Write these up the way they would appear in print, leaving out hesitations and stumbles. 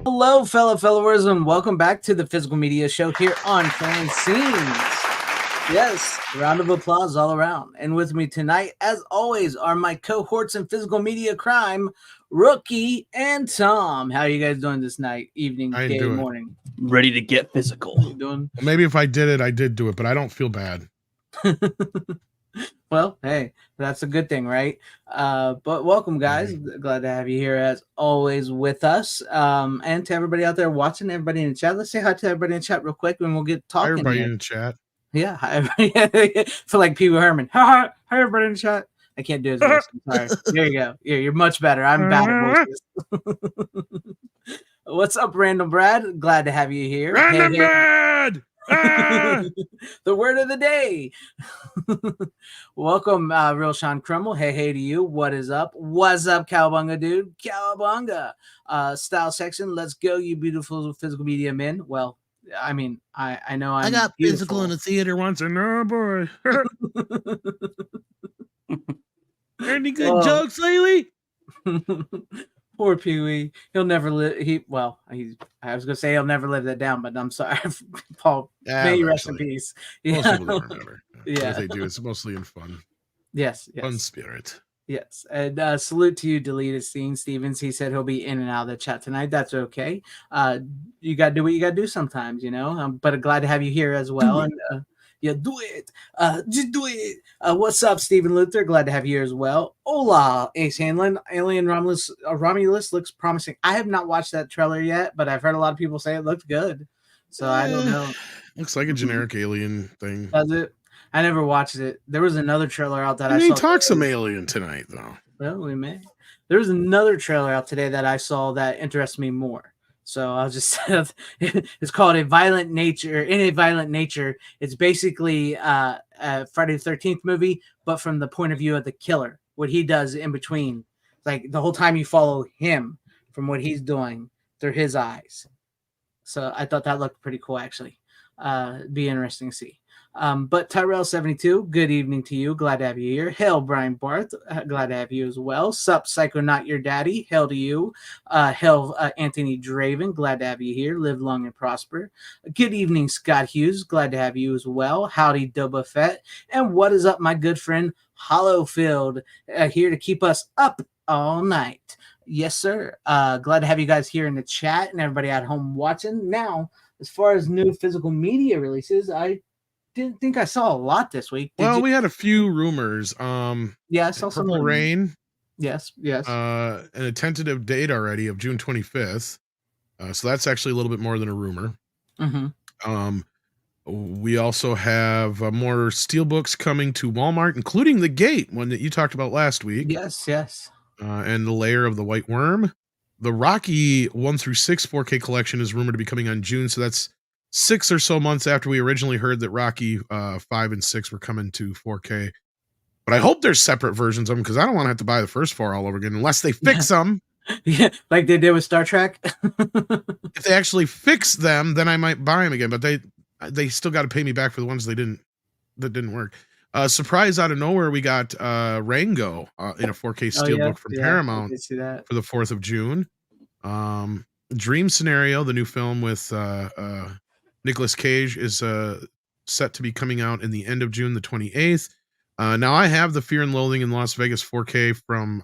Hello, fellow followers, and welcome back to the Physical Media Show here on FanZcene. Yes, round of applause all around. And with me tonight, as always, are my cohorts in physical media crime, Rookie and Tom. How are you guys doing this night, evening, day, morning? Ready to get physical. What are you doing? Well, maybe if I did it, I did do it, but I don't feel bad. Well, hey, that's a good thing, right? But welcome, guys. Glad to have you here as always with us. And to everybody out there watching, everybody in the chat. Let's say hi to everybody in the chat real quick, and we'll get talking. Hi, everybody in the chat. Yeah, hi, everybody. Feel like Pee Wee Herman. Hi, everybody in the chat. I can't do his voice. I'm sorry. There you go. You're much better. I'm bad at voices. What's up, Randall Brad? Glad to have you here. Randall Brad! The word of the day. Welcome, Real Sean Crumble. Hey to you. What is up? What's up, Cowabunga, dude? Cowabunga. Style section. Let's go, you beautiful physical media men. Well, I mean, I know I got beautiful. physical in the theater once, and oh boy. Any good jokes lately? Poor Pee Wee. He'll never live. I was gonna say he'll never live that down, but I'm sorry, Paul. May you rest in peace. Most people don't ever. Yeah, if they do, it's mostly in fun. Yes. Fun spirit. Yes, and salute to you, Deleted Scene Stevens. He said he'll be in and out of the chat tonight. That's okay. You got to do what you got to do sometimes, you know. But glad to have you here as well. And yeah, do it. Just do it. What's up, Stephen Luther? Glad to have you here as well. Hola, Ace Hanlon. Alien Romulus looks promising. I have not watched that trailer yet, but I've heard a lot of people say it looked good. So I don't know. Looks like a generic alien thing. Does it? I never watched it. There was another trailer out that I saw. saw. Talk some alien tonight, though. Well, we may. There was another trailer out today that I saw that interests me more. So I'll just it's called A Violent Nature. In A Violent Nature, it's basically a Friday the 13th movie, but from the point of view of the killer, what he does in between. Like the whole time you follow him from what he's doing through his eyes. So I thought that looked pretty cool, actually. Be interesting to see. But Tyrell72, good evening to you. Glad to have you here. Hail, Brian Barth. Glad to have you as well. Sup, Psycho Not Your Daddy. Hail to you. Hail, Anthony Draven. Glad to have you here. Live long and prosper. Good evening, Scott Hughes. Glad to have you as well. Howdy, Dubba Fett. And what is up, my good friend, Hollowfield, here to keep us up all night. Yes, sir. Glad to have you guys here in the chat and everybody at home watching. Now, as far as new physical media releases, I didn't think I saw a lot this week. We had a few rumors. Yeah, I saw some Rain. Yes. And a tentative date already of June 25th. So that's actually a little bit more than a rumor. Mm-hmm. We also have more steelbooks coming to Walmart, including The Gate, one that you talked about last week. Yes. And The Lair of the White Worm. The Rocky 1 through 6 4K collection is rumored to be coming on June, so that's 6 or so months after we originally heard that Rocky 5 and 6 were coming to 4K. But I hope there's separate versions of them, because I don't want to have to buy the first 4 all over again unless they fix them. Yeah, like they did with Star Trek. If they actually fix them, then I might buy them again. But they still got to pay me back for the ones that didn't work. Surprise out of nowhere, we got Rango in a 4K steelbook from Paramount for the 4th of June. Dream Scenario, the new film with Nicolas Cage, is set to be coming out in the end of June, the 28th. Now I have the Fear and Loathing in Las Vegas 4K from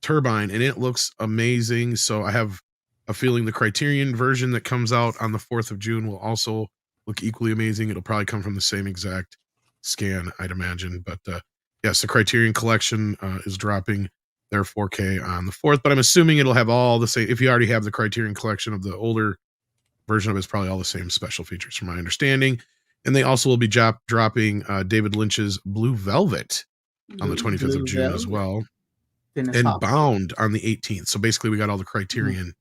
Turbine, and it looks amazing. So I have a feeling the Criterion version that comes out on the 4th of June will also look equally amazing. It'll probably come from the same exact scan, I'd imagine. But yes, the Criterion collection is dropping their 4K on the 4th, but I'm assuming it'll have all the same. If you already have the Criterion collection of the older version of it, it's probably all the same special features from my understanding. And they also will be dropping David Lynch's Blue Velvet on the 25th of June as well. And Bound on the 18th. So basically we got all the Criterion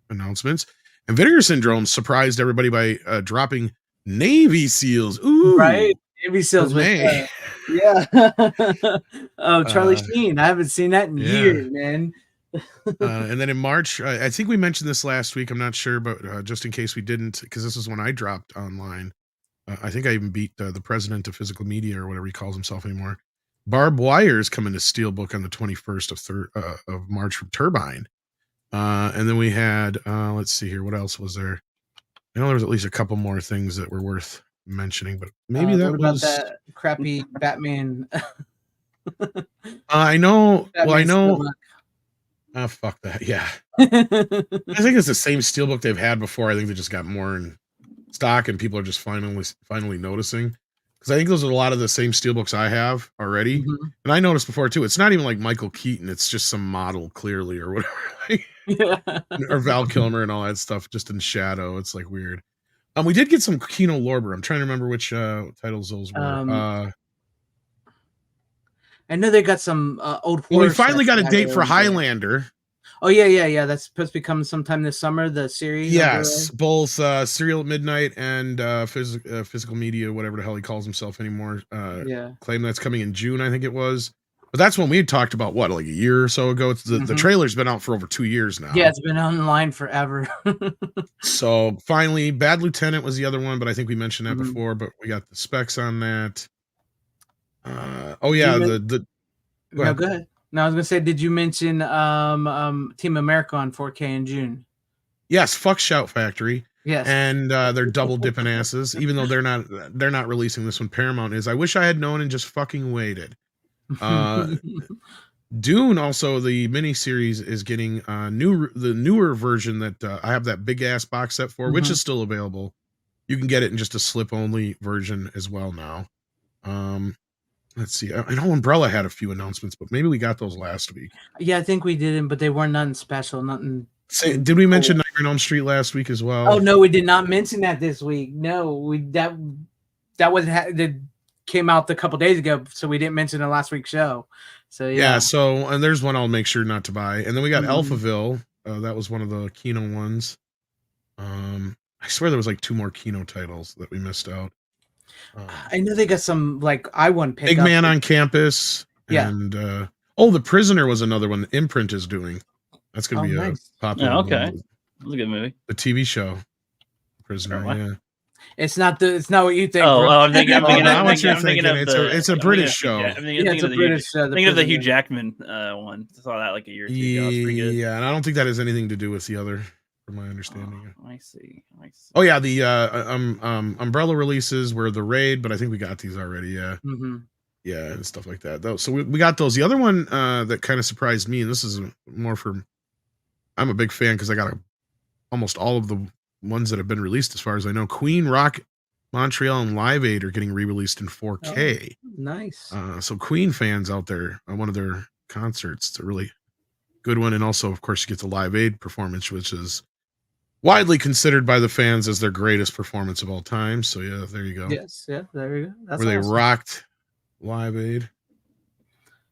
announcements. And Vinegar Syndrome surprised everybody by dropping Navy SEALs. Ooh, right. Navy SEALs with Charlie Sheen. I haven't seen that in years, man. And then in March, I think we mentioned this last week. I'm not sure, but just in case we didn't, because this is when I dropped online. I think I even beat the president of physical media or whatever he calls himself anymore. Barbed Wire is coming to Steelbook on the 21st of March from Turbine. And then we had let's see here, what else was there? I know there was at least a couple more things that were worth mentioning, but maybe What that about was that crappy Batman? I know. Well, I Batman know. Steelbook. Fuck that. Yeah, I think it's the same steelbook they've had before. I think they just got more in stock, and people are just finally noticing. Because I think those are a lot of the same steelbooks I have already, Mhm. and I noticed before too. It's not even like Michael Keaton; it's just some model, clearly, or whatever, like, Yeah. or Val Kilmer and all that stuff, just in shadow. It's like weird. We did get some Kino Lorber. I'm trying to remember which titles those were. Um, I know they got some old Well, we horror finally sets got that a I date really for enjoy. Highlander. Oh yeah. That's supposed to be coming sometime this summer. The series on Yes, Blu-ray. both Serial at Midnight and Physical Media, whatever the hell he calls himself anymore, Yeah. claim that's coming in June, I think it was. But that's when we had talked about what, like a year or so ago. It's the Hmm. trailer's been out for over 2 years Yeah, now. it's been online forever. So finally, Bad Lieutenant was the other one, but I think we mentioned that Mhm. before. But we got the specs on that. Oh Did you yeah, men- the go No, ahead. go ahead. No, I was gonna say, did you mention Team America on 4K in June? Yes, fuck Shout Factory. Yes. And they're double dipping asses, even though they're not releasing this one. Paramount is. I wish I had known and just fucking waited. Uh Dune also the miniseries is getting the newer version that I have that big ass box set for, which Mhm. is still available. You can get it in just a slip only version as well now. Um let's see. I know Umbrella had a few announcements, but maybe we got those last week. Yeah, I think we didn't, but they were nothing special, nothing Say, did we mention cool. Nightmare on Elm Street last week as Oh well? no, we did not mention that this week. No, we that was that came out a couple days ago, so we didn't mention the last week's show. So Yeah, yeah. so and there's one I'll make sure not to buy. And then we got Mhm. Alphaville. That was one of the Kino ones. I swear there was like two more Kino titles that we missed out. Um, I know they got some like I one Big pickups. Man on Campus, Yeah. and oh, The Prisoner was another one. Imprint is doing. That's going Oh, to be a nice. popular Yeah, one. okay. That was a good movie. The TV show, Prisoner. Apparently. Yeah. It's not what you think, Oh, bro. I'm thinking. I'm Oh, thinking. not I'm what thinking. you're I'm thinking thinking. of the. It's a I'm thinking British of Hugh show. I'm Yeah, it's thinking a of the Hugh. British show. Thinking of the Hugh Jackman one. I saw that like a year or two ago. It's pretty good. Yeah, and I don't think that has anything to do with the other, from my understanding. Oh, I see. Oh yeah, the Umbrella releases were the Raid, but I think we got these already. Yeah. Mm-hmm. Yeah, and stuff like that. Though, so we got those. The other one that kind of surprised me, and this is more for I'm a big fan because I got almost all of the ones that have been released as far as I know. Queen, Rock, Montreal, and Live Aid are getting re-released in Oh, 4K. nice. So Queen fans out there, one of their concerts, it's a really good one, and also of course you get the Live Aid performance, which is widely considered by the fans as their greatest performance of all time. So yeah, there you go. Yes, yeah, there you go. That's Where they awesome. rocked Live Aid.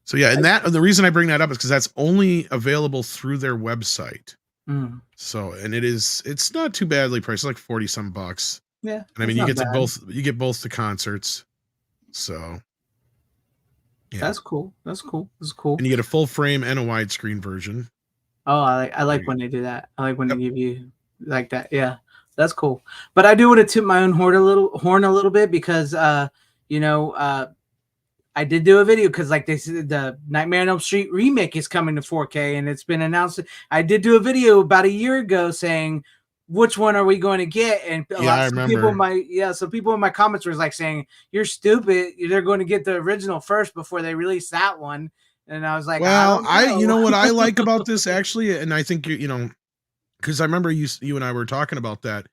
So yeah, and I- that the reason I bring that up is because that's only available through their website. Mm, So and it's not too badly priced, like 40 some bucks. yeah, And I that's mean not bad. you get both the concerts. So yeah. That's cool. That's cool. That's cool. And you get a full frame and a widescreen version. Oh, I There like you when they do that. I like when Yep. they give you like that. Yeah, that's cool. But I do want to toot my own horn a little bit because you know, I did do a video because like they said the Nightmare on Elm Street remake is coming to 4K and it's been announced. I did do a video about a year ago saying which one are we going to get, and Yeah, I some people remember. some people in my comments were like saying you're stupid. They're going to get the original first before they release that one. And I was like, I Well, don't you know. know what I like about this actually, and I think you know, because I remember you and I were talking about that,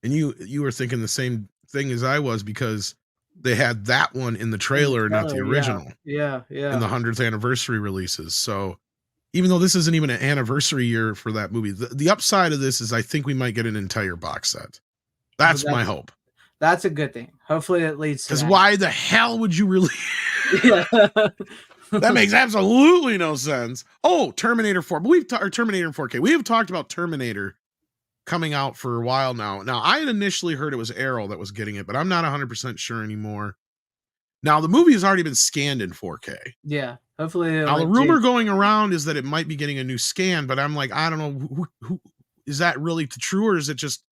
and you were thinking the same thing as I was because they had that one in the In the trailer, not the trailer, yeah, original yeah, in yeah. the 100th anniversary releases. So even though this isn't even an anniversary year for that movie, the upside of this is I think we might get an entire box set. So That's my hope. that's a good thing. Hopefully, it leads to Because that. why the hell would you really? Yeah. That makes absolutely no sense. Oh, Terminator 4. But or Terminator in 4K. We have talked about Terminator coming out for a while now. Now, I had initially heard it was Arrow that was getting it, but I'm not 100% sure anymore. Now, the movie has already been scanned in 4K. Yeah. Hopefully, Now, the rumor going around is that it might be getting a new scan, but I'm like, I don't know. Who is that really true, or is it just,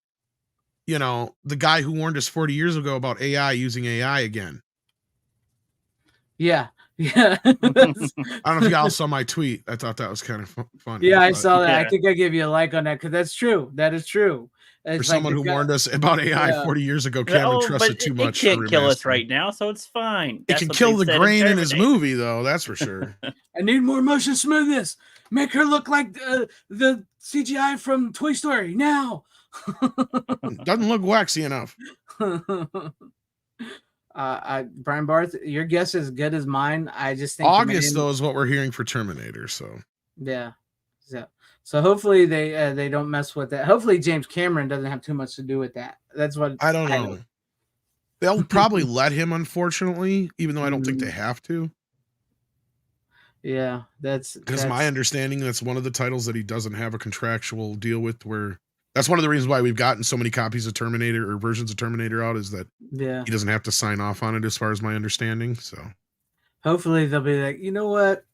you know, the guy who warned us 40 years ago about AI using AI again? Yeah. Yeah. I don't know if y'all saw my tweet. I thought that was kind of funny. Yeah, I but saw that. I Yeah. think I gave you a like on that because that's true. That is true. For It's like someone the who guy, warned us about AI yeah, 40 years ago, Yeah, Cameron oh, but trusted too it much for can't kill us remastering. right now, so it's fine. It That's can what kill they the said grain in his Terminator. movie, though. That's for sure. I need more motion smoothness. Make her look like the CGI from Toy Story now. Doesn't look waxy enough. Brian Barth, your guess is as good as mine. I just think August, though, is what we're hearing for Terminator. So yeah, so hopefully they don't mess with that. Hopefully James Cameron doesn't have too much to do with that. That's what I don't know. They'll probably let him, unfortunately, even though I don't think they have to. Yeah, Because my understanding, that's one of the titles that he doesn't have a contractual deal with. Where that's one of the reasons why we've gotten so many copies of Terminator or versions of Terminator out, is that he doesn't have to sign off on it, as far as my understanding. So hopefully they'll be like, you know what?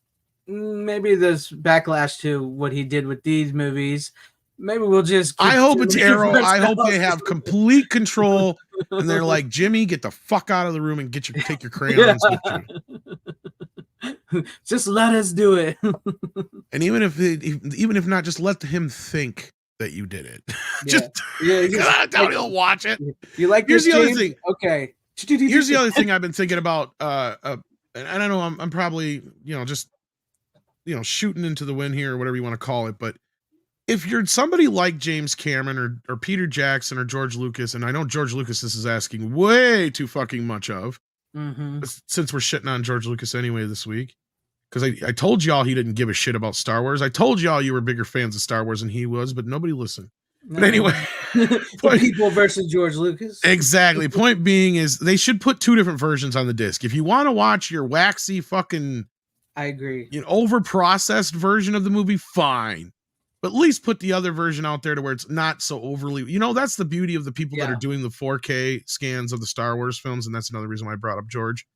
Maybe there's backlash to what he did with these movies. Maybe we'll just. I hope it's Arrow. I hope they have complete control, and they're like, Jimmy, get the fuck out of the room and take your crayons with you. Just let us do it. And even if not, just let him think that you did it. Just he'll watch it. You like Here's this, the other James? thing. Okay. Here's the other thing I've been thinking about. And I don't know, I'm probably just shooting into the wind here, or whatever you want to call it. But if you're somebody like James Cameron or Peter Jackson or George Lucas, and I know George Lucas, this is asking way too fucking much of, since we're shitting on George Lucas anyway this week, because I told y'all he didn't give a shit about Star Wars. I told y'all you were bigger fans of Star Wars than he was, but nobody listened. No. But anyway, people versus George Lucas. Exactly. Point being is they should put two different versions on the disc. If you want to watch your waxy fucking, I agree, over processed version of the movie, fine. But at least put the other version out there to where it's not so overly, that's the beauty of the people that are doing the 4K scans of the Star Wars films. And that's another reason why I brought up George,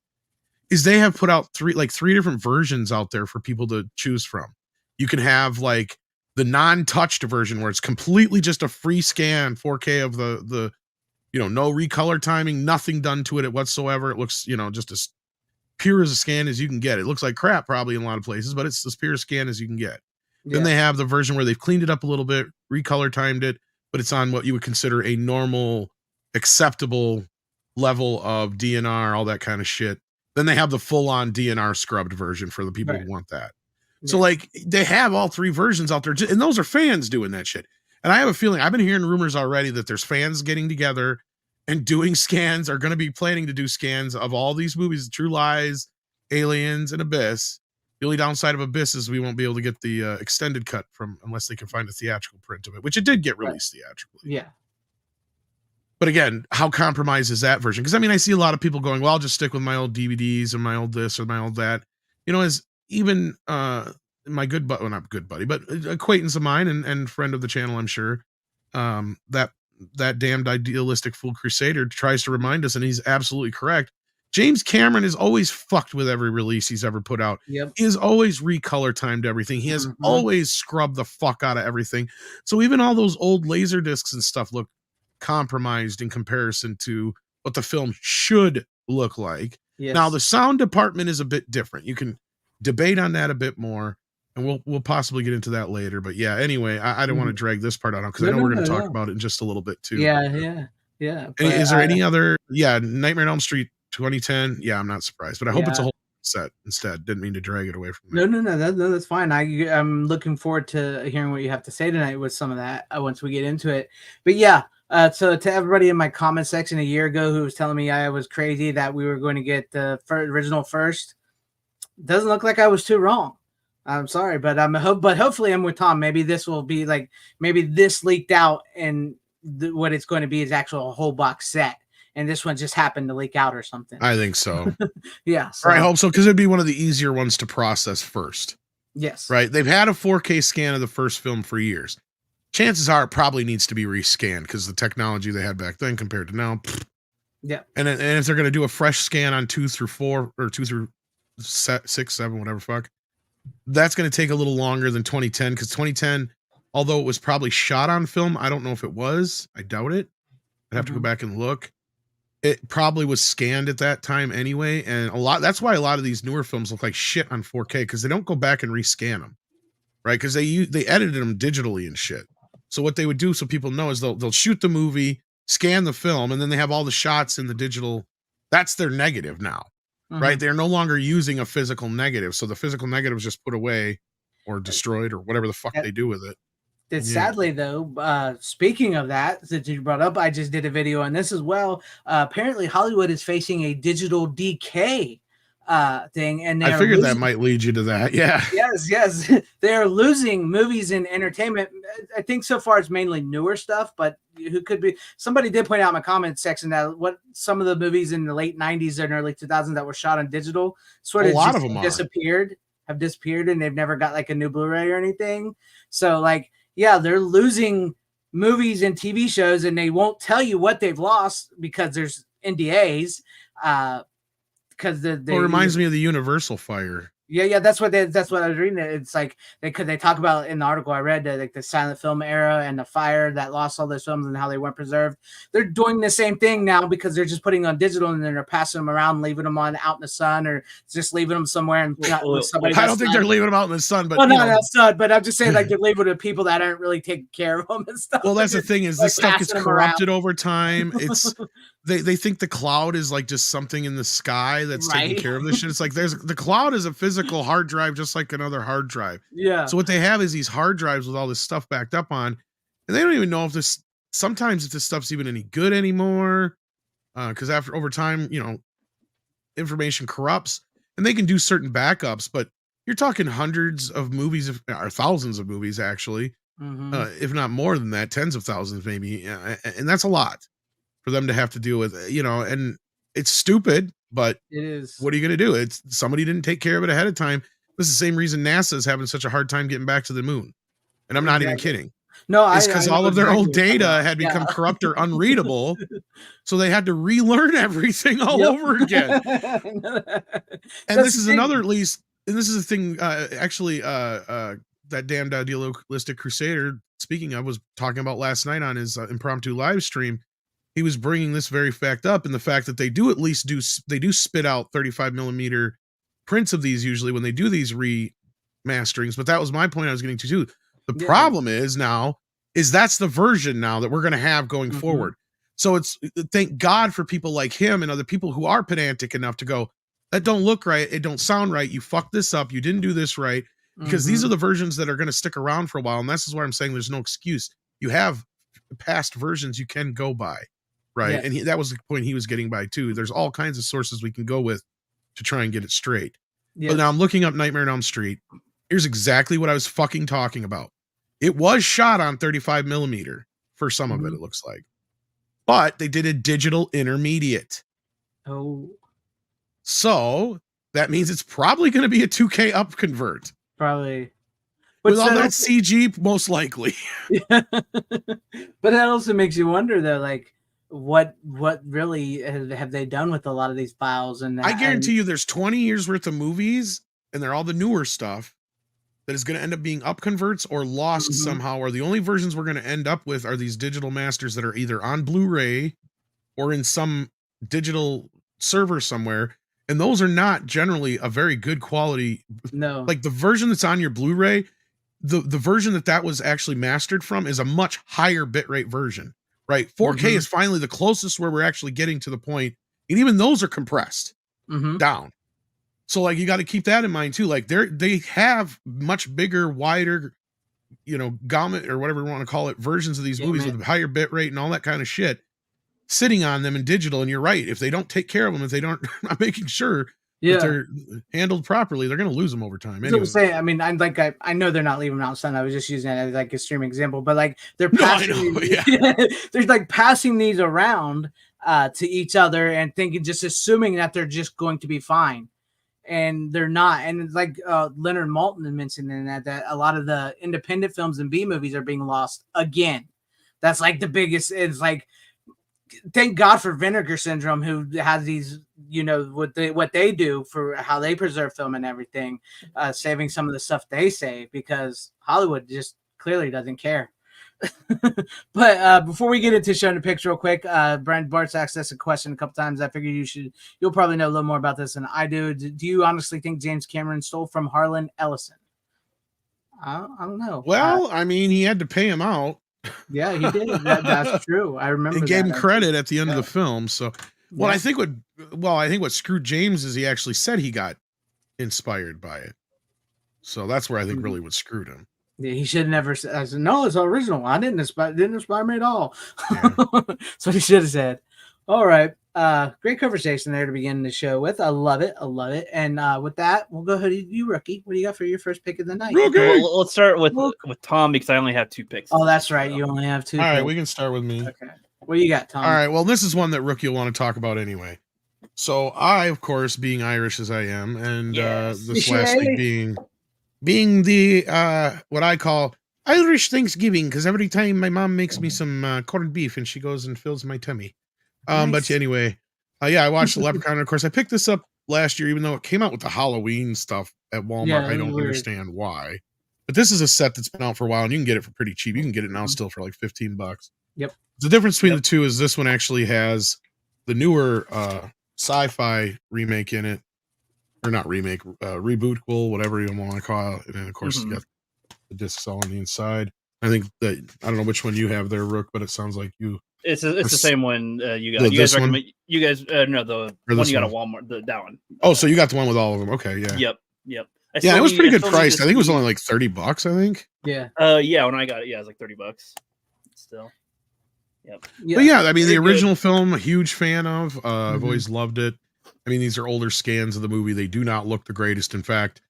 is they have put out three different versions out there for people to choose from. You can have like the non-touched version where it's completely just a free scan 4K of the no recolor timing, nothing done to it whatsoever. It looks, just as pure as a scan as you can get. It looks like crap probably in a lot of places, but it's as pure a scan as you can get. Then they have the version where they've cleaned it up a little bit, recolor timed it, but it's on what you would consider a normal, acceptable level of DNR, all that kind of shit. Then they have the full-on DNR scrubbed version for the people who want that. So like they have all three versions out there, and those are fans doing that shit. And I have a feeling, I've been hearing rumors already that there's fans getting together and doing scans, are going to be planning to do scans of all these movies, True Lies, Aliens, and Abyss. The only downside of Abyss is we won't be able to get the extended cut unless they can find a theatrical print of it, which it did get released theatrically. Yeah. But again, how compromised is that version? Because I see a lot of people going, well, I'll just stick with my old DVDs or my old this or my old that. As even my good buddy, well, not good buddy, but acquaintance of mine and friend of the channel, I'm sure, that damned idealistic fool Crusader tries to remind us, and he's absolutely correct. James Cameron is always fucked with every release he's ever put out. Yep. He has always recolor timed everything. He has always scrubbed the fuck out of everything. So even all those old laser discs and stuff look compromised in comparison to what the film should look like. Yes. Now the sound department is a bit different. You can debate on that a bit more, and we'll possibly get into that later. But yeah, anyway, I don't want to drag this part out because I know we're going to talk about it in just a little bit too. Yeah. Is there any other? Yeah, Nightmare on Elm Street 2010. Yeah, I'm not surprised, but I hope it's a whole set instead. Didn't mean to drag it away from that. No, that's fine. I'm looking forward to hearing what you have to say tonight with some of that once we get into it. But yeah, so to everybody in my comment section a year ago who was telling me I was crazy that we were going to get the original first, doesn't look like I was too wrong. I'm sorry, but hopefully I'm with Tom. Maybe this will be like, maybe this leaked out and what it's going to be is actual whole box set. And this one just happened to leak out or something. I think so. Yeah. So. Or I hope so, because it'd be one of the easier ones to process first. Yes. Right. They've had a 4K scan of the first film for years. Chances are it probably needs to be rescanned because the technology they had back then compared to now. Yeah. And if they're going to do a fresh scan on 2 through 4 or 2 through 6, 7, whatever fuck, that's going to take a little longer than 2010, because 2010, although it was probably shot on film, I don't know if it was. I doubt it. I'd have to go back and look. it probably was scanned at that time anyway, and that's why a lot of these newer films look like shit on 4K, because they don't go back and rescan them, right? Because they edited them digitally and shit. So what they would do, so people know, is they'll shoot the movie, scan the film, and then they have all the shots in the digital. That's their negative now, right? They're no longer using a physical negative, so the physical negative is just put away or destroyed or whatever the fuck they do with it. Sadly, though, speaking of that, since you brought up, I just did a video on this as well. Apparently, Hollywood is facing a digital decay thing, and I figured that might lead you to that. Yeah. Yes, they are losing movies and entertainment. I think so far it's mainly newer stuff, but who could be? Somebody did point out in my comment section that what some of the movies in the late '90s and early 2000s that were shot on digital sort of have disappeared, and they've never got like a new Blu-ray or anything. So like, yeah, they're losing movies and TV shows, and they won't tell you what they've lost because there's NDAs. Because it reminds me of the Universal fire. Yeah, that's what I was reading. It's like they talk about in the article I read, like the silent film era and the fire that lost all those films and how they weren't preserved. They're doing the same thing now because they're just putting on digital and then they're passing them around, leaving them out in the sun, or just leaving them somewhere. And I don't think they're leaving them out in the sun, but but I'm just saying like they're leaving it to people that aren't really taking care of them and stuff. Well, that's the thing is this stuff gets corrupted over time. It's they think the cloud is like just something in the sky that's taking care of this shit. It's like the cloud is a physical hard drive, just like another hard drive. Yeah. So what they have is these hard drives with all this stuff backed up on, and they don't even know if this stuff's even any good anymore. Because over time, information corrupts, and they can do certain backups, but you're talking hundreds of movies, or thousands of movies, actually, if not more than that, tens of thousands maybe, and that's a lot for them to have to deal with, and it's stupid, but it is. What are you going to do? It's somebody didn't take care of it ahead of time. This is the same reason NASA is having such a hard time getting back to the moon. And I'm not even kidding. No, it's because all of their old data had become corrupt or unreadable. So they had to relearn everything all over again. And this is another, at least, and this is the thing, actually, that damned Idealistic Crusader, speaking of, was talking about last night on his impromptu live stream. He was bringing this very fact up, and the fact that they do at least spit out 35 millimeter prints of these usually when they do these remasterings. But that was my point I was getting to too. The problem is that's the version now that we're going to have going forward. So thank God for people like him and other people who are pedantic enough to go, that don't look right, it don't sound right, you fucked this up, you didn't do this right, because these are the versions that are going to stick around for a while. And this is why I'm saying there's no excuse. You have past versions you can go by. Right. Yes. And that was the point he was getting by too. There's all kinds of sources we can go with to try and get it straight. Yes. But now I'm looking up Nightmare on Elm Street. Here's exactly what I was fucking talking about. It was shot on 35 millimeter for some of it looks like. But they did a digital intermediate. Oh. So that means it's probably going to be a 2K up convert. Probably. With all that CG, most likely. Yeah. But that also makes you wonder though, like, what really have they done with a lot of these files? And I guarantee you there's 20 years worth of movies, and they're all the newer stuff that is going to end up being up converts or lost somehow, or the only versions we're going to end up with are these digital masters that are either on Blu-ray or in some digital server somewhere, and those are not generally a very good quality. No, like the version that's on your Blu-ray, the version that was actually mastered from is a much higher bitrate version. Right, 4K is finally the closest where we're actually getting to the point, and even those are compressed down. So, like, you got to keep that in mind too. Like, they have much bigger, wider, gamut or whatever you want to call it, versions of these movies with higher bit rate and all that kind of shit sitting on them in digital. And you're right, if they don't take care of them, if they don't, not making sure that they're handled properly, they're going to lose them over time. Anyway. Saying, I mean, I know they're not leaving them out sun. I was just using it as like a extreme example, but like they're passing, they're like passing these around to each other and just assuming that they're just going to be fine, and they're not. And it's like Leonard Maltin mentioned in that a lot of the independent films and B movies are being lost again. That's like the biggest. It's like, thank God for Vinegar Syndrome, who has these, what they do for how they preserve film and everything, saving some of the stuff they save, because Hollywood just clearly doesn't care. But before we get into showing the picks real quick, Brian Bart's asked us a question a couple times. I figured you'll probably know a little more about this than I do. Do you honestly think James Cameron stole from Harlan Ellison? I don't know. Well, I mean, he had to pay him out. Yeah, he did. That's true. I remember. He gave him that, credit at the end of Yeah. the film. So, well, Yeah. I think what screwed James is he actually said he got inspired by it. So that's where I think really what screwed him. Yeah, he should have never said. I said, no, it's original. I didn't inspire me at all. Yeah. That's what he should have said. All right. Great conversation there to begin the show with. I love it. And with that, we'll go ahead to you, Rookie. What do you got for your first pick of the night? Rookie! Well, let's start with Tom because I only have 2 picks. Oh, that's right. You only have 2. All right, picks. we can start with me. Okay. What do you got, Tom? All right, well, this is one that Rookie will want to talk about anyway. So I, of course, being Irish as I am, and this last week being the what I call Irish Thanksgiving, because every time my mom makes me some corned beef and she goes and fills my tummy. Nice. But anyway, I watched The Leprechaun. And of course, I picked this up last year, even though it came out with the Halloween stuff at Walmart. Yeah, I don't weird. understand why. But this is a set that's been out for a while, and you can get it for pretty cheap. You can get it now still for like $15. Yep. The difference between the two is this one actually has the newer sci-fi remake in it, or not remake, rebootable, whatever you want to call it. And then of course you got the discs all on the inside. I think that I don't know which one you have there, Rook, but it sounds like you. It's the same one you got. You guys recommend? You guys no the one you got at Walmart. That one. Oh, so you got the one with all of them? Okay, yeah. Yep. Yeah, it was pretty good priced. I think it was only like $30. I think. Yeah. Yeah. When I got it, it was like $30. Still. Yep. But yeah, I mean, the original film, a huge fan of. I've always loved it. I mean, these are older scans of the movie. They do not look the greatest. In fact,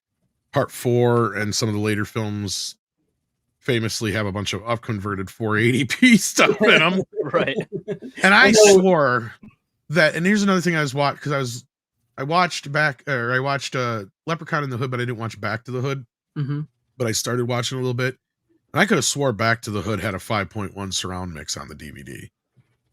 Part 4 and some of the later films famously have a bunch of up-converted 480p stuff in them. Right. And I swore that, and here's another thing I was watching, because I watched Leprechaun in the Hood, but I didn't watch Back to the Hood. But I started watching a little bit, and I could have swore Back to the Hood had a 5.1 surround mix on the DVD,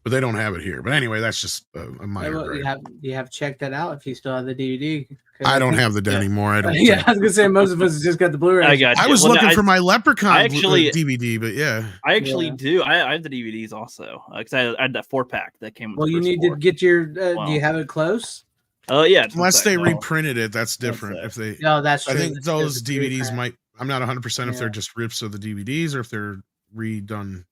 but they don't have it here. But anyway, that's just a minor gripe. You have to check that out if you still have the DVD. I don't have the anymore. I don't. Yeah, I was gonna say most of us just got the Blu-ray. I got you. I was looking for my Leprechaun DVD, but yeah, I actually do. I have the DVDs also because I had that 4-pack that came. Well, you need to get your. Do you have it close? Yeah. Unless they reprinted it, that's different. If they, no, that's true. I think those DVDs might. I'm not 100% if they're just rips of the DVDs or if they're redone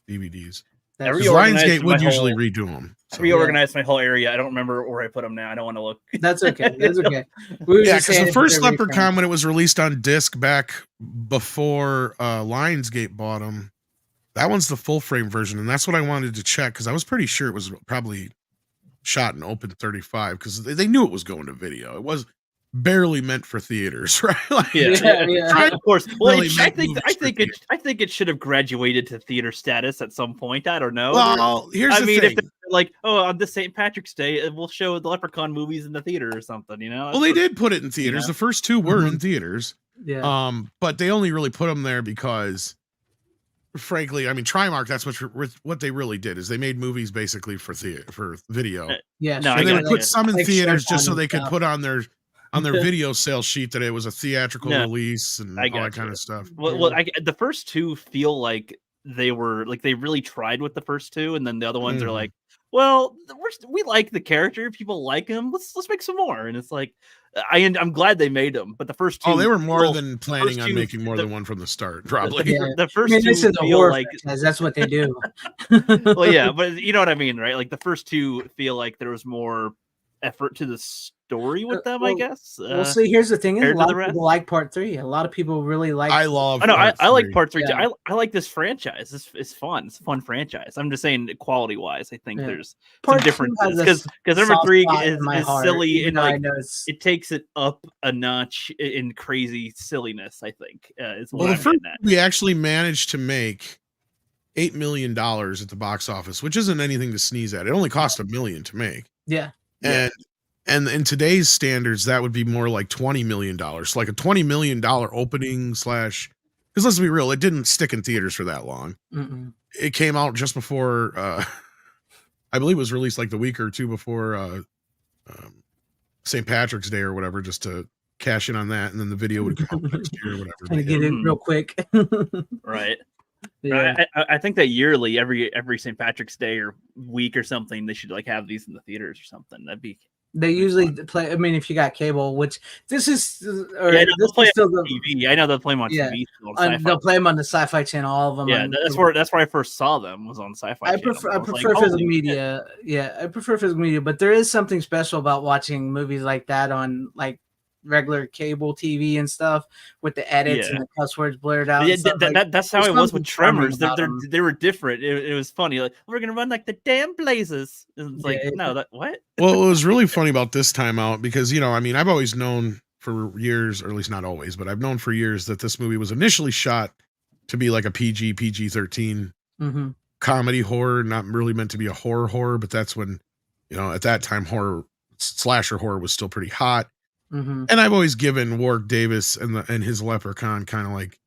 DVDs. Lionsgate would usually redo them. So. Reorganized my whole area. I don't remember where I put them now. I don't want to look. That's okay. That's okay. Yeah, because the first Leprechaun, when it was released on disc back before Lionsgate bought them, that one's the full frame version, and that's what I wanted to check because I was pretty sure it was probably shot in open 35 because they knew it was going to video. It was barely meant for theaters, right? Like, yeah. Of course. Well, really I think it should have graduated to theater status at some point. I don't know. Well, here's the thing. If they're like, on this St. Patrick's Day, we'll show the Leprechaun movies in the theater or something, you know? Well, they did put it in theaters. The first two were in theaters. Yeah. But they only really put them there because, frankly, I mean, Trimark, that's what they really did is they made movies basically for video. Yeah. And they would put some in theaters just so they could put on their video sales sheet that it was a theatrical release and all that kind of stuff. Well, the first two feel like they were like they really tried with the first two, and then the other ones are like, well, we like the character, people like him. Let's make some more. And it's like, I'm glad they made them, but the first two, they were more than planning on making more than one from the start. Probably the first two feel like that's what they do. Well, yeah, but you know what I mean, right? Like the first two feel like there was more effort to the story with them, I guess. We'll see. Here's the thing: a lot of people like Part 3. A lot of people really like. I like Part 3 too. I like this franchise. It's fun. It's a fun franchise. I'm just saying, quality wise, I think there's some differences because number 3 is silly and like it takes it up a notch in crazy silliness. I think is what the first we actually managed to make $8 million at the box office, which isn't anything to sneeze at. It only cost $1 million to make. Yeah. And in today's standards, that would be more like $20 million. So like a $20 million opening / because let's be real, it didn't stick in theaters for that long. It came out just before, I believe it was released like the week or two before St. Patrick's Day or whatever, just to cash in on that. And then the video would come out next year or whatever. Trying to get in real quick. Right. Yeah, I think that yearly, every St. Patrick's Day or week or something, they should like have these in the theaters or something. They usually play. I mean, if you got cable, which this is, or yeah, this is still the TV. I know they'll play them on TV. They'll play them on the Sci-Fi Channel. All of them. Yeah, that's where I first saw them, was on Sci-Fi Channel. I prefer physical media. Yeah, I prefer physical media, but there is something special about watching movies like that on like regular cable TV and stuff with the edits and the cuss words blurred out. Yeah, that's how it was with Tremors. They were different. It was funny. Like, we're gonna run like the damn blazes. It's like, no, that what? Well, it was really funny about this time out because, you know, I mean, I've always known for years, or at least not always, but I've known for years that this movie was initially shot to be like a PG-13 comedy horror, not really meant to be a horror, but that's when, you know, at that time slasher horror was still pretty hot. And I've always given Warwick Davis and his Leprechaun kind of like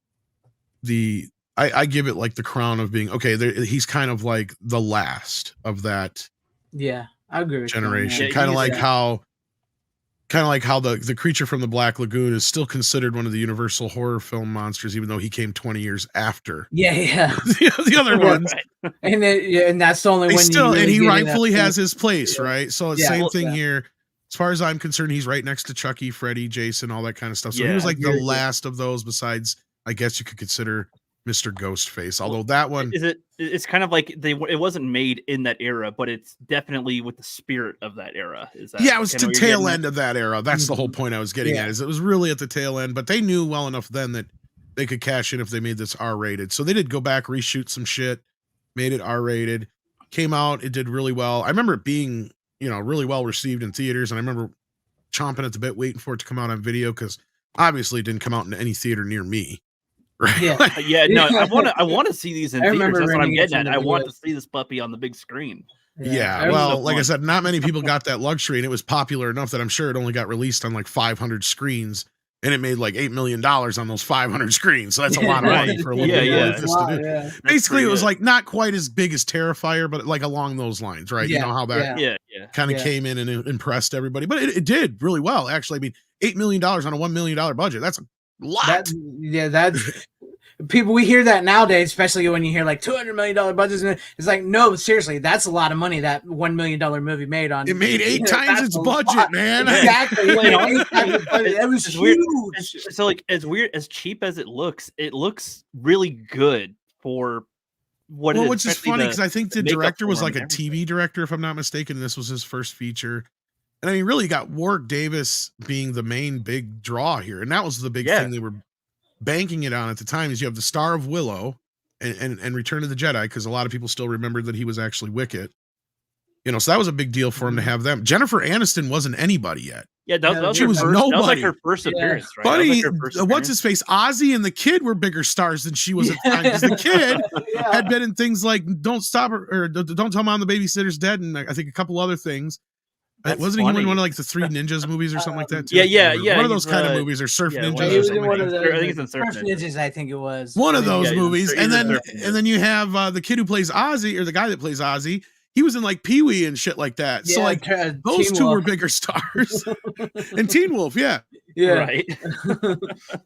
I give it like the crown of being he's kind of like the last of that. Yeah, I agree with generation. Kind of like how the creature from the Black Lagoon is still considered one of the Universal horror film monsters, even though he came 20 years after. Yeah. the other ones. And that's the only one. And he rightfully has his place, right? So it's same thing here. As far as I'm concerned, he's right next to Chucky, Freddy, Jason, all that kind of stuff. So he was like the last of those, besides, I guess you could consider Mr. Ghostface. Although that one it's kind of like it wasn't made in that era, but it's definitely with the spirit of that era. Is that it was the tail end of that era. That's the whole point I was getting at, is it was really at the tail end, but they knew well enough then that they could cash in if they made this R-rated. So they did go back, reshoot some shit, made it R-rated, came out, it did really well. I remember it being, you know, really well received in theaters, and I remember chomping at the bit waiting for it to come out on video, because obviously it didn't come out in any theater near me. Right? No, I want to see these in theaters. That's what I'm getting at. I want to see this puppy on the big screen. Well, like I said, not many people got that luxury, and it was popular enough that I'm sure it only got released on like 500 screens, and it made like $8 million on those 500 screens. So that's a lot of money for a little movie like this to do. Basically, it was like not quite as big as Terrifier, but like along those lines, right? You know how that kind of came in and impressed everybody, but it did really well, actually. I mean, $8 million on a $1 million budget. That's a lot. That's people, we hear that nowadays, especially when you hear like $200 million budgets, and it's like, no, seriously, that's a lot of money that $1 million movie made on. It made 8 times its budget, man. Exactly. It was huge. So like, as cheap as it looks really good for what it is. Which is funny, because I think the director was like a TV director, if I'm not mistaken. This was his first feature. And I mean, really got Warwick Davis being the main big draw here. And that was the big thing they were banking it on at the time, is you have the star of Willow and Return of the Jedi, because a lot of people still remember that he was actually Wicket. You know, so that was a big deal for him to have them. Jennifer Aniston wasn't anybody yet. Yeah, she was nobody. That was like her first appearance, right? Buddy, what's his face? Ozzy and the Kid were bigger stars than she was at the time, because the Kid had been in things like Don't Stop Her, or Don't Tell Mom the Babysitter's Dead, and I think a couple other things. Wasn't he in one of like the Three Ninjas movies or something like that too? Yeah. One of those kind of movies, or Surf Ninjas. He was in one of the, I think it's in Surf Ninjas. I think it was one of those movies. And then you have the kid who plays Ozzy, or the guy that plays Ozzy. He was in like Pee-wee and shit like that. So like those two were bigger stars. And Teen Wolf, right.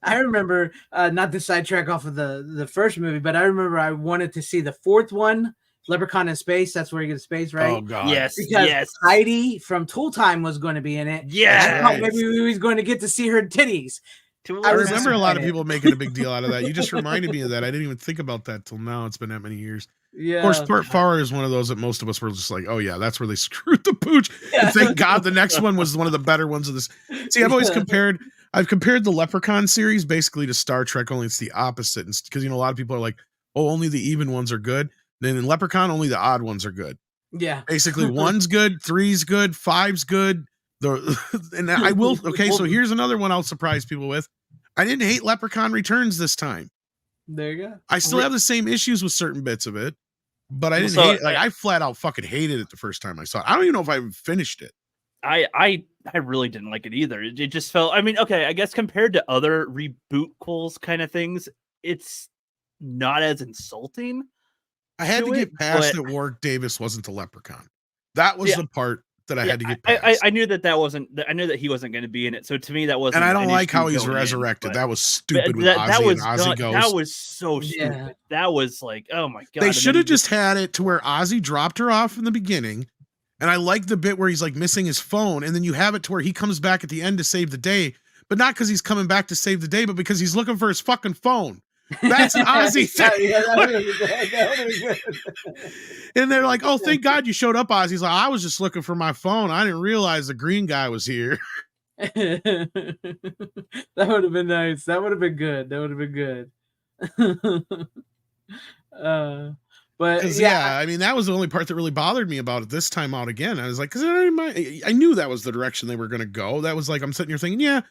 I remember, not to sidetrack off of the first movie, but I remember I wanted to see the fourth one, Leprechaun in Space. That's where he gets space, right? Oh god, because Heidi from Tool Time was going to be in it. Maybe we was going to get to see her titties. I remember a lot of people making a big deal out of that. You just reminded me of that. I didn't even think about that till now. It's been that many years. Of course, Part 4 is one of those that most of us were just like, oh yeah, that's where they screwed the pooch. And thank God the next one was one of the better ones of this. See, I've always compared the Leprechaun series basically to Star Trek, only it's the opposite. Because, you know, a lot of people are like, oh, only the even ones are good. Then in Leprechaun, only the odd ones are good. Yeah. Basically, 1's good, 3's good, 5's good. And I will. Okay, so here's another one I'll surprise people with. I didn't hate Leprechaun Returns this time. There you go. I still have the same issues with certain bits of it, but I didn't hate it. Like, I flat out fucking hated it the first time I saw it. I don't even know if I finished it. I really didn't like it either. It just felt, I mean, okay, I guess compared to other reboot-quels kind of things, it's not as insulting. I had to get past that Warwick Davis wasn't the Leprechaun. That was the part that I had to get past. I knew that wasn't. I knew that he wasn't going to be in it. So to me, that wasn't. And I don't like how he's resurrected. That was stupid with Ozzy and Ozzy Ghost. That was so stupid. That was like, oh my god. They should have just had it to where Ozzy dropped her off in the beginning. And I like the bit where he's like missing his phone, and then you have it to where he comes back at the end to save the day, but not because he's coming back to save the day, but because he's looking for his fucking phone. That's an Ozzy thing. And they're like, "Oh, thank God you showed up, Ozzy." He's like, "I was just looking for my phone. I didn't realize the green guy was here." That would have been nice. That would have been good. That would have been good. But yeah, I mean, that was the only part that really bothered me about it this time out again. I was like, because I knew that was the direction they were going to go. That was like, I'm sitting here thinking, yeah,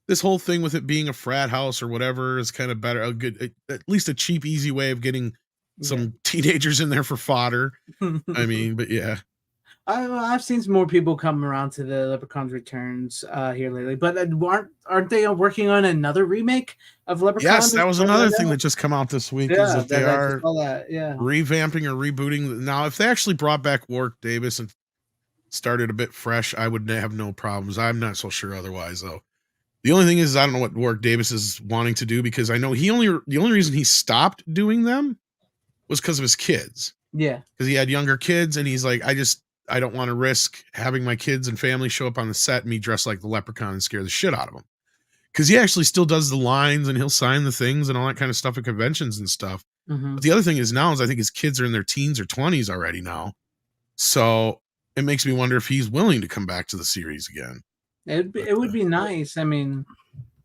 this whole thing with it being a frat house or whatever is kind of better. A good, at least a cheap, easy way of getting some teenagers in there for fodder. I mean, but yeah. I've seen some more people come around to the Leprechaun's Returns here lately, but aren't they working on another remake of Leprechaun? Yes, that was another thing that just come out this week. Yeah, is that they are revamping or rebooting. Now, if they actually brought back Warwick Davis and started a bit fresh, I would have no problems. I'm not so sure otherwise, though. The only thing is, I don't know what Warwick Davis is wanting to do, because I know the only reason he stopped doing them was because of his kids. Yeah, because he had younger kids, and he's like, I don't want to risk having my kids and family show up on the set and me dressed like the Leprechaun and scare the shit out of them. Because he actually still does the lines and he'll sign the things and all that kind of stuff at conventions and stuff. But the other thing is now is I think his kids are in their teens or 20s already now. So it makes me wonder if he's willing to come back to the series again. It would be nice. I mean,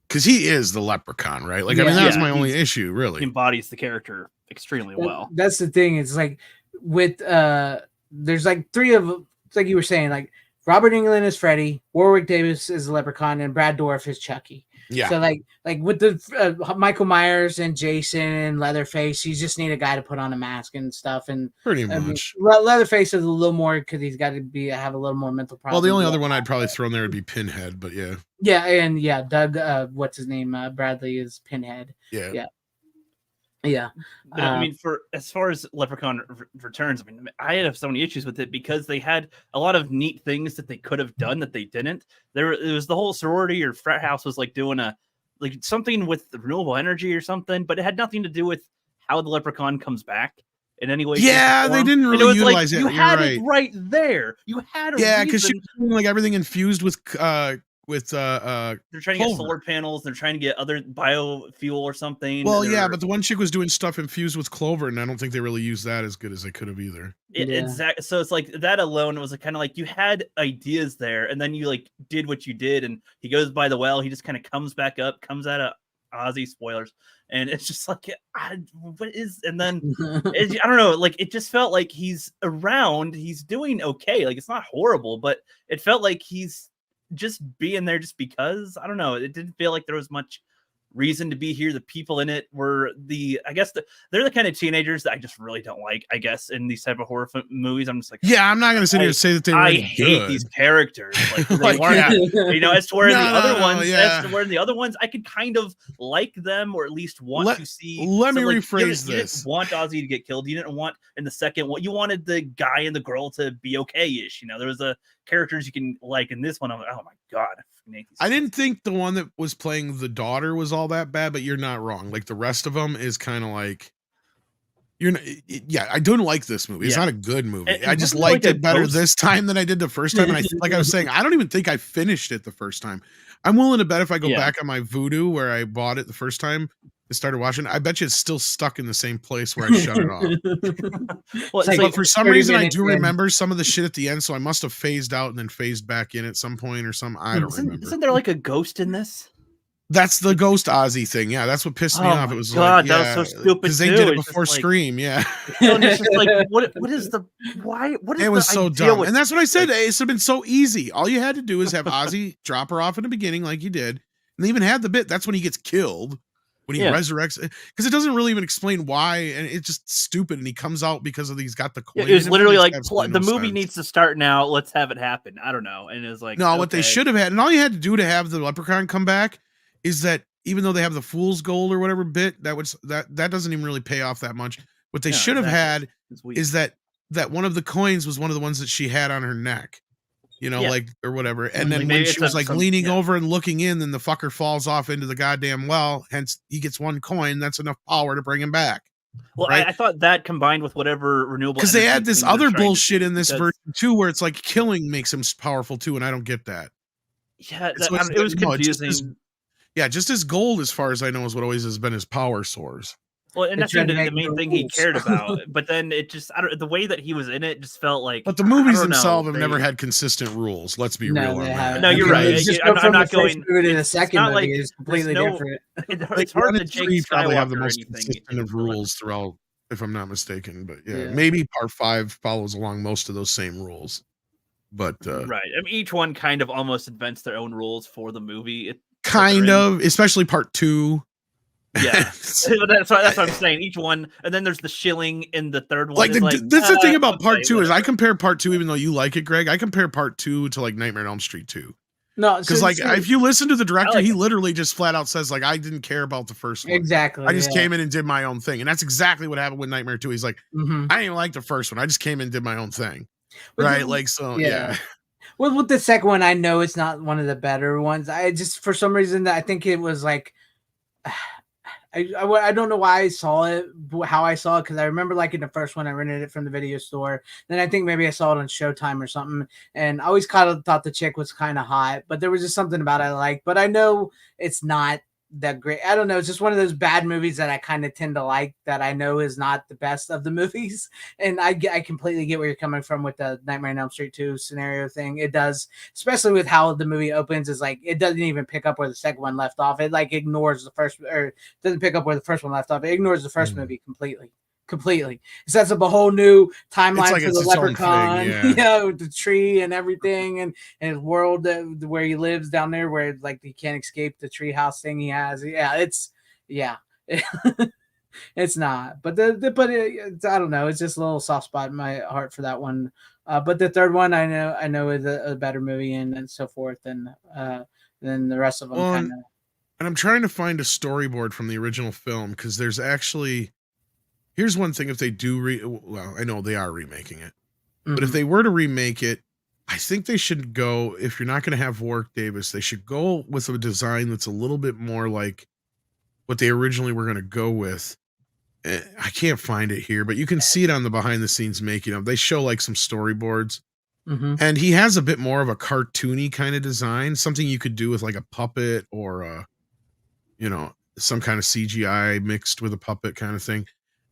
because he is the Leprechaun, right? Like, I mean, that's my only issue, really. He embodies the character extremely well. That's the thing. It's like with there's like three of them, like you were saying, like Robert Englund is Freddy, Warwick Davis is the Leprechaun, and Brad Dourif is Chucky. Yeah. So like with the Michael Myers and Jason and Leatherface, you just need a guy to put on a mask and stuff. And pretty much, Leatherface is a little more because he's got to have a little more mental problems. Well, the only other one I'd probably throw in there would be Pinhead, but yeah. Yeah, and Doug, what's his name? Bradley is Pinhead. Yeah. Yeah. But, I mean, for as far as Leprechaun Returns, I mean, I have so many issues with it because they had a lot of neat things that they could have done that they didn't. It was the whole sorority or frat house was like doing something with renewable energy or something, but it had nothing to do with how the Leprechaun comes back in any way. Yeah, they didn't really utilize it. You had it right there. You had a because she was like everything infused with they're trying to get solar panels, they're trying to get other biofuel or something. Well, yeah, but the one chick was doing stuff infused with clover, and I don't think they really used that as good as they could have either. Exactly. So it's like that alone was kind of like you had ideas there, and then you like did what you did, and he goes by the well, he just kind of comes back up, comes out of Ozzy, spoilers, and it's just like what is, and then I don't know, like it just felt like he's around, he's doing okay, like it's not horrible, but it felt like he's just being there just because. I don't know, it didn't feel like there was much reason to be here. The people in it were they're the kind of teenagers that I just really don't like, I guess, in these type of horror movies. I'm just like, I'm not going to sit here and say that they were I hate these characters. Like, they weren't, as to where in the other ones, I could kind of like them or at least want to see. Let me rephrase this. You didn't want Ozzy to get killed. You didn't want in the second one. You wanted the guy and the girl to be okay-ish. There was a characters you can like. In this one, I'm like, oh my god. I didn't think the one that was playing the daughter was all that bad, but you're not wrong. Like the rest of them is kind of like I don't like this movie. It's not a good movie. I just liked it better this time than I did the first time. And like I was saying, I don't even think I finished it the first time. I'm willing to bet if I go back on my Vudu where I bought it the first time and started watching, I bet you it's still stuck in the same place where I shut it off. But for some reason, I do remember some of the shit at the end, so I must have phased out and then phased back in at some point or something. I don't remember. Isn't there like a ghost in this? That's the ghost Ozzy thing. Yeah, that's what pissed me off. It was God, that was so stupid. Because they did it before Scream. Yeah. It's just like, what is the why? What is it was so dumb. And that's what I said. It would have been so easy. All you had to do is have Ozzy drop her off in the beginning, like you did, and they even had the bit. That's when he gets killed. When he resurrects, because it doesn't really even explain why, and it's just stupid. And he comes out because he's got the coin. It was literally like the movie needs to start now. Let's have it happen. I don't know. And it was like, no, what they should have had, and all you had to do to have the Leprechaun come back is that even though they have the fool's gold or whatever bit, that doesn't even really pay off that much. What they should have had is that one of the coins was one of the ones that she had on her neck. like, or whatever. And then when she was like leaning over and looking in, then the fucker falls off into the goddamn well. Hence, he gets 1 coin. That's enough power to bring him back. Well, right? I thought that combined with whatever renewable, because they add this other bullshit in this version too, where it's like killing makes him powerful too, and I don't get that. Yeah, it was confusing. Just his gold, as far as I know, is what always has been his power source. Well, and that's the main thing he cared about. But then it just, the way that he was in it just felt like. But the movies themselves have never had consistent rules. Let's be real on that. No, you're right. I'm not going. In the second movie is completely different. It's hard to Jake probably have the Skywalker or most anything. consistent of rules throughout, if I'm not mistaken. But maybe part 5 follows along most of those same rules. But right, I mean, each one kind of almost invents their own rules for the movie. Especially part 2. Yeah, that's what I'm saying. Each one, and then there's the shilling in the third one. That's the thing about part 2 is I compare part 2, even though you like it, Greg. I compare part 2 to like Nightmare on Elm Street 2. No, because if you listen to the director, he literally just flat out says like, I didn't care about the first one. Exactly. I just came in and did my own thing, and that's exactly what happened with Nightmare 2. He's like, I didn't even like the first one. I just came in and did my own thing. Right, yeah. Well, with the second one, I know it's not one of the better ones. I just, for some reason, I think it was like. I don't know why I saw it, how I saw it, because I remember liking the first one. I rented it from the video store. Then I think maybe I saw it on Showtime or something, and I always kind of thought the chick was kind of hot, but there was just something about it I liked. But I know it's not that great. I don't know. It's just one of those bad movies that I kind of tend to like that I know is not the best of the movies. And I completely get where you're coming from with the Nightmare on Elm Street 2 scenario thing. It does, especially with how the movie opens, is like it doesn't even pick up where the second one left off. It like ignores the first, or doesn't pick up where the first one left off. It ignores the first movie completely. It sets up a whole new timeline for the leprechaun, with the tree and everything, and his world where he lives down there, where like he can't escape the treehouse thing he has. It's not, but I don't know. It's just a little soft spot in my heart for that one. But the third one, I know is a better movie and so forth, and then the rest of them kind of. And I'm trying to find a storyboard from the original film because there's actually. Here's one thing: if they do, I know they are remaking it, but if they were to remake it, I think they should go. If you're not going to have Warwick Davis, they should go with a design that's a little bit more like what they originally were going to go with. I can't find it here, but you can see it on the behind the scenes making of. They show like some storyboards, and he has a bit more of a cartoony kind of design, something you could do with like a puppet or some kind of CGI mixed with a puppet kind of thing.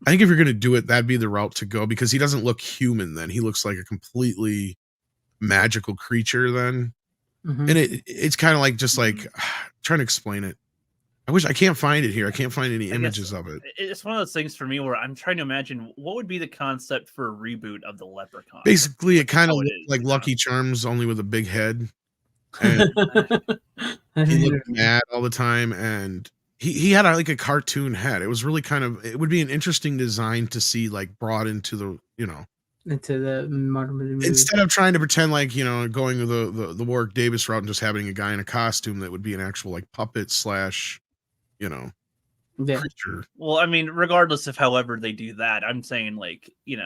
I think if you're going to do it, that'd be the route to go because he doesn't look human then. He looks like a completely magical creature then. And it's kind of like just like trying to explain it. I can't find it here. I can't find any images of it. It's one of those things for me where I'm trying to imagine what would be the concept for a reboot of the Leprechaun. Basically, it kind of looks like Lucky Charms, only with a big head. And he looked mad all the time, and he had like a cartoon head. It was really it would be an interesting design to see like brought into the, into the modern movie. Instead of trying to pretend like, going the Warwick Davis route and just having a guy in a costume that would be an actual like puppet / creature. Well, I mean, regardless of however they do that, I'm saying like, in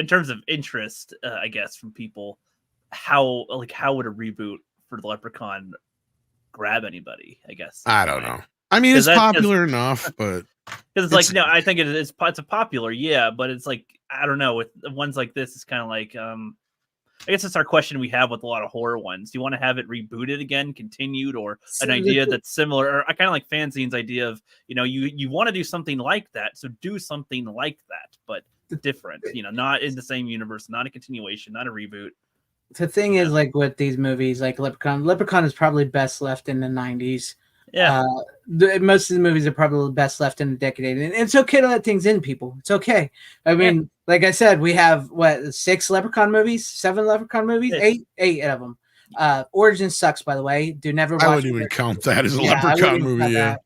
terms of interest, I guess from people, how would a reboot for the Leprechaun grab anybody? I guess I don't know. I mean, it's popular enough, but because it's like I think it's a popular, but it's like I don't know with ones like this. It's kind of like I guess it's our question we have with a lot of horror ones. Do you want to have it rebooted again, continued, or an idea that's similar, or kind of like FanZcene's idea of you want to do something like that, so do something like that, but different. Not in the same universe, not a continuation, not a reboot. The thing is, like with these movies, like Leprechaun is probably best left in the 90s. Yeah. Most of the movies are probably best left in the decade, and it's okay to let things in, people. It's okay. I mean, like I said, we have 6 Leprechaun movies, 7 Leprechaun movies, 8 of them. Origin sucks, by the way. Do never watch I wouldn't even count that as a Leprechaun movie. I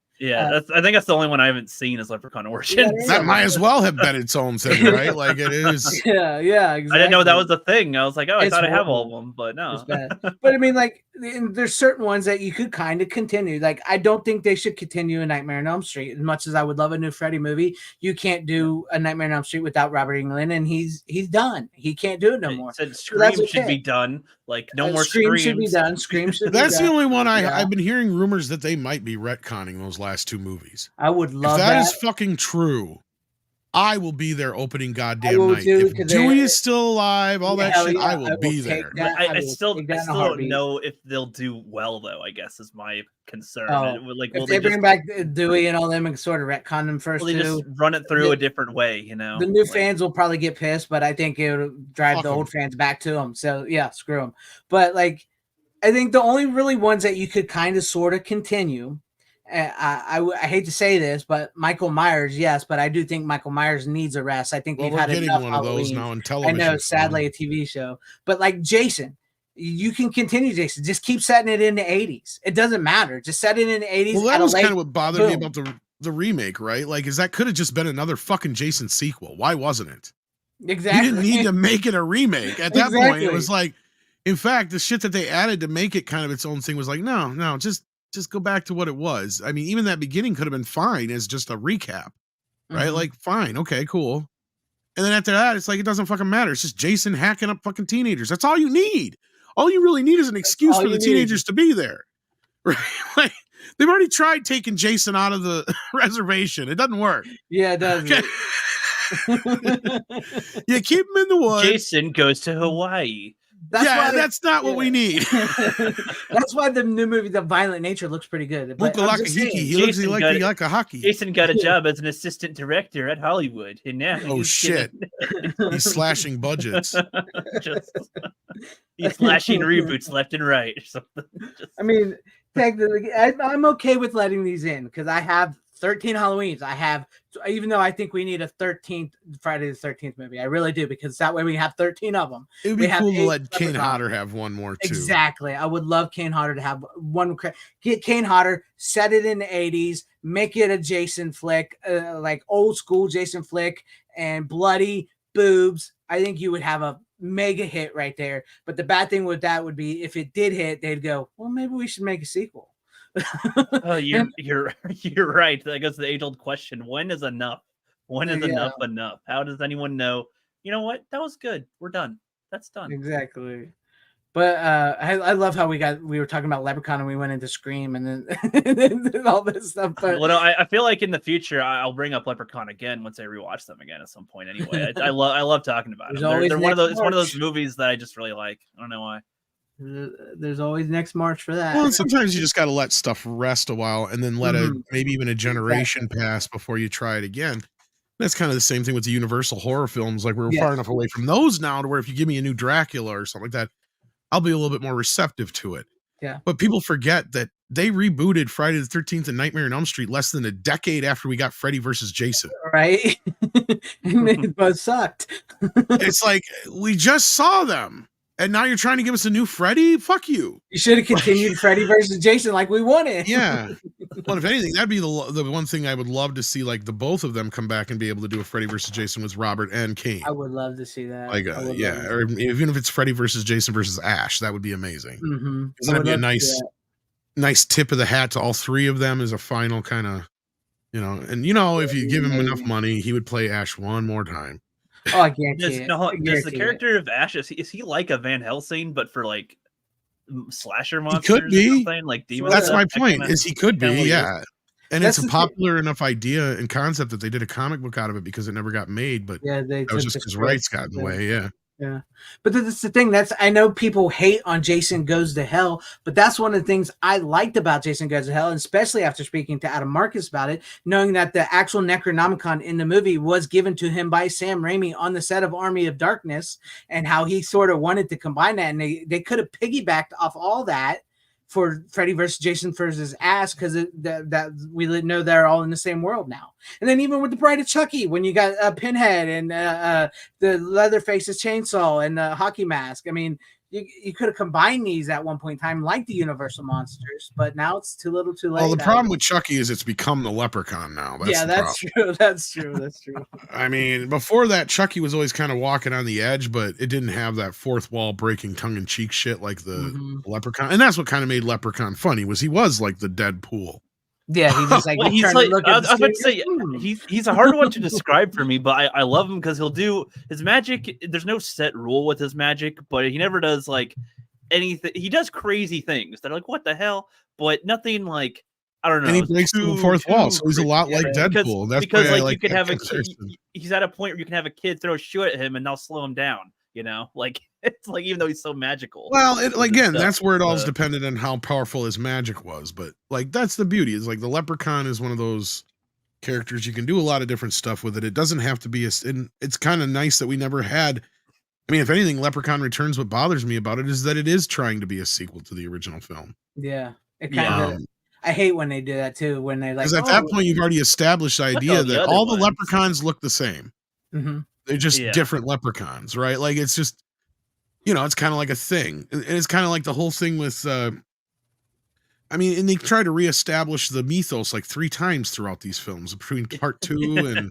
think that's the only one I haven't seen is Leprechaun Origins. That might as well have been its own thing, right? Like it is. Yeah, exactly. I didn't know that was the thing. I was like, I thought I have all of them, but no. It's bad. But I mean, like there's certain ones that you could kind of continue. Like, I don't think they should continue a Nightmare on Elm Street. As much as I would love a new Freddy movie, you can't do a Nightmare on Elm Street without Robert Englund, and he's done. He can't do it no more. Said Scream should be done. Like, no more Scream Screams. should be done. Scream should be That's done. the only one I've been hearing rumors that they might be retconning those last two movies. I would love if that is fucking true. I will be there opening goddamn night. Too, if Dewey is still alive, all that shit, I will be there. I still don't know if they'll do well, though, I guess is my concern. Like, if they bring back Dewey and all them and sort of retcon them first, just run it through a different way, you know? The new fans will probably get pissed, but I think it'll drive the old fans back to them. So, yeah, screw them. But, like, I think the only really ones that you could kind of sort of continue, I hate to say this, but Michael Myers, yes, but I do think Michael Myers needs a rest. I think we've had enough one of those now on television. I know, sadly, a TV show. But like Jason, you can continue Jason. Just keep setting it in the 80s. It doesn't matter. Just set it in the 80s. Well, that was kind of what bothered me about the remake, right? Like, is that could have just been another fucking Jason sequel. Why wasn't it? Exactly. You didn't need to make it a remake. At that point, it was like, in fact, the shit that they added to make it kind of its own thing was like, no, just go back to what it was. I mean, even that beginning could have been fine as just a recap, right? Mm-hmm. Like, fine, okay, cool. And then after that, it's like, it doesn't fucking matter. It's just Jason hacking up fucking teenagers. That's all you need. All you really need is an excuse for the teenagers to be there, right? Like, they've already tried taking Jason out of the reservation. It doesn't work. Yeah, it doesn't. Okay. You keep him in the woods. Jason goes to Hawaii. That's not what we need. That's why the new movie, The Violent Nature, looks pretty good. But he looks like a hockey. Jason got a job as an assistant director at Hollywood, and now he's slashing budgets. He's slashing reboots left and right. Or something. I mean, technically, I'm okay with letting these in because I have 13 Halloweens. I have, even though I think we need a 13th Friday the 13th movie. I really do, because that way we have 13 of them. It would be cool to let Kane Hodder have one more too. Exactly. I would love Kane Hodder to have one. Get Kane Hodder, set it in the 80s, make it a Jason flick, like old school Jason flick, and bloody boobs. I think you would have a mega hit right there. But the bad thing with that would be if it did hit, they'd go, well, maybe we should make a sequel. You're right. That goes to the age-old question: when is enough? When is enough? How does anyone know? You know what? That was good. We're done. That's done. Exactly. But I love how we were talking about Leprechaun and we went into Scream and then all this stuff. But I feel like in the future I'll bring up Leprechaun again once I rewatch them again at some point. Anyway, I love talking about it. They're one of those. It's one of those movies that I just really like. I don't know why. There's always next March for that. Well, sometimes you just got to let stuff rest a while and then let maybe even a generation pass before you try it again. That's kind of the same thing with the Universal horror films. Like, we're far enough away from those now to where if you give me a new Dracula or something like that, I'll be a little bit more receptive to it. Yeah. But people forget that they rebooted Friday the 13th and Nightmare on Elm Street less than a decade after we got Freddy versus Jason. Right. And it both sucked. It's like, we just saw them. And now you're trying to give us a new Freddy? Fuck you. You should have continued Freddy versus Jason like we wanted. Yeah. Well, if anything, that'd be the one thing I would love to see, like the both of them come back and be able to do a Freddy versus Jason with Robert and Kane. I would love to see that. Like, or even if it's Freddy versus Jason versus Ash, that would be amazing. Mm-hmm. That'd be a nice tip of the hat to all three of them as a final kind of, and if you give him enough money, he would play Ash one more time. Oh, I guarantee does the character of Ash, is he like a Van Helsing, but for like slasher monsters? He could be. Or something? Like demons. That's my point. Is he could be, yeah. And it's a popular enough idea and concept that they did a comic book out of it because it never got made. But that was just because rights got in the way. Yeah. Yeah. But that's the thing. I know people hate on Jason Goes to Hell, but that's one of the things I liked about Jason Goes to Hell, and especially after speaking to Adam Marcus about it, knowing that the actual Necronomicon in the movie was given to him by Sam Raimi on the set of Army of Darkness, and how he sort of wanted to combine that. And they could have piggybacked off all that for Freddy versus Jason versus Ash, because that we know they're all in the same world now. And then even with the Bride of Chucky, when you got Pinhead and the Leatherface's chainsaw and the hockey mask, I mean, you could have combined these at one point in time, like the Universal monsters, but now it's too little, too late. Well, the problem with Chucky is it's become the Leprechaun now. That's true. That's true. I mean, before that, Chucky was always kind of walking on the edge, but it didn't have that fourth wall breaking, tongue in cheek shit like the Leprechaun, and that's what kind of made Leprechaun funny. Was he was like the Deadpool. Yeah, he's just like he's like. I was about to say he's a hard one to describe for me, but I love him because he'll do his magic. There's no set rule with his magic, but he never does like anything. He does crazy things that are like, what the hell? But nothing like, I don't know. And he breaks through the fourth wall, so he's a lot like Deadpool. That's because like you could have a kid. He's at a point where you can have a kid throw a shoe at him and they'll slow him down. You know, like it's like even though he's so magical. Well, again, that's where it all is dependent on how powerful his magic was. But like that's the beauty. Is like the Leprechaun is one of those characters you can do a lot of different stuff with it. It doesn't have to be and it's kind of nice that we never had. I mean, if anything, Leprechaun Returns. What bothers me about it is that it is trying to be a sequel to the original film. Yeah, it kind of. I hate when they do that too. When they like, because at that point you've already established the idea that all the leprechauns look the same. Mm-hmm. They're just different leprechauns, right? Like it's just, it's kind of like a thing. And it's kind of like the whole thing with, and they try to reestablish the mythos like 3 times throughout these films between part 2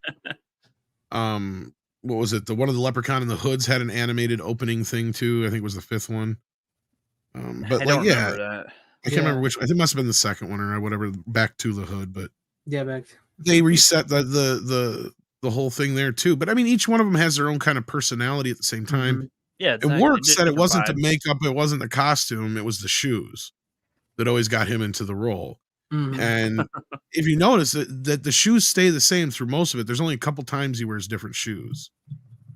and, what was it? One of the Leprechaun in the Hoods had an animated opening thing too. I think it was the 5th one. But I can't remember which. I think it must have been the 2nd one or whatever. Back to the Hood, but they reset the whole thing there too. But I mean, each one of them has their own kind of personality at the same time. Mm-hmm. Yeah, it works that it wasn't the makeup, it wasn't the costume, it was the shoes that always got him into the role. Mm-hmm. And if you notice that the shoes stay the same through most of it, there's only a couple times he wears different shoes.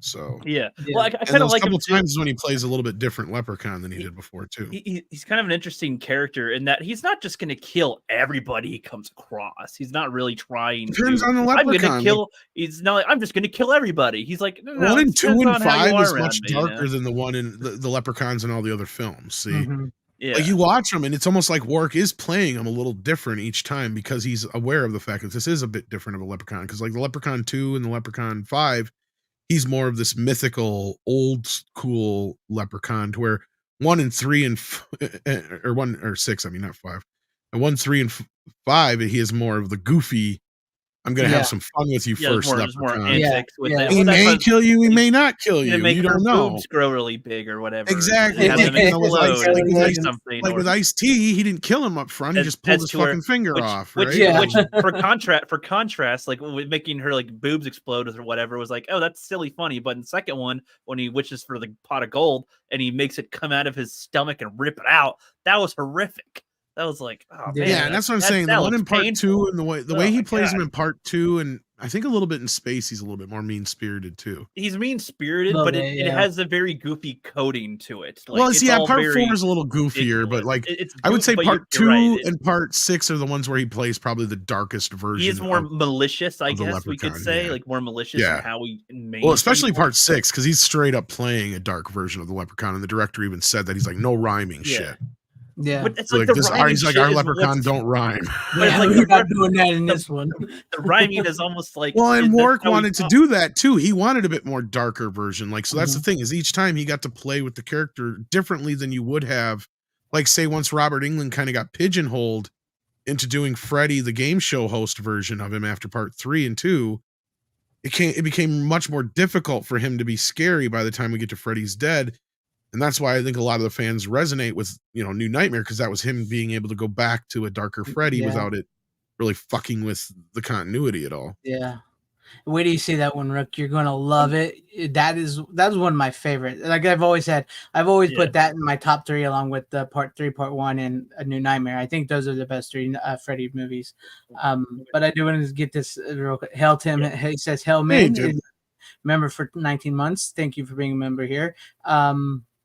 So well, I kind of like him times when he plays a little bit different Leprechaun than he did before too. He's kind of an interesting character in that he's not just going to kill everybody he comes across. He's not really trying. Depends on the Leprechaun. I'm going to kill. He's not. I'm just going to kill everybody. He's like 1 and 2 and 5 is much darker than the one in the Leprechauns and all the other films. See. Mm-hmm. Yeah. Like you watch them and it's almost like Warwick is playing them a little different each time because he's aware of the fact that this is a bit different of a Leprechaun. Because like the Leprechaun 2 and the Leprechaun 5, he's more of this mythical old school Leprechaun to where 1 and 3 or 1 or 6, I mean not 5. And 1, 3 and 5, he is more of the goofy. I'm gonna have some fun with you first. Leprechaun. He may kill you, he may not kill you. Make you don't know. Boobs grow really big or whatever. Exactly. Like with Ice-T, he didn't kill him up front. He just pulled his fucking finger off. Which for contrast, like making her like boobs explode or whatever was like, oh, that's silly funny. But in the second one, when he wishes for the pot of gold and he makes it come out of his stomach and rip it out, that was horrific. That was like, oh man. Yeah, and that's what I'm saying. The one in part painful. 2 and the way he plays him in part 2, and I think a little bit in Space, he's a little bit more mean-spirited too. He's mean-spirited, but it has a very goofy coating to it. Like, well, part 4 is a little goofier, but like I would say part 2 and part 6 are the ones where he plays probably the darkest version. He's more malicious, I guess we could say, like more malicious in how he made. Well, especially part 6 because he's straight up playing a dark version of the Leprechaun, and the director even said that he's like no rhyming shit. Yeah, but it's like he's like our Leprechaun don't rhyme. But it's like you're not doing that in this one. The rhyming is almost like and Warwick wanted to do that too. He wanted a bit more darker version. Like so, that's the thing is each time he got to play with the character differently than you would have. Like say once Robert Englund kind of got pigeonholed into doing Freddy the game show host version of him after part 3 and 2. It became much more difficult for him to be scary by the time we get to Freddy's Dead. And that's why I think a lot of the fans resonate with, New Nightmare, because that was him being able to go back to a darker Freddy without it really fucking with the continuity at all. Yeah. Wait till you see that one, Rook. You're going to love it. That is one of my favorites. Like I've always put that in my top 3 along with the part 3, part 1, and A New Nightmare. I think those are the best 3 Freddy movies. But I do want to get this real quick. Hail Tim. He says, Hail man. Member for 19 months. Thank you for being a member here.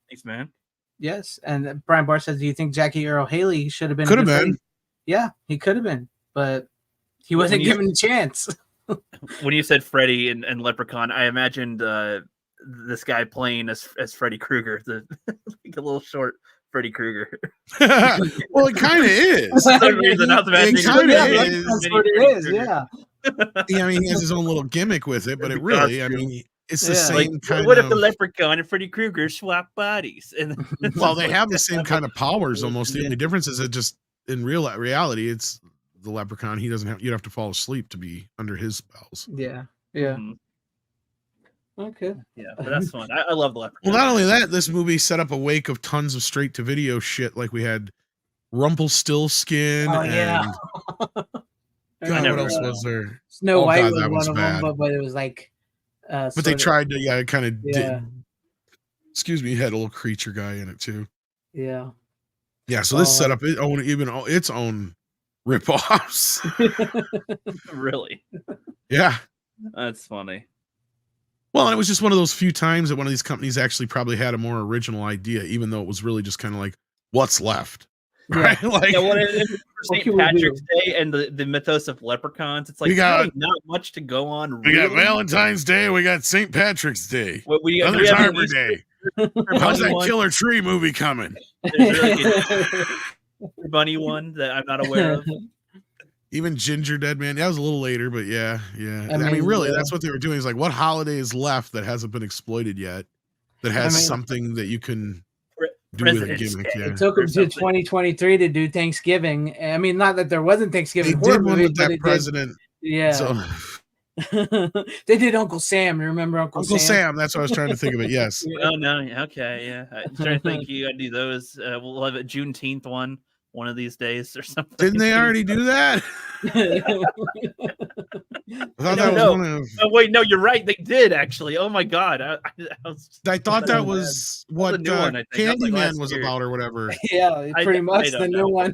Thanks, man. Yes, and Brian Barr says, "Do you think Jackie Earle Haley should have been?" Could have been. Yeah, he could have been, but he wasn't given a chance. When you said Freddy and Leprechaun, I imagined this guy playing as Freddy Krueger, like a little short Freddy Krueger. Well, it kind of is. It kind of is. That's what it is. Yeah. Yeah, I mean, he has his own little gimmick with it, but it really, I mean. it's the same kind what of. If the Leprechaun and Freddy Krueger swap bodies? And well, they have the same kind of powers almost. The only difference is that just in reality, it's the Leprechaun. He doesn't have. You'd have to fall asleep to be under his spells. Yeah. Yeah. Okay. Yeah, but that's fun. I love the Leprechaun. Well, not only that, this movie set up a wake of tons of straight-to-video shit. Like we had Rumpelstiltskin. Oh yeah. God, what else was there? Snow White was one of them, but it was like. But they tried to, it kind of did. Excuse me, had a little creature guy in it too. Yeah. Yeah, so this set up its own rip-offs. Really? Yeah. That's funny. Well, and it was just one of those few times that one of these companies actually probably had a more original idea, even though it was really just kind of like, what's left? Right? Like, St. Patrick's Day and the mythos of leprechauns. It's like really not much to go on. We got Valentine's Day. We got St. Patrick's Day. There's Arbor Day. How's that Killer Tree movie coming? There's like a bunny one that I'm not aware of. Even Ginger Dead Man. That was a little later, but yeah. I mean, really, that's what they were doing. Is like, what holiday is left that hasn't been exploited yet? That has something that you can do with a gimmick. Yeah. It took them to 2023 to do Thanksgiving. I mean, not that there wasn't Thanksgiving. They did one with that president. Yeah. So. They did Uncle Sam. You remember Uncle Sam? That's what I was trying to think of it. Yes. Oh no. Okay. Yeah. I'm trying to think. You got to do those. We'll have a Juneteenth one of these days or something. Didn't they already do that? I thought that was one of. Oh wait, no, you're right. They did actually. Oh my god, I thought that was what Candyman was about or whatever. Yeah, pretty much the new one.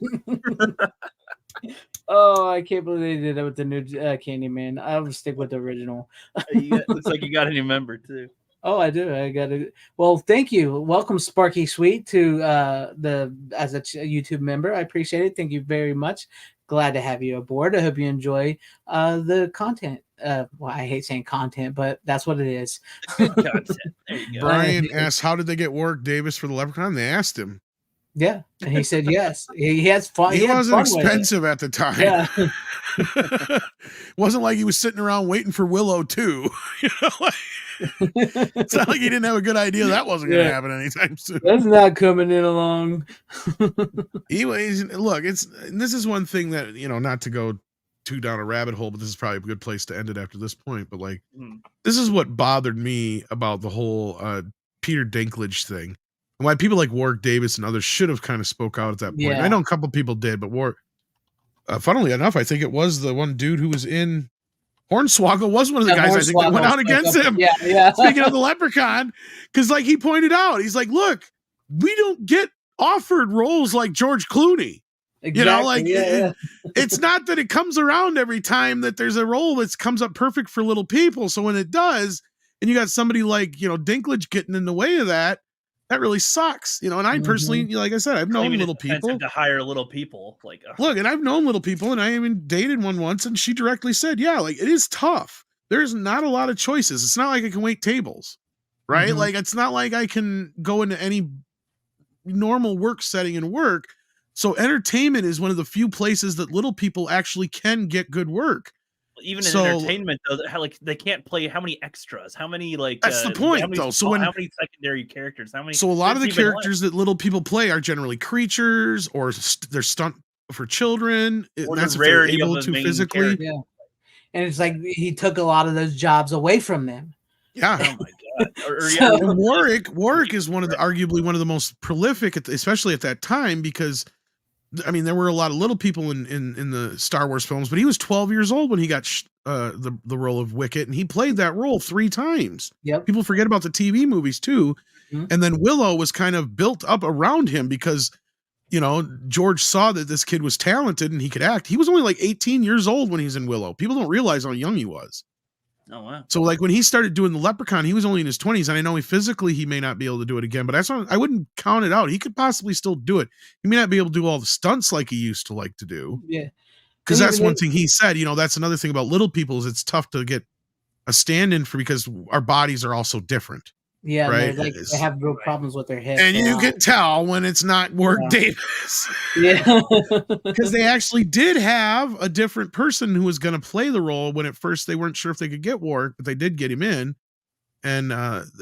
Oh, I can't believe they did it with the new Candyman. I'll stick with the original. Looks like you got a new member too. Oh, I do. I got it. Well, thank you. Welcome, Sparky Sweet, to as a YouTube member. I appreciate it. Thank you very much. Glad to have you aboard. I hope you enjoy the content. Well, I hate saying content, but that's what it is. Good content. There you go. Brian asked, "How did they get Warwick Davis for the Leprechaun?" They asked him. Yeah, and he said yes. He has fun. He wasn't expensive at the time. Yeah. Wasn't like he was sitting around waiting for Willow too. It's not like he didn't have a good idea that wasn't going to happen anytime soon. That's not coming in along. Anyways, look, this is one thing that, not to go too down a rabbit hole, but this is probably a good place to end it after this point. But like, this is what bothered me about the whole Peter Dinklage thing. And why people like Warwick Davis and others should have kind of spoke out at that point. Yeah. I know a couple people did, but funnily enough, I think it was the one dude who was in Hornswoggle was one of the guys I think that went out against him. Yeah. Speaking of the Leprechaun, because like he pointed out, he's like, look, we don't get offered roles like George Clooney. Exactly. It's not that it comes around every time that there's a role that comes up perfect for little people. So when it does, and you got somebody like, Dinklage getting in the way of that, that really sucks, and I personally, like I said, I've known little people to hire little people. Like, look, and I've known little people, and I even dated one once, and she directly said, "Yeah, like it is tough. There's not a lot of choices. It's not like I can wait tables, right? Like it's not like I can go into any normal work setting and work. So entertainment is one of the few places that little people actually can get good work." Even in entertainment, though, they can't play how many extras, how many that's the point, though. So how many secondary characters, how many? So a lot of the characters that little people play are generally creatures, or they're stunt for children. Or that's the rarity able of the to physically. Yeah, and it's like he took a lot of those jobs away from them. Yeah. Oh my god. And Warwick is arguably one of the most prolific, especially at that time, because. I mean, there were a lot of little people in the Star Wars films, but he was 12 years old when he got the role of Wicket, and he played that role 3 times. Yep. People forget about the TV movies too. And then Willow was kind of built up around him because, George saw that this kid was talented and he could act. He was only like 18 years old when he was in Willow. People don't realize how young he was. Oh, wow. So like when he started doing the Leprechaun, he was only in his 20s, and I know he may not be able to do it again, but I wouldn't count it out. He could possibly still do it. He may not be able to do all the stunts like he used to like to do. Yeah. Because that's one thing he said, that's another thing about little people is it's tough to get a stand-in for because our bodies are also different. Yeah, right. They have real problems with their hips. And you can tell when it's not Warwick Davis. Yeah. Because they actually did have a different person who was going to play the role when at first they weren't sure if they could get Warwick, but they did get him in. And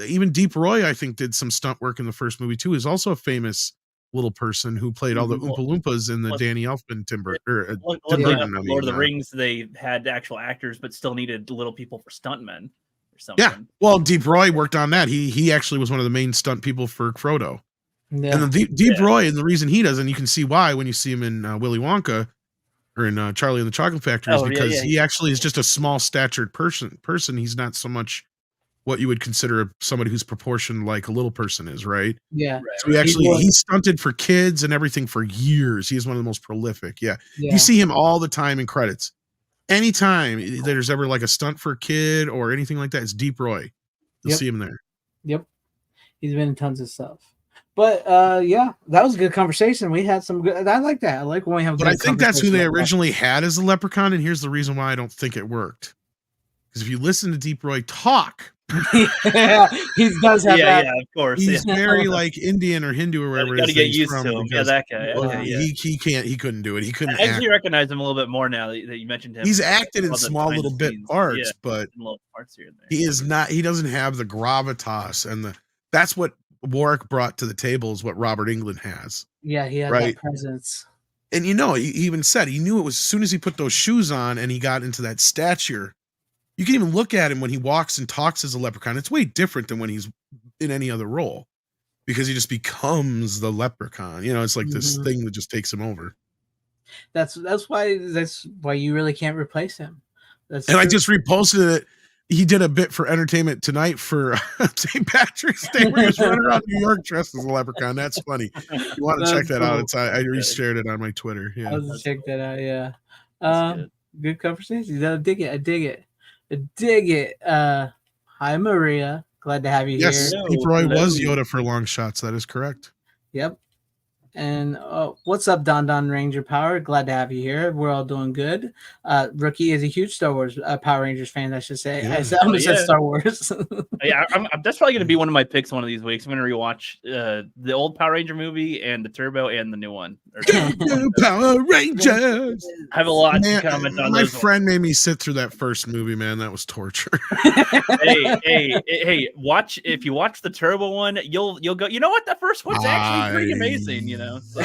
even Deep Roy, I think, did some stunt work in the first movie too. Is also a famous little person who played all the Oompa Loompas in the Danny Elfman Tim Burton. Lord of the Rings, they had actual actors, but still needed little people for stuntmen or something. Yeah, well, Deep Roy worked on that. He actually was one of the main stunt people for Frodo. Yeah. And the Deep Roy, and the reason he does, and you can see why when you see him in Willy Wonka or in Charlie and the Chocolate Factory, is because he actually is just a small statured person. He's not so much what you would consider somebody who's proportioned like a little person is, right? Yeah. So he stunted for kids and everything for years. He is one of the most prolific. Yeah. You see him all the time in credits. Anytime there's ever like a stunt for a kid or anything like that, it's Deep Roy. You'll see him there. Yep. He's been in tons of stuff. But yeah, that was a good conversation. We had some good. I like that. I like when we have. But I think that's who they originally had as a leprechaun, and here's the reason why I don't think it worked. Because if you listen to Deep Roy talk, yeah, he does have that. Yeah, of course. He's very like Indian or Hindu or wherever. Got to get used to him. Yeah, that guy. He couldn't do it. He couldn't. I actually recognize him a little bit more now that you mentioned him. He's acted in small little bit parts, but little parts here and there. He is not. He doesn't have the gravitas and that's what Warwick brought to the table is what Robert Englund has. Yeah, he had that presence. And he even said he knew it was as soon as he put those shoes on and he got into that stature. You can even look at him when he walks and talks as a leprechaun. It's way different than when he's in any other role because he just becomes the leprechaun. It's like this thing that just takes him over. That's why you really can't replace him. I just reposted it. He did a bit for Entertainment Tonight for St. Patrick's Day where he was running around New York dressed as a leprechaun. That's funny. You want to check that out? I reshared it on my Twitter. Yeah, I'll check that out. Yeah, good conversation. I dig it. Hi, Maria. Glad to have you here. Yes, Deep Roy was Yoda for long shots. That is correct. Yep. And what's up, Don Ranger Power? Glad to have you here. We're all doing good. Rookie is a huge Star Wars Power Rangers fan, I should say. Yeah. I almost said Star Wars. Yeah, that's probably going to be one of my picks one of these weeks. I'm going to rewatch the old Power Ranger movie and the Turbo and the new one. Power Rangers. I have a lot to comment on. My friend made me sit through that first movie, man. That was torture. hey, watch. If you watch the Turbo one, you'll go, you know what? That first one's actually pretty amazing, So,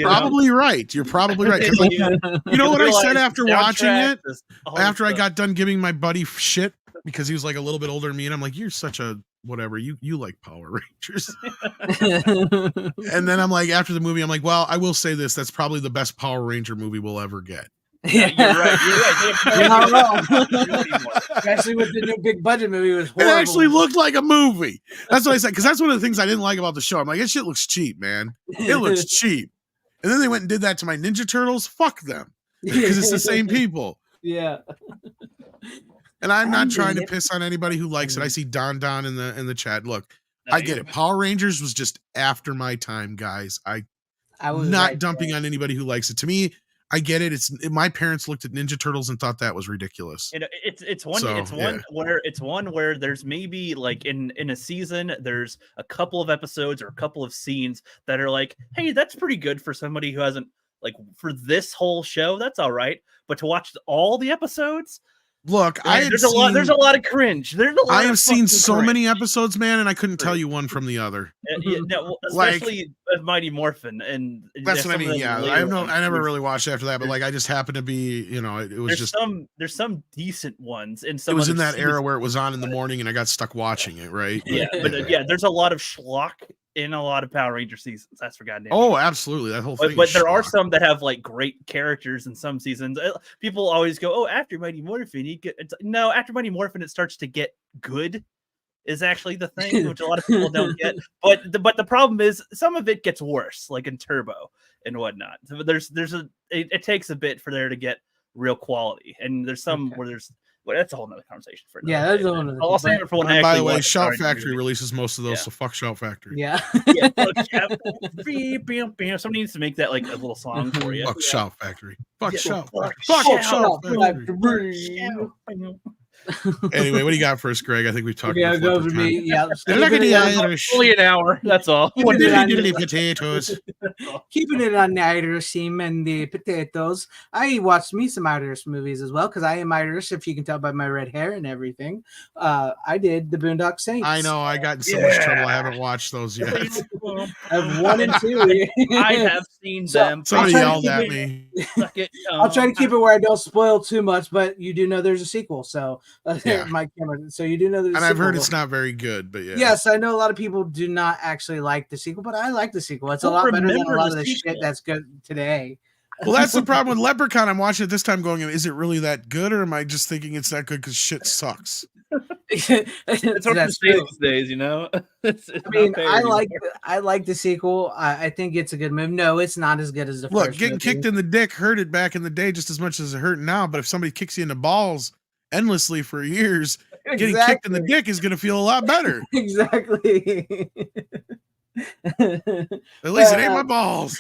probably right. You're probably right. You know what I said after watching it? After I got done giving my buddy shit because he was like a little bit older than me, and I'm like, "You're such a whatever. You like Power Rangers." And then I'm like, after the movie, I'm like, "Well, I will say this. That's probably the best Power Ranger movie we'll ever get." Yeah, you're right. You're not wrong. Especially with the new big budget movie, it was horrible. It actually looked like a movie. That's what I said, because that's one of the things I didn't like about the show. I'm like, this shit looks cheap, man. It looks cheap. And then they went and did that to my Ninja Turtles. Fuck them, because it's the same people. Yeah. And I'm not trying to piss on anybody who likes it. I see Don in the chat. Look, I get it. Power Rangers was just after my time, guys. I was not dumping on anybody who likes it. To me, I get it. My parents looked at Ninja Turtles and thought that was ridiculous. It's one where there's maybe like in a season there's a couple of episodes or a couple of scenes that are like, hey, that's pretty good for somebody who hasn't like for this whole show. That's all right, but to watch all the episodes. Look, there's a lot of cringe. I have seen so many episodes, man, and I couldn't tell you one from the other. Especially Mighty Morphin, and that's what I mean. Yeah, I never really watched after that, but like I just happened to be, it was there's some decent ones, and it was in that era where it was on in the morning, and I got stuck watching it. Right? Yeah, but there's a lot of schlock in a lot of Power Ranger seasons. That's for goddamn. Oh, absolutely, that whole thing. But there are some that have like great characters in some seasons. People always go, "Oh, after Mighty Morphin, after Mighty Morphin, it starts to get good." Is actually the thing, which a lot of people don't get. But the problem is some of it gets worse, like in Turbo and whatnot. So it takes a bit for there to get real quality, and there's some where there's. Well, that's a whole nother conversation for another that's a whole nother. I'll save it for when I by the way, Shout Factory releases most of those, so fuck Shout Factory. Yeah. Somebody needs to make that like a little song for you. Fuck Shout Factory. Fuck Shout Factory. Fuck Shout Factory. Anyway, what do you got for us, Greg? I think we've talked enough for me. Yeah, look at the Irish. Only an hour. That's all. What diddly potatoes. Keeping it on the Irish theme and the potatoes. I watched me some Irish movies as well because I am Irish. If you can tell by my red hair and everything, I did the Boondock Saints. I know I got in so much trouble. I haven't watched those yet. I've 1 and 2. I have seen them. Somebody yelled at me. I'll try to keep it where I don't spoil too much, but you do know there's a sequel, so my camera. So you do know there's. And I've heard it's not very good, but yeah. Yes, I know a lot of people do not actually like the sequel, but I like the sequel. It's a lot better than a lot of the shit that's good today. Well, that's the problem with Leprechaun. I'm watching it this time going, is it really that good, or am I just thinking it's that good because shit sucks? It's hard to say these days, you know. I like the sequel. I think it's a good movie. No, it's not as good as the first. Look, getting kicked in the dick hurted back in the day just as much as it hurt now. But if somebody kicks you in the balls endlessly for years, getting kicked in the dick is going to feel a lot better. Exactly. At least it ain't my balls.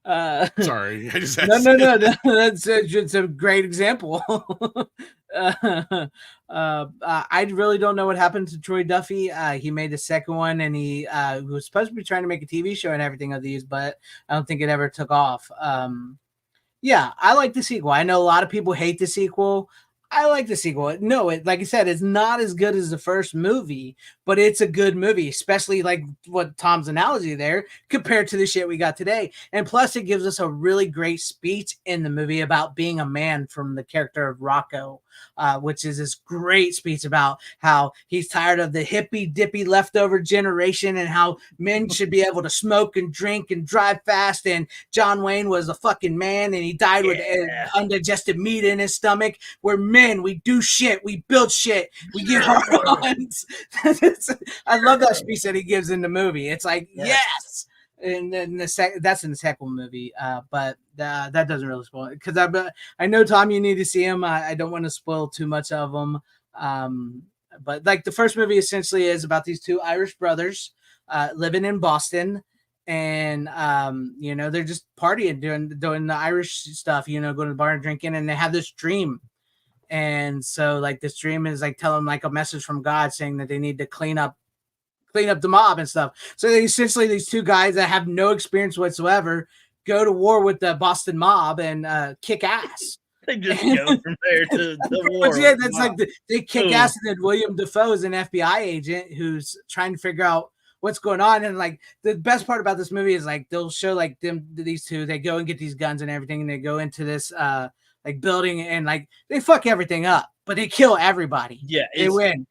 Sorry, I just had no. That's a great example. I really don't know what happened to Troy Duffy. He made the second one, and he was supposed to be trying to make a TV show and everything of these, but I don't think it ever took off. Yeah, I like the sequel. I know a lot of people hate the sequel. I like the sequel. No, like I said, it's not as good as the first movie, but it's a good movie, especially like what Tom's analogy there compared to the shit we got today. And plus, it gives us a really great speech in the movie about being a man from the character of Rocco, which is this great speech about how he's tired of the hippy dippy leftover generation and how men should be able to smoke and drink and drive fast. And John Wayne was a fucking man, and he died with undigested meat in his stomach. We're men, we do shit, we build shit, we get hard-ons. I love that speech that he gives in the movie. It's like yes. And then that's in the second movie, but that doesn't really spoil it because I know, Tom, you need to see him. I don't want to spoil too much of them, but like the first movie essentially is about these two Irish brothers living in Boston, and they're just partying, doing the Irish stuff, going to the bar and drinking, and they have this dream. And so like this dream is like telling like a message from God saying that they need to clean up the mob and stuff. So they essentially, these two guys that have no experience whatsoever go to war with the Boston mob and kick ass. They just go from there to the war. Yeah, that's like they kick ass. And then William Dafoe is an FBI agent who's trying to figure out what's going on. And like the best part about this movie is like they'll show like these two, they go and get these guns and everything, and they go into this like building, and like they fuck everything up, but they kill everybody. Yeah, they win.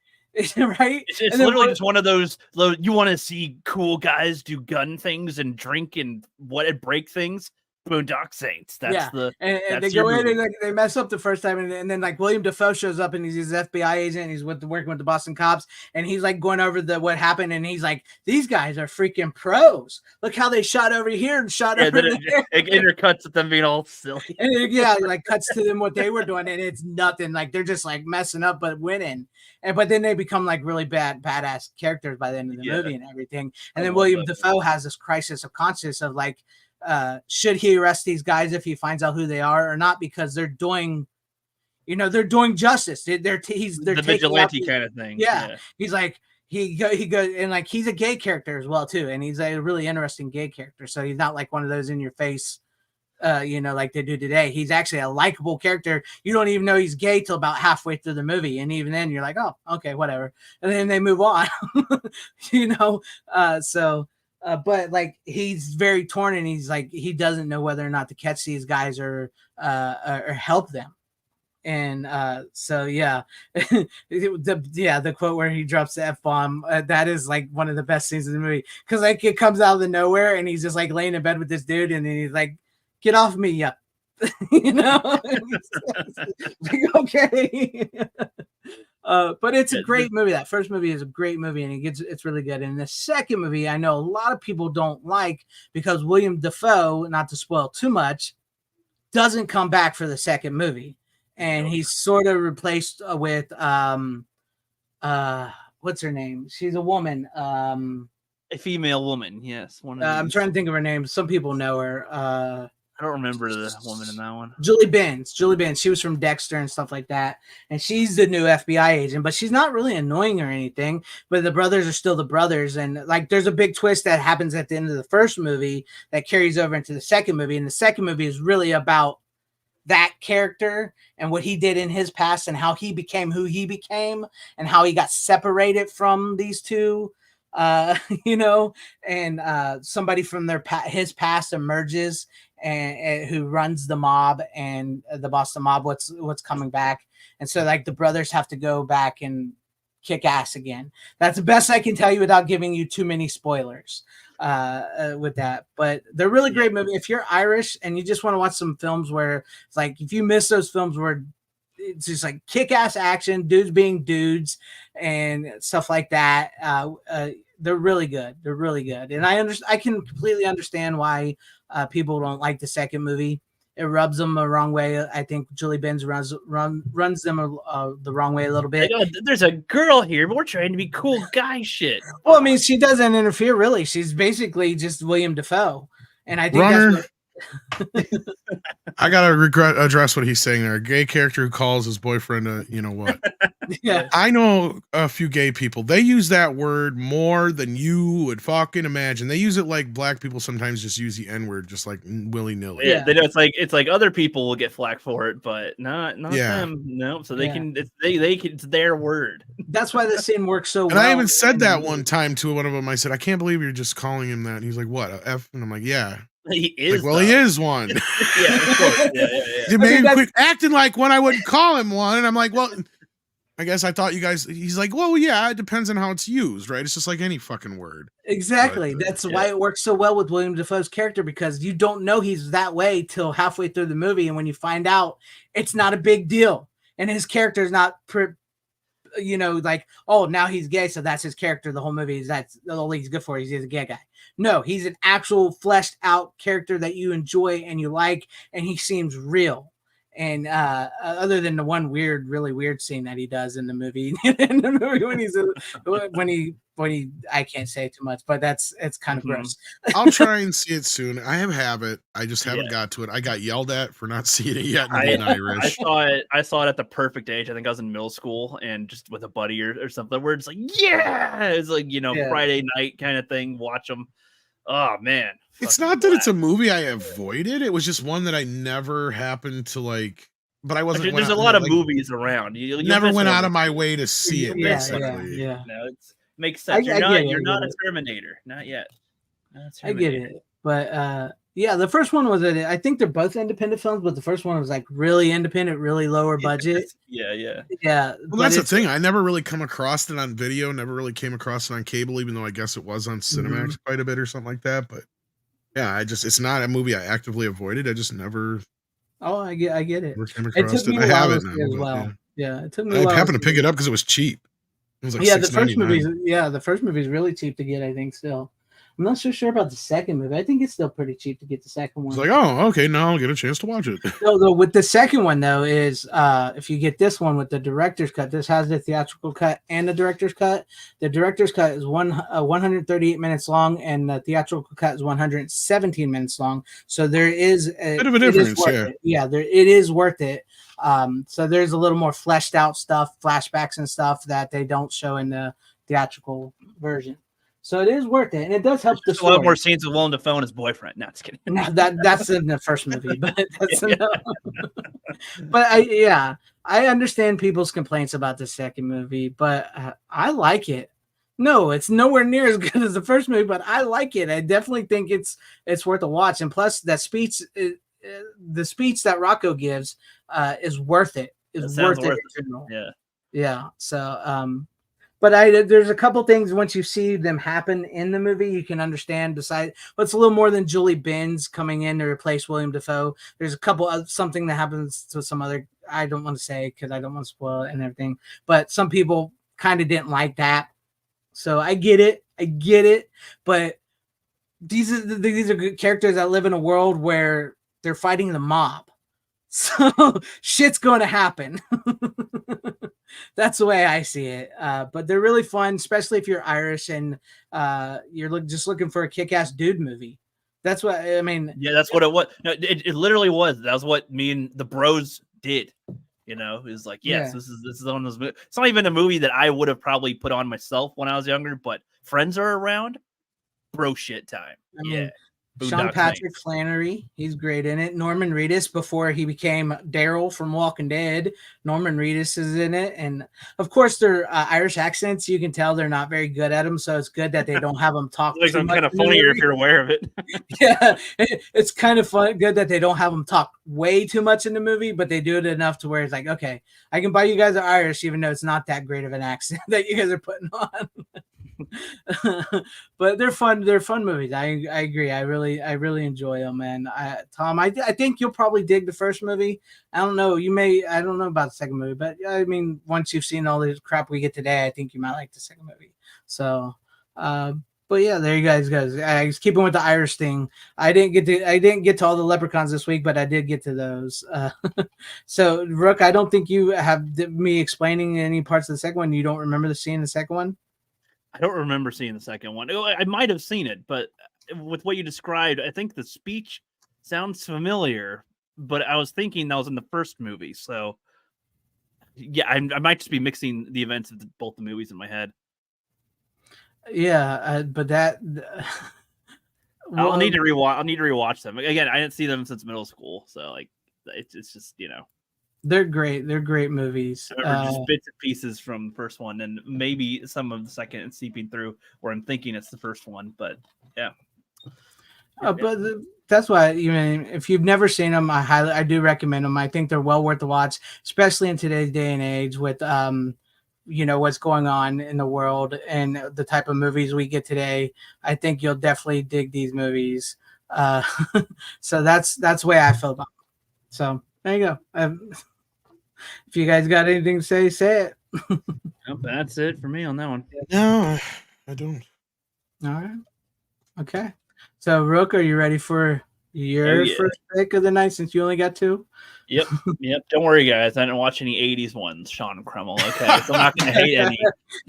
Right? It's literally just one of those, you want to see cool guys do gun things and drink and break things. Boondock Saints. That's and they go in and they mess up the first time, and then like William Dafoe shows up and he's his FBI agent, and he's working with the Boston cops, and he's like going over what happened, and he's like, these guys are freaking pros. Look how they shot over here and shot over there. It intercuts with them being all silly. And like cuts to them what they were doing, and it's nothing. Like they're just like messing up but winning. But then they become like really badass characters by the end of the movie and everything. And then William Dafoe has this crisis of conscience of like, should he arrest these guys if he finds out who they are or not, because they're doing justice. They're the vigilante kind of thing. Yeah. He's like he goes, and like he's a gay character as well too, and he's a really interesting gay character. So he's not like one of those in your face, like they do today. He's actually a likable character. You don't even know he's gay till about halfway through the movie, and even then you're like, oh, okay, whatever, and then they move on. But like he's very torn, and he's like he doesn't know whether or not to catch these guys or help them. And the quote where he drops the F-bomb, that is like one of the best scenes in the movie, because like it comes out of the nowhere, and he's just like laying in bed with this dude, and then he's like, get off me, yep. Like, okay. But it's a great movie. That first movie is a great movie, and it's really good. And the second movie, I know a lot of people don't like, because William Dafoe, not to spoil too much, doesn't come back for the second movie, and he's sort of replaced with what's her name? She's a woman. A female woman, yes. I'm trying to think of her name. Some people know her. I don't remember the woman in that one. Julie Benz. She was from Dexter and stuff like that. And she's the new FBI agent, but she's not really annoying or anything. But the brothers are still the brothers. And like there's a big twist that happens at the end of the first movie that carries over into the second movie. And the second movie is really about that character and what he did in his past and how he became who he became and how he got separated from these two. You know, and somebody from his past emerges and who runs the mob and the Boston mob. What's coming back, and so like the brothers have to go back and kick ass again. That's the best I can tell you without giving you too many spoilers with that. But they're really great movie. If you're Irish and you just want to watch some films where it's like if you miss those films where it's just like kick-ass action, dudes being dudes and stuff like that. They're really good. They're really good. And I can completely understand why people don't like the second movie. It rubs them the wrong way. I think Julie Benz runs them the wrong way a little bit. Like, oh, there's a girl here, but we're trying to be cool guy shit. Well, I mean, she doesn't interfere really. She's basically just William Dafoe. And I think that's I gotta address what he's saying there. A gay character who calls his boyfriend you know what? Yeah. I know a few gay people. They use that word more than you would fucking imagine. They use it like black people sometimes just use the N-word just like willy-nilly. Yeah, they know it's like other people will get flack for it, but not them. No, so they can it's their word. That's why the scene works so well. And I even said that one time to one of them. I said, I can't believe you're just calling him that. And he's like, what, a F? And I'm like, yeah. He is. Like, well, he is one. Yeah, of course. Yeah. He made him quit acting like one. I wouldn't call him one. And I'm like, well, I guess I thought you guys. He's like, well, yeah, it depends on how it's used, right? It's just like any fucking word. Exactly. But, that's why it works so well with William Dafoe's character, because you don't know he's that way till halfway through the movie, and when you find out, it's not a big deal, and his character is not. Like, oh, now he's gay, so that's his character. The whole movie is that's all he's good for. He's a gay guy. No, he's an actual fleshed out character that you enjoy and you like, and he seems real. And other than the one really weird scene that he does in the movie, when he I can't say too much, but it's kind of gross. I'll try and see it soon. I have it. I just haven't got to it. I got yelled at for not seeing it yet. In Irish. I saw it at the perfect age. I think I was in middle school and just with a buddy or something where it's like, yeah, it's like, Friday night kind of thing. Watch them. Oh man. It's not that it's a movie I avoided. It was just one that I never happened to like. But I wasn't. There's a lot of movies around. You never went out of my way to see it. Basically, yeah. No, it makes sense. You're not a Terminator, not yet. I get it, but the first one was. I think they're both independent films, but the first one was like really independent, really lower budget. Yeah. Well, that's the thing. I never really come across it on video. Never really came across it on cable, even though I guess it was on Cinemax quite a bit or something like that. But yeah, it's not a movie I actively avoided. I just never. Oh, I get it. It took me a while as well. Yeah, it took me a while. I happened to pick it up because it was cheap. It was like the first movie is really cheap to get, I think, still. I'm not so sure about the second movie. I think it's still pretty cheap to get the second one. It's like, oh, okay, now I'll get a chance to watch it. No, with the second one, though, is if you get this one with the director's cut, this has the theatrical cut and the director's cut. The director's cut is 138 minutes long, and the theatrical cut is 117 minutes long. So there is a bit of a difference, it is worth it. So there's a little more fleshed out stuff, flashbacks and stuff that they don't show in the theatrical version. So it is worth it, and it does help the story. A lot more scenes with Willem Dafoe and his boyfriend. No, just kidding. No, that's in the first movie, but that's but I understand people's complaints about the second movie, but I like it. No, it's nowhere near as good as the first movie, but I like it. I definitely think it's worth a watch, and plus that speech, the speech that Rocco gives, is worth it. It's worth it. Yeah. So, but there's a couple things once you see them happen in the movie, you can understand. But it's a little more than Julie Benz coming in to replace William Dafoe. There's a couple of something that happens to some other. I don't want to say because I don't want to spoil it and everything. But some people kind of didn't like that, so I get it. But these are good characters that live in a world where they're fighting the mob, so shit's going to happen. That's the way I see it. But they're really fun, especially if you're Irish and you're just looking for a kick-ass dude movie. That's what I mean. Yeah, that's what it was. No, it literally was. That was what me and the bros did. You know, it was like, yes, this is one of those movies. It's not even a movie that I would have probably put on myself when I was younger, but friends are around, bro shit time. I mean, Sean Patrick Saints. Flannery, he's great in it. Norman Reedus, before he became Daryl from Walking Dead, Norman Reedus is in it, and of course their Irish accents. You can tell they're not very good at them, so it's good that they don't have them talk. It makes them kind of funnier if you're aware of it. Yeah, it's kind of fun. Good that they don't have them talk way too much in the movie, but they do it enough to where it's like, okay, I can buy you guys are Irish, even though it's not that great of an accent that you guys are putting on. But they're fun. They're fun movies. I agree. I really enjoy them, man. Tom, I think you'll probably dig the first movie. I don't know. You may. I don't know about the second movie, but I mean, once you've seen all the crap we get today, I think you might like the second movie. So, but yeah, there you guys go. I was keeping with the Irish thing. I didn't get to all the leprechauns this week, but I did get to those. So, Rook, I don't think you have me explaining any parts of the second one. You don't remember the scene in the second one? I don't remember seeing the second one. I might have seen it, but with what you described, I think the speech sounds familiar, but I was thinking that was in the first movie. So, yeah, I might just be mixing the events of both the movies in my head. Yeah, but that well, I'll need to rewatch them again. I didn't see them since middle school, so like it's just they're great. They're great movies. I remember just bits and pieces from the first one, and maybe some of the second and seeping through where I'm thinking it's the first one. But yeah, but that's why even if you've never seen them, I do recommend them. I think they're well worth the watch, especially in today's day and age with what's going on in the world and the type of movies we get today. I think you'll definitely dig these movies. So that's the way I feel about them. So there you go. If you guys got anything to say it. Nope, that's it for me on that one. No, I don't. All right. Okay. So, Rook, are you ready for your first pick of the night since you only got two? Yep. Don't worry, guys. I didn't watch any 80s ones, Sean Kreml. Okay. So I'm not going to hate any.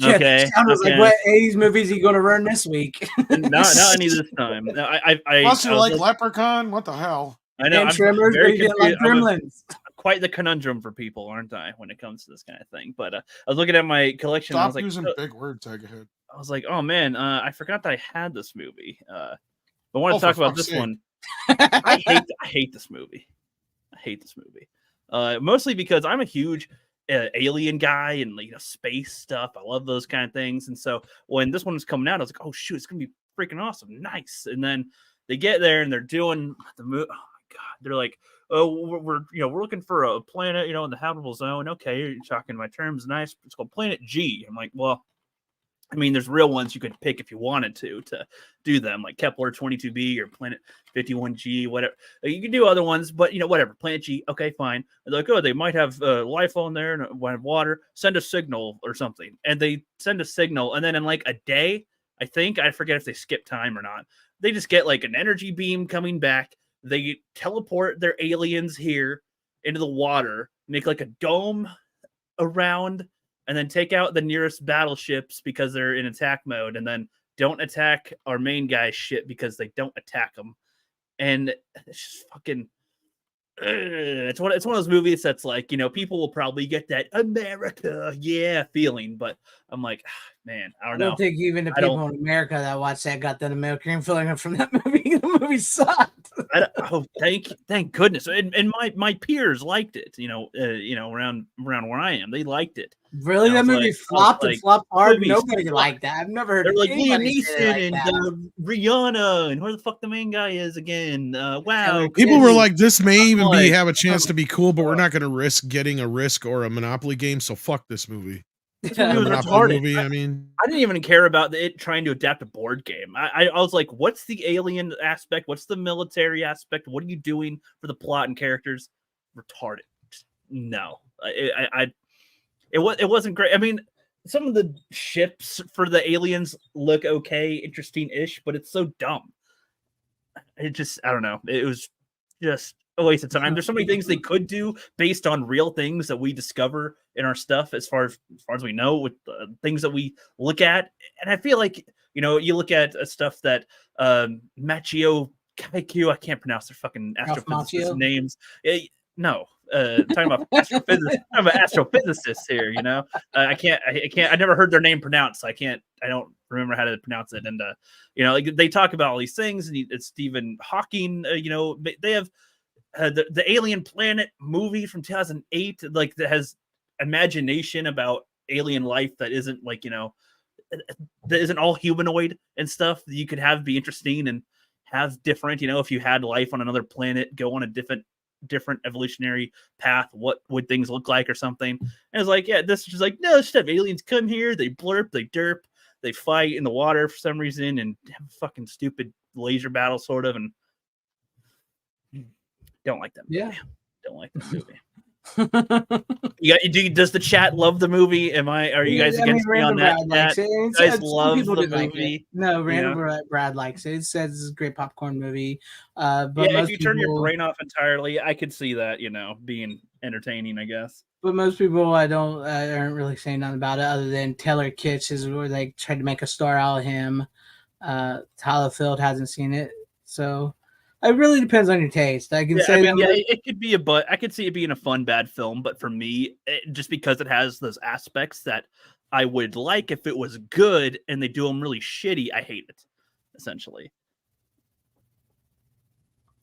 Okay. Sean was like, what 80s movies are you going to run this week? not any this time. Plus, you like Leprechaun? What the hell? I know. And Tremors, but you didn't like Gremlins. Quite the conundrum for people, aren't I, when it comes to this kind of thing? But I was looking at my collection. Stop and I was like, using big words, Egghead. I was like, oh man, I forgot that I had this movie. But I want to talk about this one. I hate this movie. I hate this movie. Mostly because I'm a huge alien guy and space stuff. I love those kind of things. And so when this one was coming out, I was like, oh shoot, it's gonna be freaking awesome, nice. And then they get there and they're doing the movie. Oh my god, they're like, oh, we're looking for a planet, in the habitable zone. Okay, you're talking my terms, nice. It's called Planet G. I'm like, well, I mean, there's real ones you could pick if you wanted to do them, like Kepler 22b or Planet 51G, whatever. You can do other ones, but whatever. Planet G, okay, fine. And they're like, oh, they might have life on there and have water. Send a signal or something, and they send a signal, and then in like a day, I forget if they skip time or not. They just get like an energy beam coming back. They teleport their aliens here into the water, make like a dome around, and then take out the nearest battleships because they're in attack mode, and then don't attack our main guy's ship because they don't attack them. And it's just fucking. It's one of those movies that's like, people will probably get that America, feeling, but I'm like, man, I don't know. I don't think even the people in America that watch that got that American feeling from that movie. The movie sucked. Thank goodness. And my peers liked it. Around where I am, they liked it. Really, that movie flopped and flopped hard. Nobody liked that. I've never heard. They're like Liam Neeson and Rihanna and where the fuck the main guy is again. Wow. People were like, this may even have a chance to be cool, but we're not going to risk getting a Risk or a Monopoly game. So fuck this movie. Movie, I mean, I didn't even care about it trying to adapt a board game. I was like, what's the alien aspect? What's the military aspect? What are you doing for the plot and characters? Retarded. No, it wasn't great. I mean, some of the ships for the aliens look okay, interesting-ish, but it's so dumb. I don't know. It was just a waste of time. There's so many things they could do based on real things that we discover in our stuff, as far as we know, with things that we look at. And I feel like, you look at stuff that Machio Kaiku. I can't pronounce their fucking astrophysicists' names. No, talking about astrophysicists. I'm an astrophysicist here. I can't. I never heard their name pronounced. So I can't. I don't remember how to pronounce it. And like they talk about all these things, and it's Stephen Hawking. They have the Alien Planet movie from 2008, like that has imagination about alien life that isn't like that isn't all humanoid and stuff that you could have be interesting and have different. If you had life on another planet, go on a different evolutionary path, what would things look like or something? And it's like, yeah, this is just like, no, just have aliens come here, they blurp, they derp, they fight in the water for some reason and have a fucking stupid laser battle sort of, and don't like that movie. Yeah. Don't like that movie. Does the chat love the movie? Are you guys against me on that? You guys love the movie? No, Random Brad likes it. It says it's a great popcorn movie. But if you turn your brain off entirely, I could see that being entertaining, I guess. But most people aren't really saying nothing about it other than Taylor Kitsch is where they tried to make a star out of him. Tyler Field hasn't seen it, so it really depends on your taste. I can say, it could be I could see it being a fun, bad film. But for me, just because it has those aspects that I would like if it was good, and they do them really shitty, I hate it. Essentially,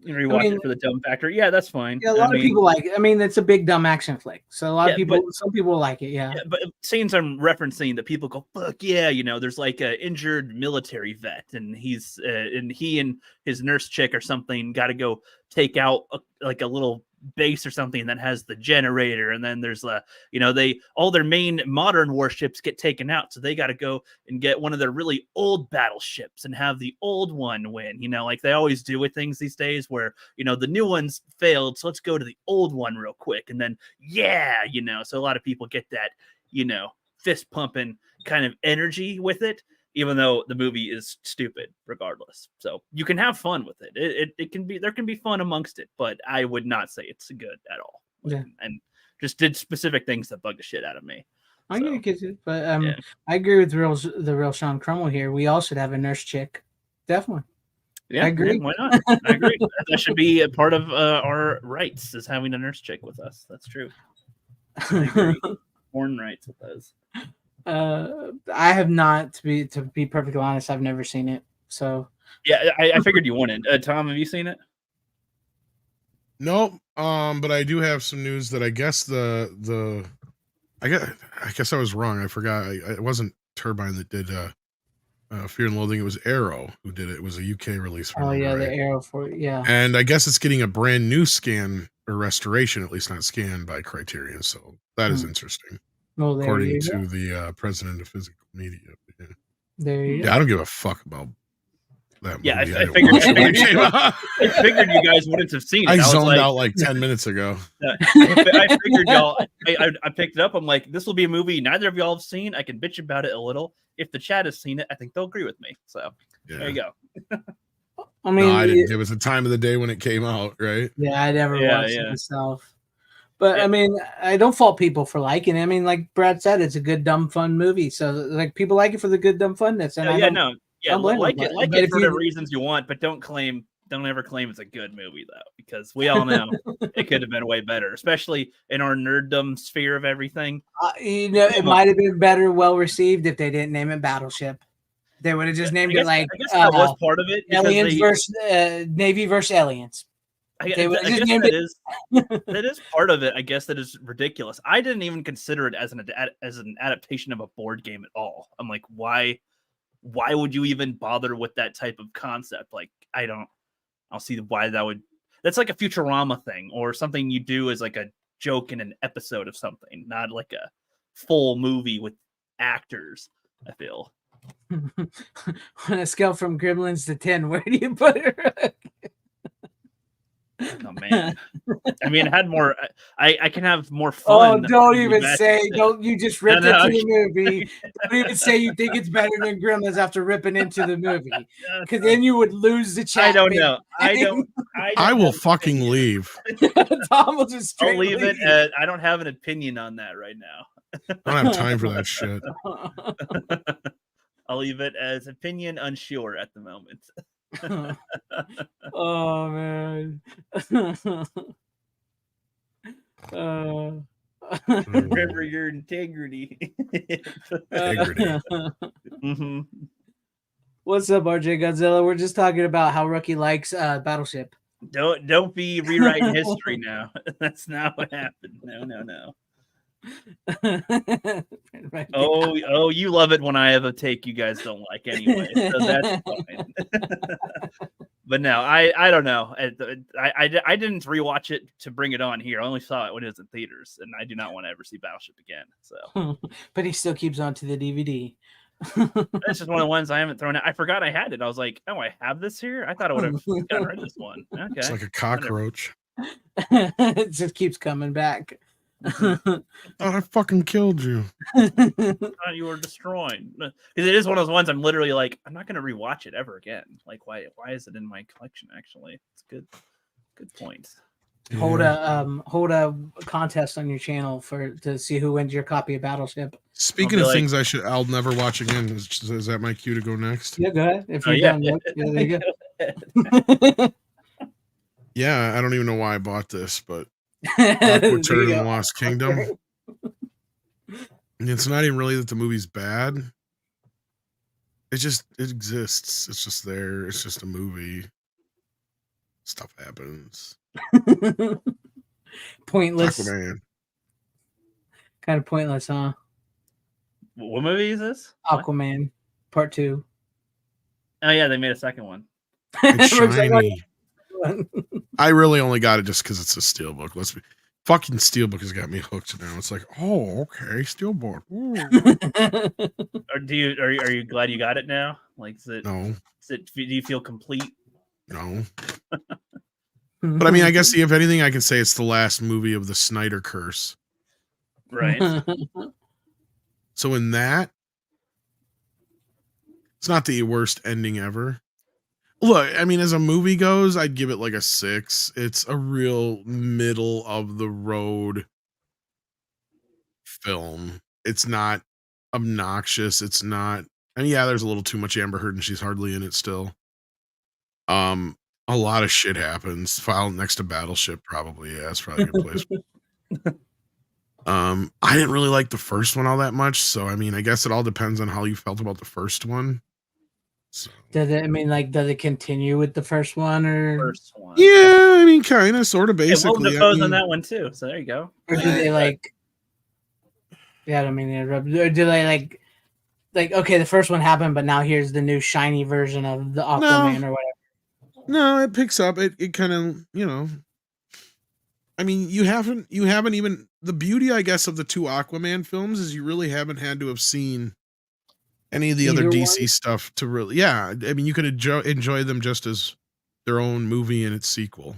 rewatch it for the dumb factor. Yeah, that's fine. Yeah, a lot of people like it. I mean, it's a big dumb action flick, so a lot of people. Some people like it. Yeah, but scenes I'm referencing that people go, fuck yeah, there's like an injured military vet, and he's and he and his nurse chick or something got to go take out a little base or something that has the generator, and then there's all their main modern warships get taken out, so they got to go and get one of their really old battleships and have the old one win, like they always do with things these days where the new one's failed, so let's go to the old one real quick, and then so a lot of people get that fist pumping kind of energy with it, even though the movie is stupid regardless. So you can have fun with it. It can be, there can be fun amongst it, but I would not say it's good at all. And just did specific things that bug the shit out of me. I get it, but I agree with the real Sean Crummell here. We all should have a nurse chick. Definitely. Yeah, I agree. Why not? I agree. That should be a part of our rights, is having a nurse chick with us. That's true. I agree. Born rights with those. I have not, to be perfectly honest, I've never seen it. So yeah, I figured you wouldn't. Tom, have you seen it? Nope. But I do have some news that I guess I guess I was wrong. I forgot. It wasn't Turbine that did Fear and Loathing. It was Arrow who did it. It was a UK release. The Arrow for it. Yeah. And I guess it's getting a brand new scan or restoration, at least not scanned by Criterion. So that is interesting. Well, according to the president of physical media. Yeah. There you go. I don't give a fuck about that movie. Yeah, I figured you guys wouldn't have seen it. I zoned out like 10 minutes ago. I figured y'all. I picked it up. I'm like, this will be a movie neither of y'all have seen. I can bitch about it a little. If the chat has seen it, I think they'll agree with me. So there you go. I mean, no, I didn't. It was the time of the day when it came out, right? Yeah, I never watched it myself. But I mean, I don't fault people for liking it. I mean, like Brad said, it's a good, dumb, fun movie. So, like, people like it for the good, dumb, funness. And like it for the reasons you want, but don't ever claim it's a good movie though, because we all know it could have been way better, especially in our nerddom sphere of everything. It might have been better, well received if they didn't name it Battleship. They would have just named it like. I guess that was part of it. Aliens versus Navy versus aliens. I guess that is part of it. I guess that is ridiculous. I didn't even consider it as an adaptation of a board game at all. I'm like, why would you even bother with that type of concept? Like, I'll see why that would. That's like a Futurama thing or something you do as like a joke in an episode of something, not like a full movie with actors. I feel. On a scale from Gremlins to 10, where do you put it? Oh man! I mean, it had more. I can have more fun. Oh, don't even say! Don't you just ripped into the movie? Don't even say you think it's better than Gremlins after ripping into the movie, because then you would lose the chat. I don't know. I will fucking leave. Tom will just I'll leave it. I don't have an opinion on that right now. I don't have time for that shit. I'll leave it as opinion unsure at the moment. Oh man. Remember your integrity. Integrity. Mm-hmm. What's up, RJ Godzilla? We're just talking about how Rookie likes Battleship. Don't be rewriting history now. That's not what happened. No. Oh, you love it when I have a take you guys don't like anyway, so that's fine. But no, I don't know. I didn't rewatch it to bring it on here. I only saw it when it was in theaters, and I do not want to ever see Battleship again. So, but he still keeps on to the DVD. That's just one of the ones I haven't thrown out. I forgot I had it. I was like, oh, I have this here? I thought I would have gotten rid of this one. Okay. It's like a cockroach. It just keeps coming back. Thought I fucking killed you. Thought you were destroyed. Because it is one of those ones I'm literally like, I'm not going to rewatch it ever again. Like, why is it in my collection, actually? It's good point. Yeah. Hold a contest on your channel to see who wins your copy of Battleship. Speaking of things I'll never watch again, is that my cue to go next? Yeah, go ahead. If you're done, there you go. Yeah, I don't even know why I bought this, but Aqua Turd in the Lost Kingdom. And it's not even really that the movie's bad. It exists. It's just there. It's just a movie. Stuff happens. Pointless. Aquaman. Kind of pointless, huh? What movie is this? Aquaman, Part 2. Oh yeah, they made a second one. It's shiny. I really only got it just because it's a steelbook. Fucking steelbook has got me hooked now. It's like, oh, okay, steelbook. Are you glad you got it now? Like, no? Do you feel complete? No. But I mean, I guess if anything, I can say it's the last movie of the Snyder curse. Right. So in that, it's not the worst ending ever. Look, I mean, as a movie goes, I'd give it like a 6. It's a real middle of the road film. It's not obnoxious. It's not, and yeah, there's a little too much Amber Heard and she's hardly in it still. A lot of shit happens. File next to Battleship, probably. Yeah, it's probably a good place. I didn't really like the first one all that much, so I mean, I guess it all depends on how you felt about the first one. So. Does it continue with the first one or? First one. Yeah, I mean, kind of, sort of, basically. Yeah, Willem Dafoe's on that one too, so there you go. Or do they like? Yeah, I don't mean to interrupt. Or do they like? Okay, the first one happened, but now here's the new shiny version of the Aquaman or whatever. No, it picks up. It kind of, I mean, you haven't even, the beauty, I guess, of the two Aquaman films is you really haven't had to have seen any of the other DC stuff to really, I mean, you could enjoy them just as their own movie and its sequel.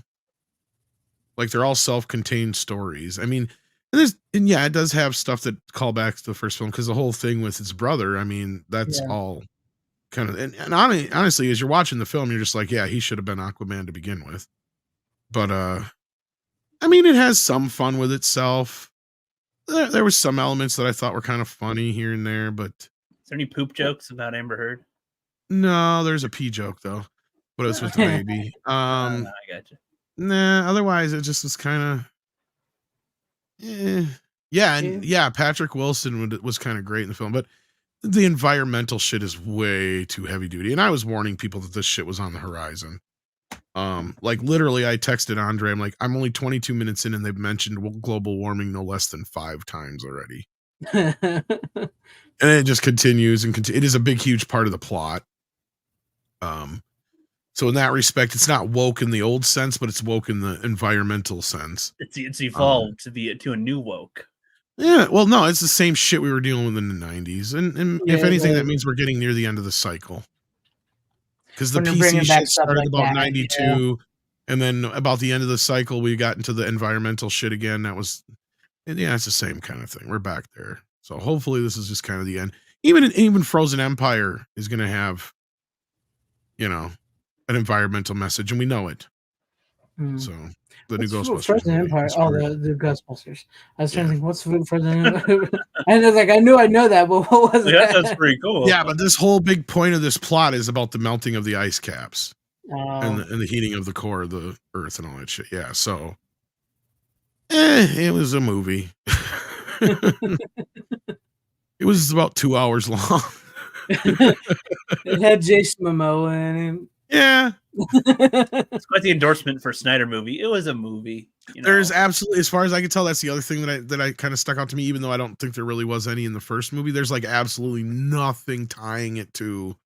Like, they're all self-contained stories. I mean, it does have stuff that call back to the first film, because the whole thing with its brother, I mean, that's all kind of, and honestly, as you're watching the film, you're just like, yeah, he should have been Aquaman to begin with. But I mean, it has some fun with itself. There was some elements that I thought were kind of funny here and there, but is there any poop jokes about Amber Heard? No, there's a pee joke though. But it's with the baby. No, I got you. Nah, otherwise it just was kind of yeah, Patrick Wilson was kind of great in the film, but the environmental shit is way too heavy duty. And I was warning people that this shit was on the horizon. Like literally I texted Andre, I'm like, I'm only 22 minutes in and they've mentioned global warming no less than 5 times already. And it just continues and it is a big, huge part of the plot. So in that respect, it's not woke in the old sense, but it's woke in the environmental sense. It's evolved to a new woke. Yeah, well, no, it's the same shit we were dealing with in the 90s. And if anything, that means we're getting near the end of the cycle. Because the PC shit started like about 92, and then about the end of the cycle, we got into the environmental shit again. That was, it's the same kind of thing. We're back there. So hopefully this is just kind of the end. Even Frozen Empire is going to have, an environmental message, and we know it. So the new Ghostbusters. Frozen Empire. Oh, the Ghostbusters. I was trying to think, what's Frozen Empire? And I was like, I know that, but what was that? That's pretty cool. Yeah, but this whole big point of this plot is about the melting of the ice caps. and the heating of the core of the Earth and all that shit. Yeah, so it was a movie. It was about 2 hours long. It had Jason Momoa in it. Yeah. It's quite the endorsement for Snyder movie. It was a movie. There's absolutely, as far as I can tell, that's the other thing that I kind of stuck out to me, even though I don't think there really was any in the first movie. There's like absolutely nothing tying it to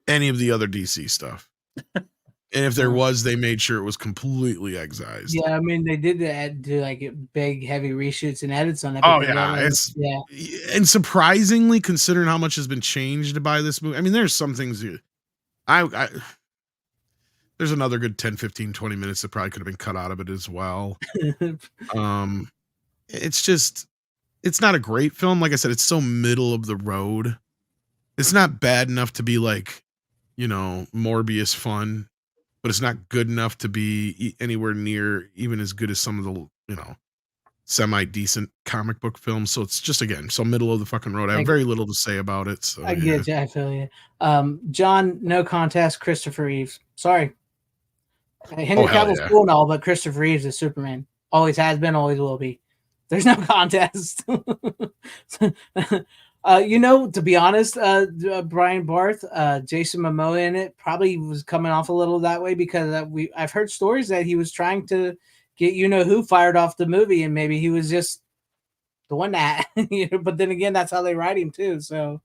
any of the other DC stuff. And if there was, they made sure it was completely excised. Yeah, I mean, they did do like big, heavy reshoots and edits on it. Oh yeah, and surprisingly, considering how much has been changed by this movie, I mean, there's some things there's another good 10, 15, 20 minutes that probably could have been cut out of it as well. It's not a great film. Like I said, it's so middle of the road. It's not bad enough to be like, Morbius fun, but it's not good enough to be anywhere near even as good as some of the, semi-decent comic book films. So it's just, again, so middle of the fucking road. I have very little to say about it. So I get you. I feel you. John, no contest, Christopher Reeves. Sorry. Henry Cavill's cool and all, but Christopher Reeves is Superman. Always has been, always will be. There's no contest. To be honest, Brian Barth, Jason Momoa in it probably was coming off a little that way because I've heard stories that he was trying to get who fired off the movie, and maybe he was just the one that. But then again, that's how they write him too. So,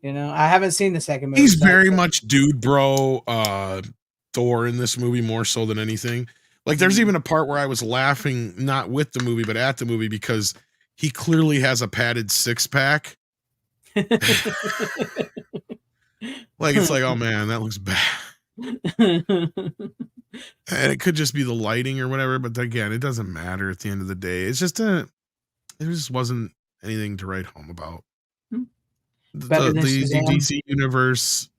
I haven't seen the second movie. He's very much dude bro Thor in this movie more so than anything. Like there's even a part where I was laughing not with the movie but at the movie because he clearly has a padded six-pack. Like it's like, oh man, that looks bad. And it could just be the lighting or whatever, but again, it doesn't matter at the end of the day. It's just it just wasn't anything to write home about. The DC universe.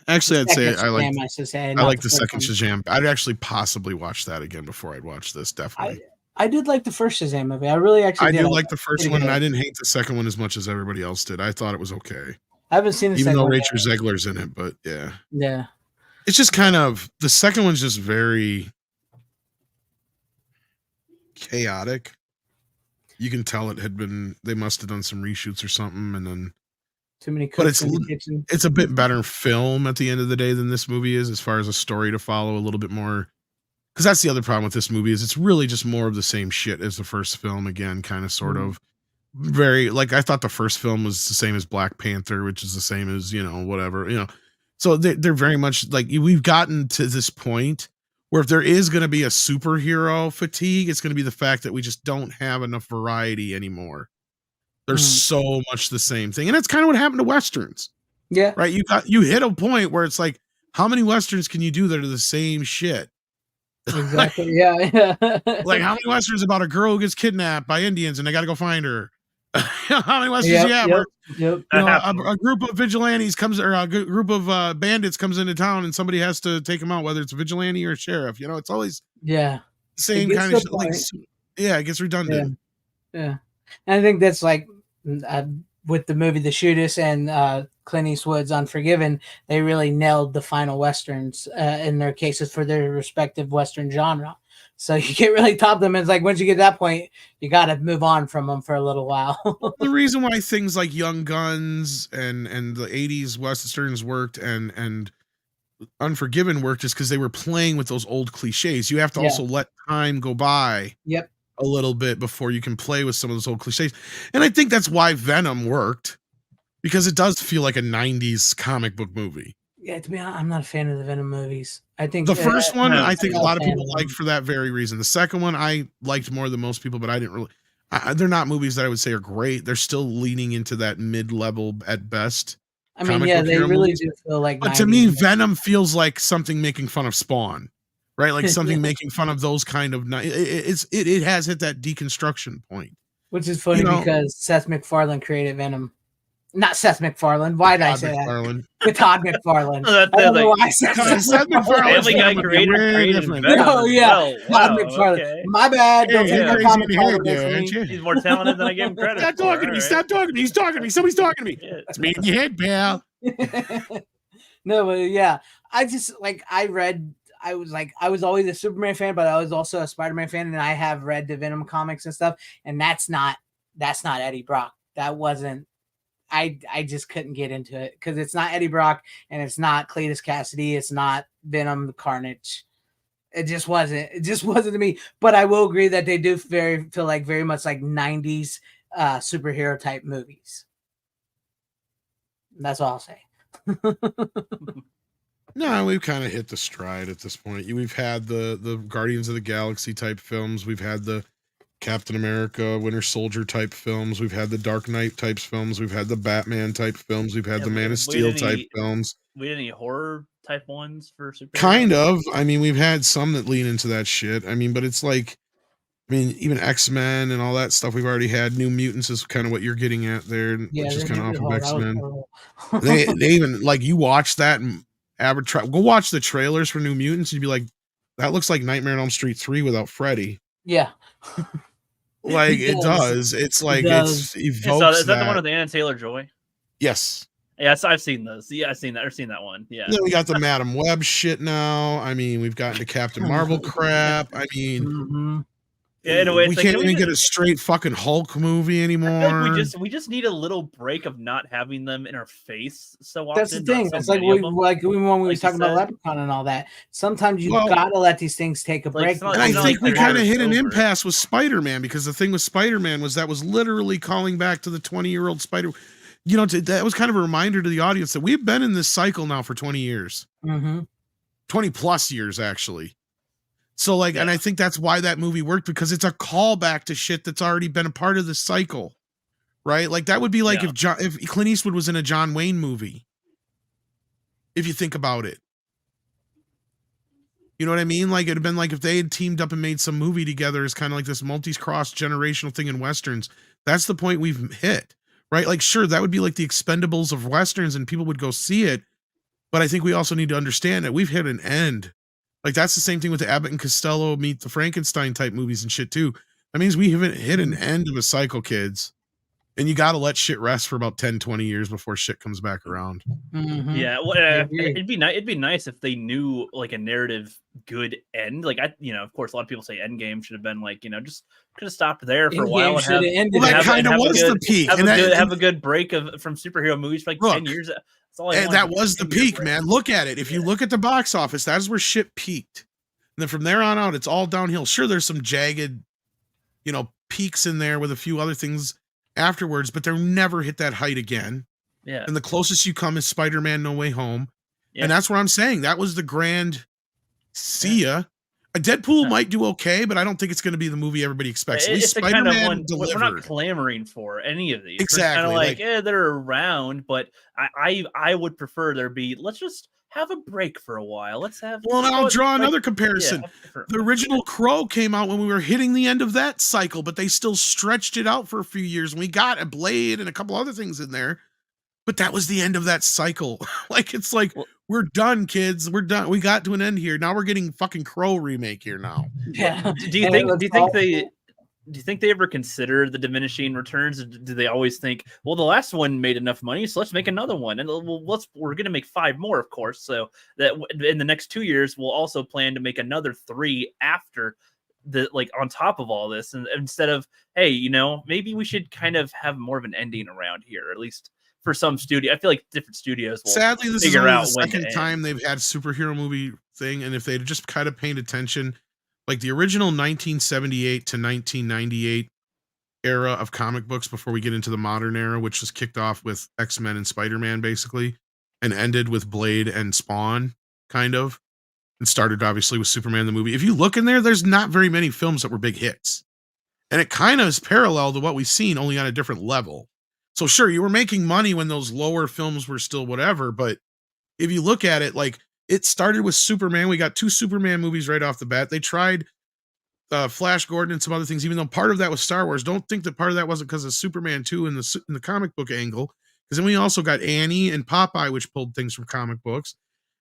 Actually, I'd say I like the second Shazam. I'd actually possibly watch that again before I'd watch this. Definitely. I did like the first Shazam movie. I really actually did. I do like the first one, and I didn't hate the second one as much as everybody else did. I thought it was okay. I haven't seen the even second though one Rachel Zegler's in it, but yeah. Yeah. It's just kind of the second one's just very chaotic. You can tell they must have done some reshoots or something, and then too many cooks in the kitchen. It's a bit better film at the end of the day than this movie is, as far as a story to follow, a little bit more. Because that's the other problem with this movie is it's really just more of the same shit as the first film. Again, kind of sort of very like I thought the first film was the same as Black Panther, which is the same as whatever. So they're very much like we've gotten to this point where if there is going to be a superhero fatigue, it's going to be the fact that we just don't have enough variety anymore. There's so much the same thing. And that's kind of what happened to Westerns. Yeah. Right. You hit a point where it's like, how many Westerns can you do that are the same shit? Exactly. Yeah. Like how many Westerns about a girl who gets kidnapped by Indians and they got to go find her? How many Westerns do you have? A group of vigilantes comes, or a group of bandits comes into town and somebody has to take them out, whether it's a vigilante or a sheriff. It's always the same kind of shit. Like, it gets redundant. Yeah. And I think that's like with the movie The Shootist and Clint Eastwood's Unforgiven, they really nailed the final Westerns in their cases for their respective Western genre. So you can't really top them. It's like once you get to that point, you got to move on from them for a little while. The reason why things like Young Guns and the 80s Westerns worked and Unforgiven worked is because they were playing with those old cliches. You have to also let time go by. Yep. A little bit before you can play with some of those old cliches. And I think that's why Venom worked, because it does feel like a 90s comic book movie. Yeah, to be honest, I'm not a fan of the Venom movies. I think the first one, I think a lot of people liked for that very reason. The second one, I liked more than most people, but I didn't really. They're not movies that I would say are great. They're still leaning into that mid-level at best. I mean, yeah, they really do feel like. But to me, Venom feels like something making fun of Spawn. Right, like something making fun of those kind of. It has hit that deconstruction point, which is funny because Seth MacFarlane created Venom. Not Seth MacFarlane. Why did I say that? With Todd McFarlane. I don't know why I said Seth MacFarlane. Family Guy created Venom. Oh yeah, Todd McFarlane. Okay. My bad. Don't take my Todd McFarlane. He's more talented than I gave him credit. Stop talking to me. Stop talking to me. He's talking to me. Somebody's talking to me. It's me in your head, pal. No, but yeah, I just like I was always a Superman fan, but I was also a Spider-Man fan, and I have read the Venom comics and stuff, and that's not Eddie Brock. That wasn't. I just couldn't get into it because it's not Eddie Brock and it's not Cletus Cassidy. It's not Venom Carnage. It just wasn't. It just wasn't to me. But I will agree that they do feel like very much like 90s superhero type movies. That's all I'll say. No, we've kind of hit the stride at this point. We've had the Guardians of the Galaxy type films. We've had the Captain America, Winter Soldier type films. We've had the Dark Knight types films. We've had the Batman type films. We've had the Man of Steel type films. We had any horror type ones for superheroes? Kind of. I mean, we've had some that lean into that shit. I mean, but it's like, I mean, even X-Men and all that stuff we've already had. New Mutants is kind of what you're getting at there, which is kind of off of X-Men. they even like you watch that and go watch the trailers for New Mutants. You'd be like, that looks like Nightmare on Elm Street 3 without Freddy. Yeah. Like it does. It's like it's evokes. Is that the one with Anna Taylor-Joy? Yes. Yes, I've seen those. Yeah, I've seen that one. Yeah. Then we got the Madam Web shit now. I mean, we've gotten to Captain Marvel crap. I mean, yeah, in a way, we can't even get a straight fucking Hulk movie anymore. I feel like we just need a little break of not having them in our face so often. That's the thing. It's like when we were talking about Leprechaun and all that. Sometimes you gotta let these things take a break. And I think we kind of hit an impasse with Spider-Man, because the thing with Spider-Man was that was literally calling back to the 20-year-old Spider. You know, that was kind of a reminder to the audience that we've been in this cycle now for 20 years, 20 plus years actually. So like, and I think that's why that movie worked, because it's a callback to shit that's already been a part of the cycle, right? Like that would be like if Clint Eastwood was in a John Wayne movie, if you think about it. You know what I mean? Like it'd have been like if they had teamed up and made some movie together as kind of like this multi-cross generational thing in Westerns. That's the point we've hit, right? Like, sure, that would be like the Expendables of Westerns and people would go see it. But I think we also need to understand that we've hit an end. Like that's the same thing with the Abbott and Costello meet the Frankenstein type movies and shit too. That means we haven't hit an end of a cycle, kids. And you got to let shit rest for about 10, 20 years before shit comes back around. Yeah. Well, it'd be nice if they knew like a narrative good end. Like of course, a lot of people say Endgame should have been like, just could have stopped there for a while. And that kind of was the peak. Have a good break from superhero movies for like 10 years. That was the peak, man. Look at it. If you look at the box office, that's where shit peaked. And then from there on out, it's all downhill. Sure, there's some jagged, peaks in there with a few other things afterwards, but they'll never hit that height again. Yeah. And the closest you come is Spider-Man No Way Home. Yeah. And that's where I'm saying that was the grand see ya. A Deadpool might do okay, but I don't think it's going to be the movie everybody expects. At least Spider-Man kind of one delivered. We're not clamoring for any of these. Exactly. Kind of like, they're around, but I would prefer there be, let's just have a break for a while. Let's have. Well, I'll draw another comparison. The original Crow came out when we were hitting the end of that cycle, but they still stretched it out for a few years. And we got a Blade and a couple other things in there, but that was the end of that cycle. Like, it's like, we're done, kids. We're done. We got to an end here. Now we're getting fucking Crow remake here now. Yeah. Do you think they ever consider the diminishing returns? Do they always think, well, the last one made enough money, so let's make another one, and we're going to make 5 more, of course. So that in the next 2 years, we'll also plan to make another 3 after on top of all this, and instead of, hey, maybe we should kind of have more of an ending around here, at least for some studio. I feel like different studios will sadly this is only the second time they've had superhero movie thing, and if they'd just kind of paid attention, like the original 1978 to 1998 era of comic books before we get into the modern era, which was kicked off with X-Men and Spider-Man basically, and ended with Blade and Spawn, kind of, and started obviously with Superman the movie. If you look in there, there's not very many films that were big hits, and it kind of is parallel to what we've seen, only on a different level. So sure, you were making money when those lower films were still whatever, but if you look at it, like, it started with Superman. We got 2 Superman movies right off the bat. They tried Flash Gordon and some other things, even though part of that was Star Wars. Don't think that part of that wasn't because of Superman 2 in the comic book angle, because then we also got Annie and Popeye, which pulled things from comic books,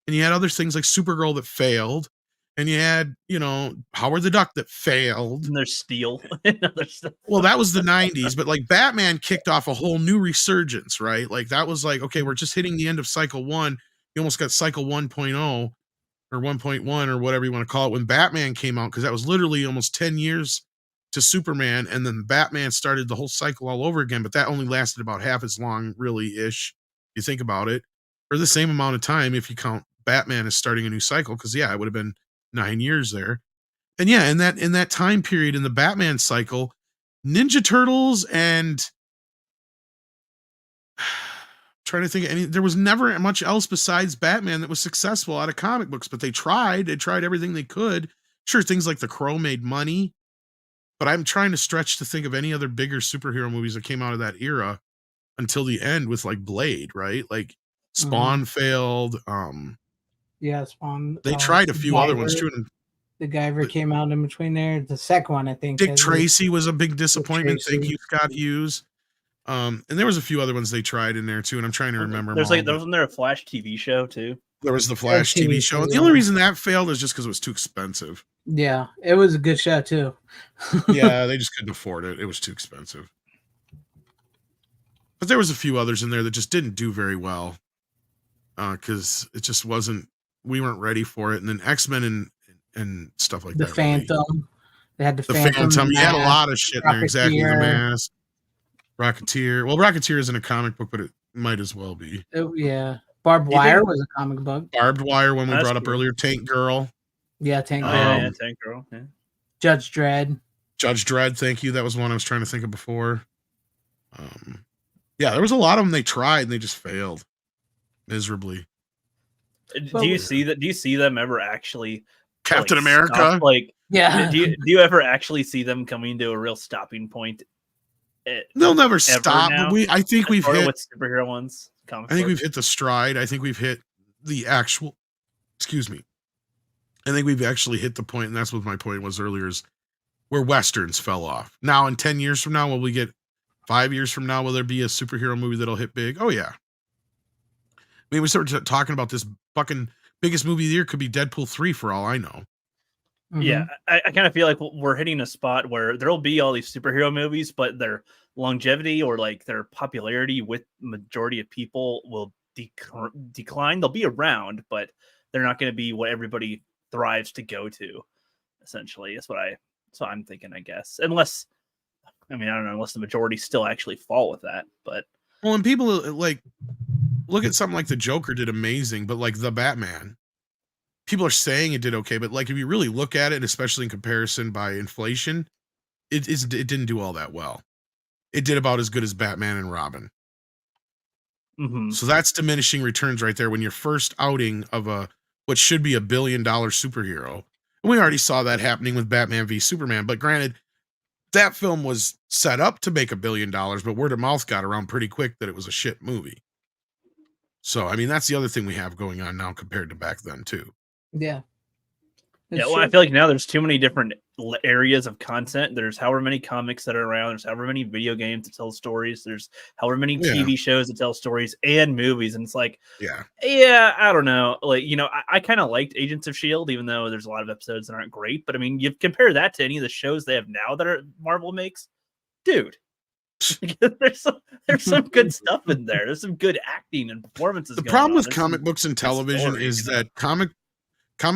and you had other things like Supergirl that failed, and you had Howard the Duck that failed, and there's Steel and other stuff. Well, that was the 90s, but like Batman kicked off a whole new resurgence, right? Like that was like, okay, we're just hitting the end of cycle 1. You almost got cycle 1.0 or 1.1 or whatever you want to call it when Batman came out, because that was literally almost 10 years to Superman, and then Batman started the whole cycle all over again, but that only lasted about half as long, really, ish, you think about it, or the same amount of time if you count Batman as starting a new cycle, because yeah, it would have been 9 years there. And yeah, in that time period in the Batman cycle, Ninja Turtles and trying to think of any, there was never much else besides Batman that was successful out of comic books, but they tried everything they could. Sure, things like The Crow made money, but I'm trying to stretch to think of any other bigger superhero movies that came out of that era until the end with like Blade, right? Like Spawn failed. Yeah, Spawn. They tried a few other ones too. The Guyver came out in between there. The second one, I think. Dick Tracy was a big disappointment. Thank you, Scott Hughes. And there was a few other ones they tried in there too, and I'm trying to remember. Wasn't there a Flash TV show too? There was the Flash TV show. And the only reason that failed is just because it was too expensive. Yeah, it was a good show too. Yeah, they just couldn't afford it. It was too expensive. But there was a few others in there that just didn't do very well. Because it just wasn't, we weren't ready for it. And then X-Men and stuff like that. The Phantom. Really. They had the Phantom. You had a lot of shit in there. Exactly. The Mask. Rocketeer. Well, Rocketeer isn't a comic book, but it might as well be. Yeah. Barbed Wire was a comic book. Barbed Wire, when we brought up earlier. Tank Girl. Yeah, Tank Girl. Yeah, Tank Girl. Yeah. Judge Dredd. Judge Dredd, thank you. That was one I was trying to think of before. Yeah, there was a lot of them they tried and they just failed miserably. Do you see that? Do you see them ever actually Captain America? Stop, like, yeah. Do you ever actually see them coming to a real stopping point? They'll never stop. But I think we've hit with superhero ones. I think we've hit the stride. I think we've hit the actual. Excuse me. I think we've actually hit the point, and that's what my point was earlier, is where Westerns fell off. Now, in 10 years from now, will we get 5 years from now? Will there be a superhero movie that'll hit big? Oh, yeah. I mean, we started talking about this fucking biggest movie of the year could be Deadpool 3 for all I know. Yeah, I kind of feel like we're hitting a spot where there'll be all these superhero movies, but their longevity or like their popularity with majority of people will decline. They'll be around, but they're not going to be what everybody thrives to go to. Essentially, that's what I'm thinking, I guess. Unless, I mean, I don't know, unless the majority still actually fall with that. But well, and people like look at something like the Joker did amazing, but like the Batman. People are saying it did okay, but like if you really look at it, especially in comparison by inflation, it didn't do all that well. It did about as good as Batman and Robin. So that's diminishing returns right there when your first outing of what should be $1 billion superhero. And we already saw that happening with Batman v Superman, but granted, that film was set up to make $1 billion, but word of mouth got around pretty quick that it was a shit movie. So, I mean, that's the other thing we have going on now compared to back then too. Yeah. Yeah, well, I feel like now there's too many different areas of content. There's however many comics that are around. There's however many video games that tell stories. There's however many TV shows that tell stories and movies. And it's like, yeah, I don't know. Like, you know, I kind of liked Agents of S.H.I.E.L.D., even though there's a lot of episodes that aren't great. But I mean, you compare that to any of the shows they have now that Marvel makes, dude. there's some good stuff in there. There's some good acting and performances. The problem with comic books and television is that comic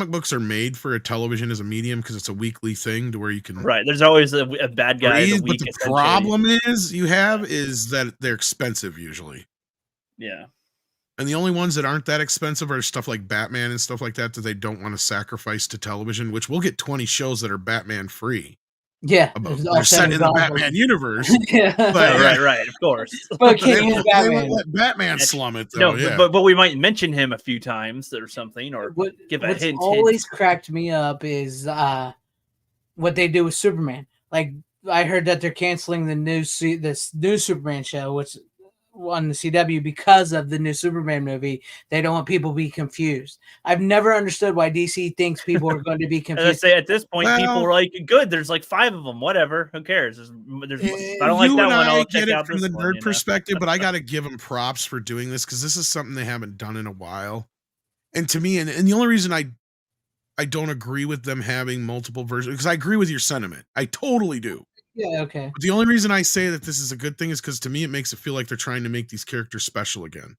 books are made for a television as a medium because it's a weekly thing to where you can there's always a bad guy of the week, but the problem is that they're expensive usually. Yeah, and the only ones that aren't that expensive are stuff like Batman and stuff like that they don't want to sacrifice to television, which we'll get 20 shows that are Batman free. Yeah, they're set in the Batman universe. Yeah, but, right, of course. But they won't let Batman slum it, though. But we might mention him a few times or something, or give a hint. What's always cracked me up is what they do with Superman. Like I heard that they're canceling this new Superman show, which on the CW because of the new Superman movie. They don't want people to be confused. I've never understood why DC thinks people are going to be confused. I say at this point, people are like, good, there's like 5 of them, whatever, who cares? If I don't like that one, I'll check out from this the nerd perspective, but I got to give them props for doing this because this is something they haven't done in a while. And to me, and the only reason I don't agree with them having multiple versions, because I agree with your sentiment. I totally do. Yeah, okay. But the only reason I say that this is a good thing is because to me it makes it feel like they're trying to make these characters special again.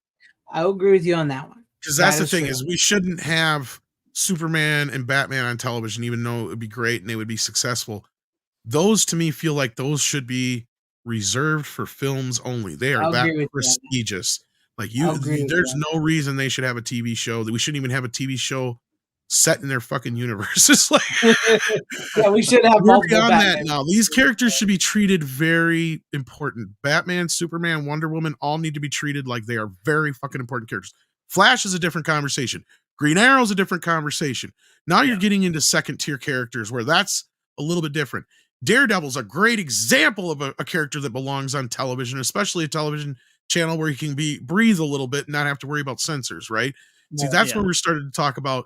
I'll agree with you on that one. Because that's the thing is we shouldn't have Superman and Batman on television, even though it would be great and they would be successful. Those to me feel like those should be reserved for films only. They are that prestigious. Like there's no reason they should have a TV show. That we shouldn't even have a TV show set in their fucking universe. It's like yeah, we should have we're beyond that now. These characters should be treated very important. Batman, Superman, Wonder Woman all need to be treated like they are very fucking important characters. Flash is a different conversation. Green Arrow is a different conversation. Now you're getting into second tier characters where that's a little bit different. Daredevil's a great example of a character that belongs on television, especially a television channel where he can breathe a little bit and not have to worry about censors, right? See, that's where we're starting to talk about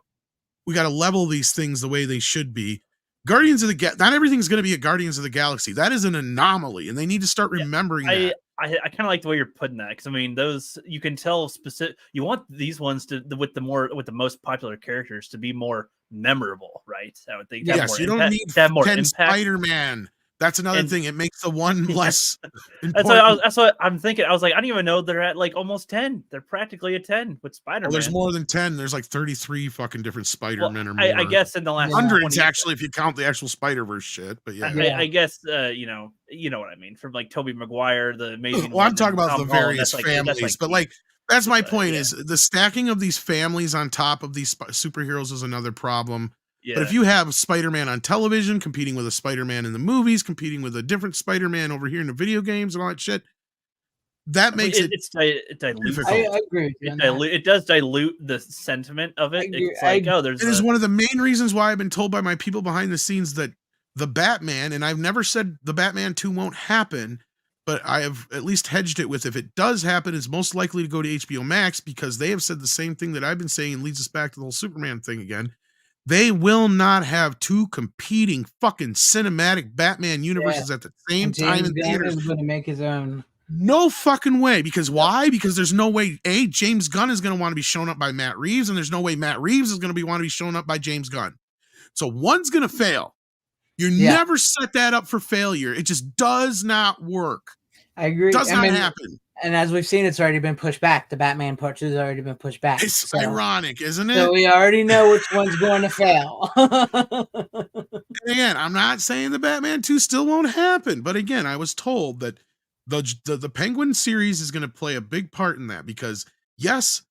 we got to level these things the way they should be. Guardians of the not everything's going to be a Guardians of the Galaxy. That is an anomaly, and they need to start remembering that. I kind of like the way you're putting that because I mean those you can tell specific. You want these ones with the most popular characters to be more memorable, right? I would think. Yes, you don't need 10 Spider-Man. That's another thing. It makes the one less important. That's what I'm thinking. I was like, I don't even know they're at like almost 10. They're practically at 10 with Spider-Man. Well, there's more than 10. There's like 33 fucking different Spider-Men or more. I guess in the last hundreds actually, if you count the actual Spider-Verse shit. But yeah, I guess you know what I mean. From like Tobey Maguire, the Amazing. Well, I'm talking about the various families, but like that's my point. Is the stacking of these families on top of these superheroes is another problem. Yeah. But if you have Spider-Man on television competing with a Spider-Man in the movies, competing with a different Spider-Man over here in the video games and all that shit, that makes it dilutes. I agree. It does dilute the sentiment of it. It's like, it is one of the main reasons why I've been told by my people behind the scenes that the Batman, and I've never said the Batman 2 won't happen, but I have at least hedged it with if it does happen, it's most likely to go to HBO Max because they have said the same thing that I've been saying and leads us back to the whole Superman thing again. They will not have two competing fucking cinematic Batman universes at the same time in theaters. Is going to make his own. No fucking way. Because why? Because there's no way James Gunn is going to want to be shown up by Matt Reeves, and there's no way Matt Reeves is going to want to be shown up by James Gunn. So one's going to fail. You never set that up for failure. It just does not work. I agree. It does not happen. And as we've seen, it's already been pushed back. The Batman Part 2 has already been pushed back. It's ironic, isn't it? So we already know which one's going to fail. Again, I'm not saying the Batman 2 still won't happen. But again, I was told that the Penguin series is going to play a big part in that because, yes,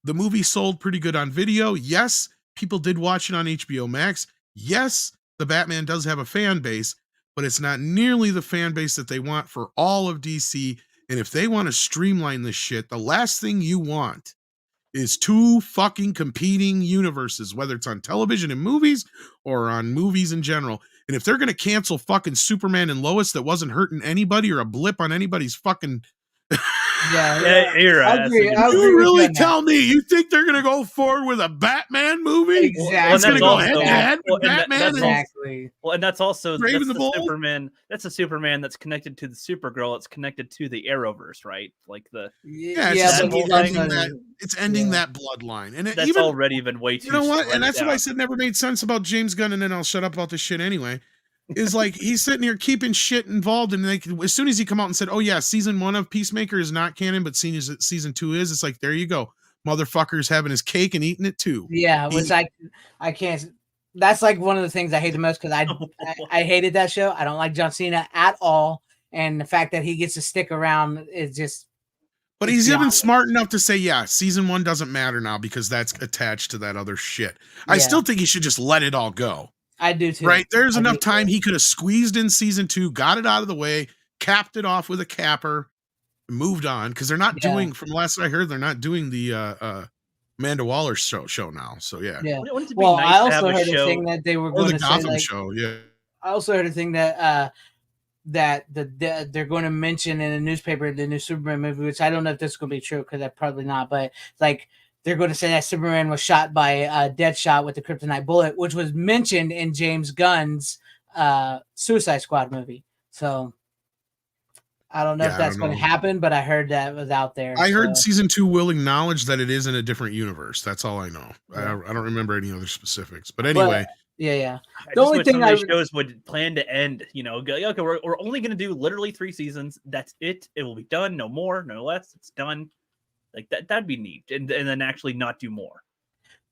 the movie sold pretty good on video. Yes, people did watch it on HBO Max. Yes, the Batman does have a fan base, but it's not nearly the fan base that they want for all of DC. And if they want to streamline this shit, the last thing you want is two fucking competing universes, whether it's on television and movies or on movies in general. And if they're going to cancel fucking Superman and Lois that wasn't hurting anybody or a blip on anybody's fucking... You're right. You really tell me you think they're going to go forward with a Batman movie? Exactly. It's going to go head to head with Batman. Exactly. Well, and that's also Superman. That's a Superman that's connected to the Supergirl. It's connected to the Arrowverse, right? Like it's ending that bloodline, and that's already been way too. You know what? And that's what I said never made sense about James Gunn. And then I'll shut up about this shit anyway. Is like he's sitting here keeping shit involved, and as soon as he come out and said, "Oh yeah, season 1 of Peacemaker is not canon, but season 2 is," it's like there you go, motherfucker's having his cake and eating it too. Yeah, which I can't. That's like one of the things I hate the most because I hated that show. I don't like John Cena at all, and the fact that he gets to stick around is just. But he's even smart enough to say, "Yeah, season 1 doesn't matter now because that's attached to that other shit." I still think he should just let it all go. I do too. Right? There's enough time he could have squeezed in season 2, got it out of the way, capped it off with a capper, moved on. Because they're not doing, from the last I heard, they're not doing the Amanda Waller show now. So yeah. Well, I also heard a thing that they were going to say, like, show. Yeah. I also heard a thing that they're going to mention in a newspaper the new Superman movie, which I don't know if this is going to be true because that's probably not. But like. They're going to say that Superman was shot by Deadshot with the kryptonite bullet, which was mentioned in James Gunn's Suicide Squad movie. So I don't know if that's going to happen, but I heard that was out there. I heard season 2 will acknowledge that it is in a different universe. That's all I know. Yeah. I don't remember any other specifics. But anyway. The only thing shows would plan to end, okay, we're only going to do literally 3 seasons. That's it. It will be done. No more, no less. It's done. Like that'd be neat, and then actually not do more.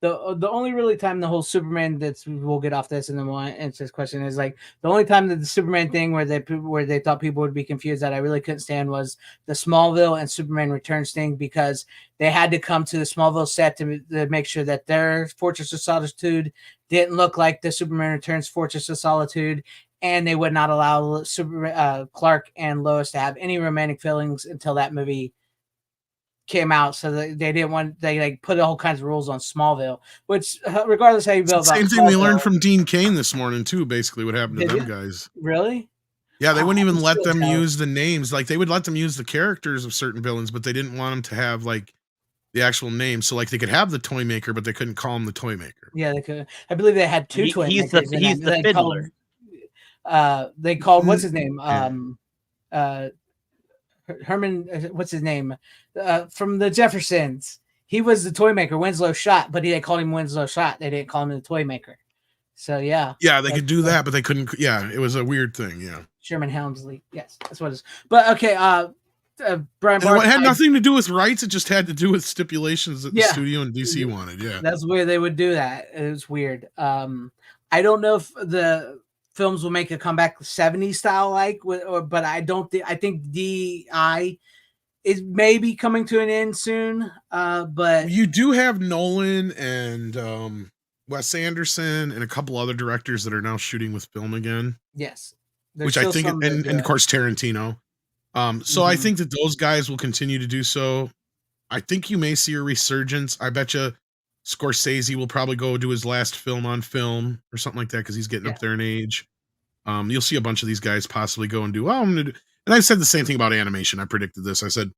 The only really time the whole Superman we'll get off this and then we'll answer this question is like the only time that the Superman thing where they thought people would be confused that I really couldn't stand was the Smallville and Superman Returns thing, because they had to come to the Smallville set to make sure that their Fortress of Solitude didn't look like the Superman Returns Fortress of Solitude, and they would not allow Clark and Lois to have any romantic feelings until that movie came out. So they didn't want, they like put all kinds of rules on Smallville, which regardless how you feel about same thing we learned from Dean Cain this morning too, basically what happened to them guys. Really? Yeah, they wouldn't even let them use the names. Like they would let them use the characters of certain villains, but they didn't want them to have like the actual name. So like they could have the toy maker, but they couldn't call him the toy maker. Yeah, they could. I believe they had two toy makers. He's the fiddler. They called what's his name? Herman, what's his name? From the Jeffersons. He was the toy maker, Winslow Schott, but they called him Winslow Schott. They didn't call him the toy maker. So yeah. Yeah, they could do that, but they couldn't. Yeah, it was a weird thing. Yeah. Sherman Helmsley. Yes, that's what it is. But okay, Brian Barth, it had nothing to do with rights. It just had to do with stipulations that the studio and DC wanted. Yeah. That's where they would do that. It was weird. I don't know if the films will make a comeback 70s style but I don't think, I think DI is maybe coming to an end soon. But you do have Nolan and Wes Anderson and a couple other directors that are now shooting with film again. Yes. Which I think, and of course Tarantino. So I think that those guys will continue to do so. I think you may see a resurgence. I bet you Scorsese will probably go do his last film on film or something like that because he's getting up there in age. You'll see a bunch of these guys possibly go and do, and I've said the same thing about animation. I predicted this. I said,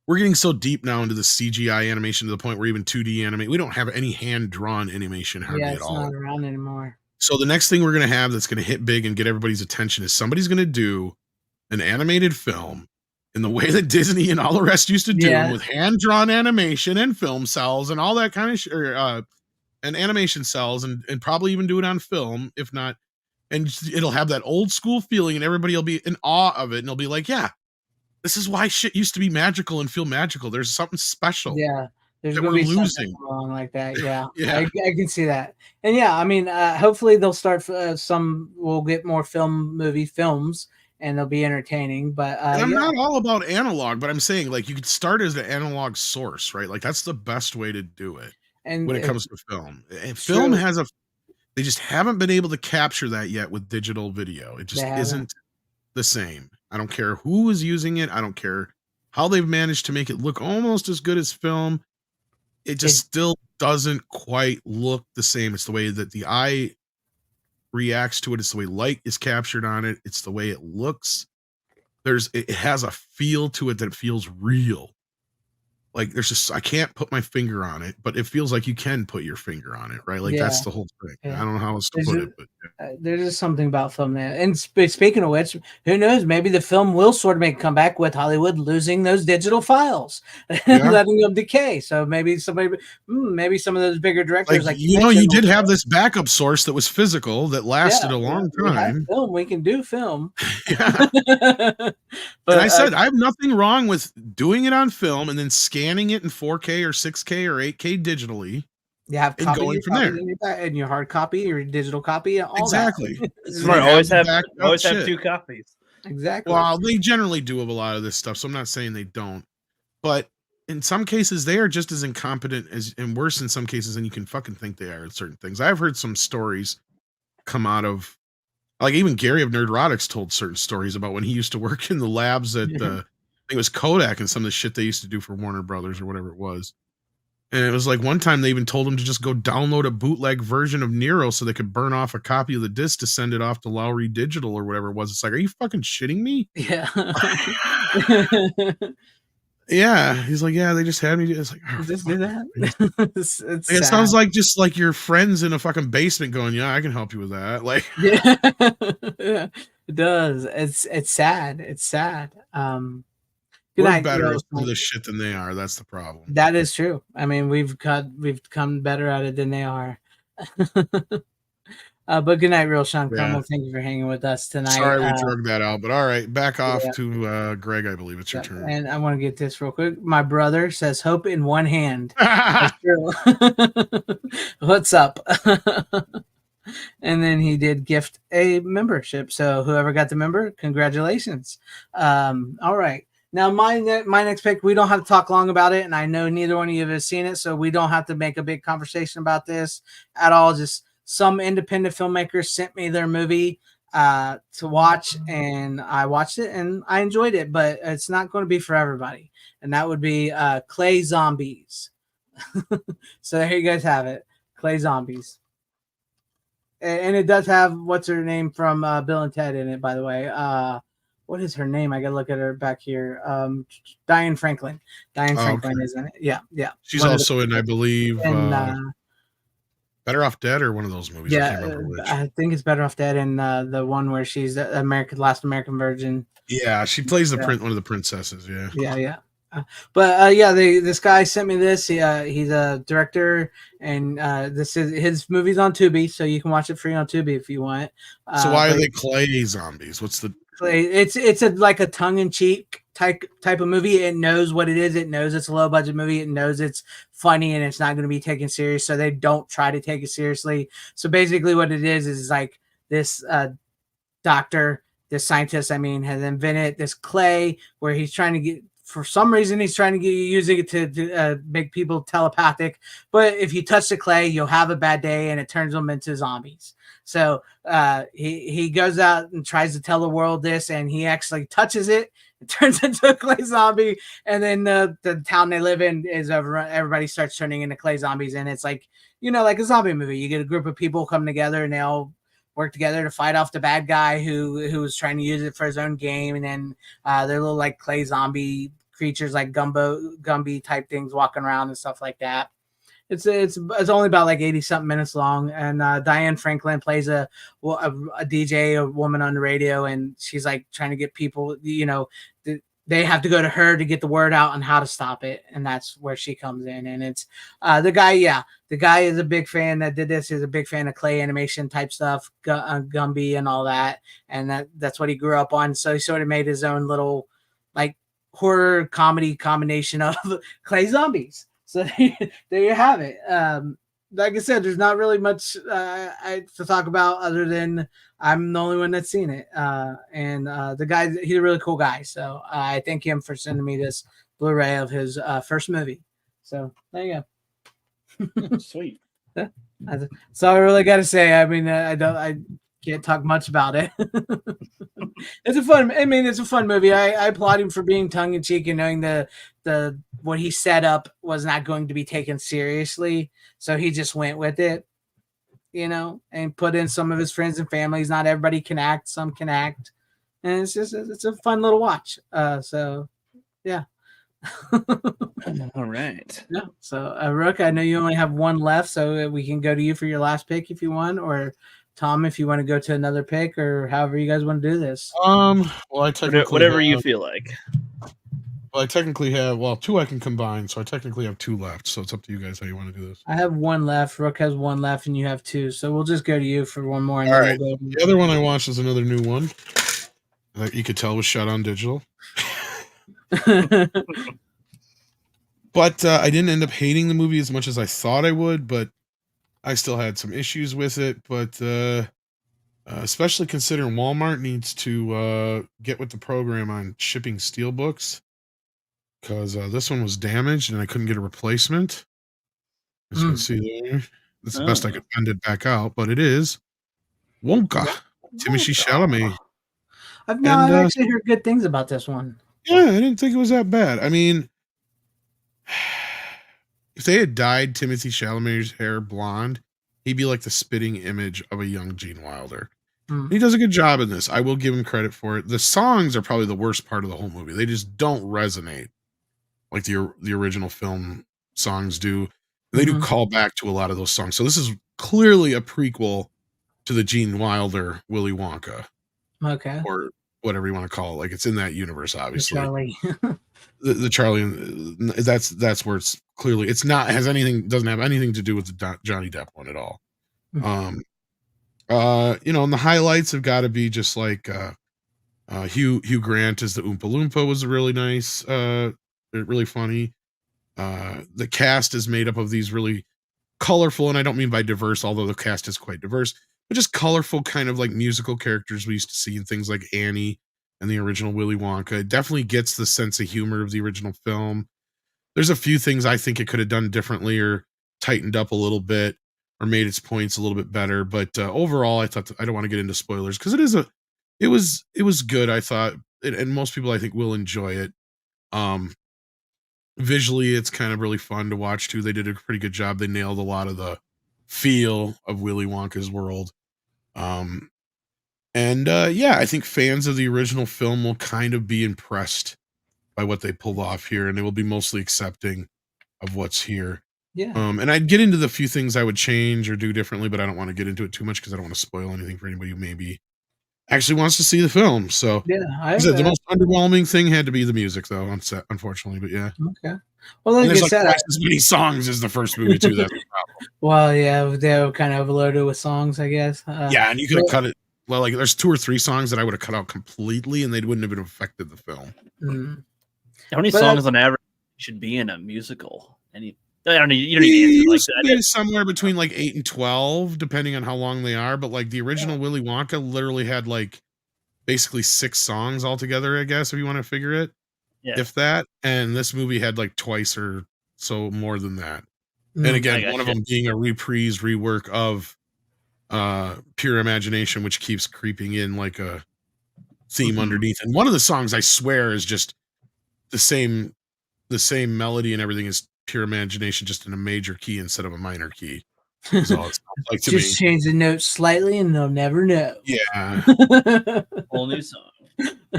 we're getting so deep now into the CGI animation to the point where even 2D animation, we don't have any hand-drawn animation hardly at all. Yeah, it's not around anymore. So the next thing we're going to have that's going to hit big and get everybody's attention is somebody's going to do an animated film in the way that Disney and all the rest used to do them, with hand-drawn animation and film cells and all that kind of and animation cells and probably even do it on film, if not. And it'll have that old school feeling and everybody will be in awe of it. And they'll be like, yeah, this is why shit used to be magical and feel magical. There's something special. Yeah. There's going to be something wrong like that. Yeah. I can see that. And yeah, I mean, hopefully they'll start, we'll get more films and they'll be entertaining. But I'm not all about analog, but I'm saying like you could start as an analog source, right? Like that's the best way to do it. And when it comes to film, and film has they just haven't been able to capture that yet with digital video. It just isn't the same. I don't care who is using it. I don't care how they've managed to make it look almost as good as film. It just still doesn't quite look the same. It's the way that the eye reacts to it. It's the way light is captured on it. It's the way it looks. It has a feel to it that feels real. Like I can't put my finger on it, but it feels like you can put your finger on it, right? Like that's the whole thing. Yeah. I don't know how else to put it, but there's just something about film there. And speaking of which, who knows? Maybe the film will sort of make a comeback with Hollywood losing those digital files and letting them decay. So maybe some of those bigger directors, like you did have this backup source that was physical that lasted a long time. We can do film. But I said I have nothing wrong with doing it on film and then scanning it in 4K or 6K or 8K digitally. You have and going from there, and your hard copy, your digital copy, all exactly. Smart. Always have 2 copies. Exactly. Well, they generally do have a lot of this stuff, so I'm not saying they don't, but in some cases they are just as incompetent and worse in some cases than you can fucking think they are at certain things. I've heard some stories come out of, like even Gary of Nerdrotics told certain stories about when he used to work in the labs at I think it was Kodak and some of the shit they used to do for Warner Brothers or whatever it was. And it was like one time they even told him to just go download a bootleg version of Nero so they could burn off a copy of the disc to send it off to Lowry Digital or whatever it was. It's like, are you fucking shitting me? Yeah. Yeah. He's like, yeah, they just had me do it. It's like, just do that. It sounds like just like your friends in a fucking basement going, yeah, I can help you with that. Like, yeah, it does. It's sad. It's sad. We're better at this shit than they are. That's the problem. That is true. I mean, we've come better at it than they are. But good night, real Sean Crumble. Thank you for hanging with us tonight. Sorry we drug that out, but all right, back off to Greg. I believe it's your turn. And I want to get this real quick. My brother says, "Hope in one hand." That's true. What's up? And then he did gift a membership. So whoever got the member, congratulations. All right. Now my next pick, we don't have to talk long about it, and I know neither one of you have seen it, so we don't have to make a big conversation about this at all. Just some independent filmmakers sent me their movie to watch, and I watched it and I enjoyed it, but it's not going to be for everybody, and that would be Clay Zombies. So there you guys have it, Clay Zombies. And it does have what's her name from Bill and Ted in it, by the way. What is her name? I gotta look at her back here. Diane Franklin. Diane Franklin is in it. Yeah. She's also in, I believe, Better Off Dead or one of those movies. Yeah, I can't remember which. I think it's Better Off Dead, and the one where she's the last American virgin. Yeah, she plays one of the princesses. Yeah. But this guy sent me this. He's a director, and this is his movie's on Tubi, so you can watch it free on Tubi if you want. So why are they Clay Zombies? What's the? It's like a tongue-in-cheek type of movie. It knows what it is. It knows it's a low-budget movie. It knows it's funny and it's not going to be taken serious, so they don't try to take it seriously. So basically, what it is like this doctor, this scientist, has invented this clay where he's trying to get. For some reason, he's trying to get using it to make people telepathic. But if you touch the clay, you'll have a bad day, and it turns them into zombies. So he goes out and tries to tell the world this, and he actually touches it. It turns into a clay zombie, and then the town they live in is everybody starts turning into clay zombies, and it's like like a zombie movie. You get a group of people come together, and they all work together to fight off the bad guy who was trying to use it for his own game, and then they're little like clay zombie creatures like Gumby type things walking around and stuff like that. It's only about like 80 something minutes long, and Diane Franklin plays a DJ, a woman on the radio, and she's like trying to get people, they have to go to her to get the word out on how to stop it, and that's where she comes in. And it's the guy is a big fan that did this, is a big fan of clay animation type stuff, Gumby and all that, and that's what he grew up on. So he sort of made his own little like horror comedy combination of clay zombies. So there you have it. Like I said, there's not really much to talk about other than I'm the only one that's seen it. And the guy, he's a really cool guy. So I thank him for sending me this Blu-ray of his first movie. So there you go. Sweet. That's all I really got to say. I can't talk much about it. It's a fun movie. I applaud him for being tongue in cheek and knowing the what he set up was not going to be taken seriously. So he just went with it, and put in some of his friends and families. Not everybody can act, some can act. And it's a fun little watch. So yeah. All right. Yeah. So Rook, I know you only have one left, so we can go to you for your last pick if you want, or Tom, if you want to go to another pick, or however you guys want to do this. Well, I technically whatever you feel like. Well, I technically have two I can combine, so I technically have two left. So it's up to you guys how you want to do this. I have one left. Rook has one left, and you have two. So we'll just go to you for one more. And all right. We'll go. The other one I watched is another new one that you could tell was shot on digital. But I didn't end up hating the movie as much as I thought I would, but I still had some issues with it. But especially considering Walmart needs to get with the program on shipping steelbooks, because this one was damaged and I couldn't get a replacement. As you can see there, that's the best I could find it back out, but it is Wonka. Timothée Chalamet. I've actually heard good things about this one. Yeah, I didn't think it was that bad. I mean, if they had dyed Timothée Chalamet's hair blonde, he'd be like the spitting image of a young Gene Wilder. He does a good job in this. I will give him credit for it. The songs are probably the worst part of the whole movie. They just don't resonate like the original film songs do. They do call back to a lot of those songs. So this is clearly a prequel to the Gene Wilder Willy Wonka. Okay. Or whatever you want to call it. Like, it's in that universe, obviously. Charlie. the Charlie, that's where it's clearly, doesn't have anything to do with the Johnny Depp one at all. And the highlights have got to be just like Hugh Grant as the Oompa Loompa was really nice, really funny. The cast is made up of these really colorful, and I don't mean by diverse, although the cast is quite diverse, but just colorful kind of like musical characters we used to see in things like Annie and the original Willy Wonka. It definitely gets the sense of humor of the original film. There's a few things I think it could have done differently or tightened up a little bit or made its points a little bit better. But overall, I thought I don't want to get into spoilers because it was good. I thought, and most people I think will enjoy it. Um, Visually, it's kind of really fun to watch too. They did a pretty good job. They nailed a lot of the feel of Willy Wonka's world. Um, and yeah, I think fans of the original film will kind of be impressed by what they pulled off here, and they will be mostly accepting of what's here. Yeah. And I'd get into the few things I would change or do differently, but I don't want to get into it too much because I don't want to spoil anything for anybody who maybe actually wants to see the film. So yeah, I said the most underwhelming thing had to be the music, though, on set, unfortunately. But yeah, okay. Well, like there's twice as many songs as the first movie too. That's the problem. Well, yeah, they were kind of overloaded with songs, I guess. Yeah, and you could have cut it. Well, like there's 2 or 3 songs that I would have cut out completely, and they wouldn't have affected the film. How many songs on average should be in a musical? You don't need to answer like that. Somewhere between like 8 and 12, depending on how long they are. But like the original Willy Wonka literally had like basically 6 songs altogether, I guess, if you want to figure it. Yeah. If that. And this movie had like twice or so more than that. And again, one of them being a reprise, rework of Pure Imagination, which keeps creeping in like a theme underneath. And one of the songs, I swear, is just the same melody and everything as Pure Imagination, just in a major key instead of a minor key. Is all it sounds like to just me. Change the notes slightly and they'll never know. Yeah. Whole new song.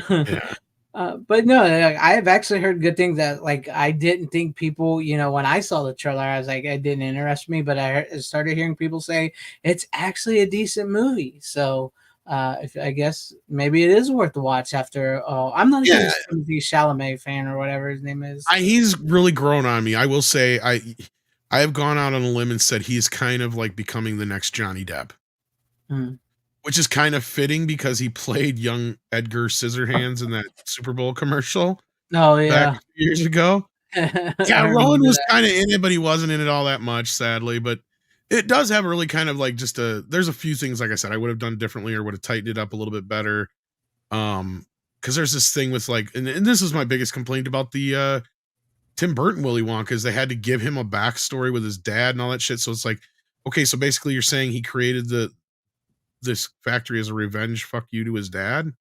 Yeah. But no, I have actually heard good things that like I didn't think people, when I saw the trailer, I was like, it didn't interest me, but I started hearing people say it's actually a decent movie. So I guess maybe it is worth the watch after. I'm not a Timothy Chalamet fan or whatever his name is. He's really grown on me. I will say I have gone out on a limb and said he's kind of like becoming the next Johnny Depp. Which is kind of fitting because he played young Edgar Scissorhands in that Super Bowl commercial. Oh, yeah. Back years ago. Yeah, Rowan was kind of in it, but he wasn't in it all that much, sadly. But it does have really kind of like there's a few things, like I said, I would have done differently or would have tightened it up a little bit better. Because there's this thing with like, and this is my biggest complaint about the Tim Burton Willy Wonka, is they had to give him a backstory with his dad and all that shit. So it's like, okay, so basically you're saying he created this factory as a revenge fuck you to his dad.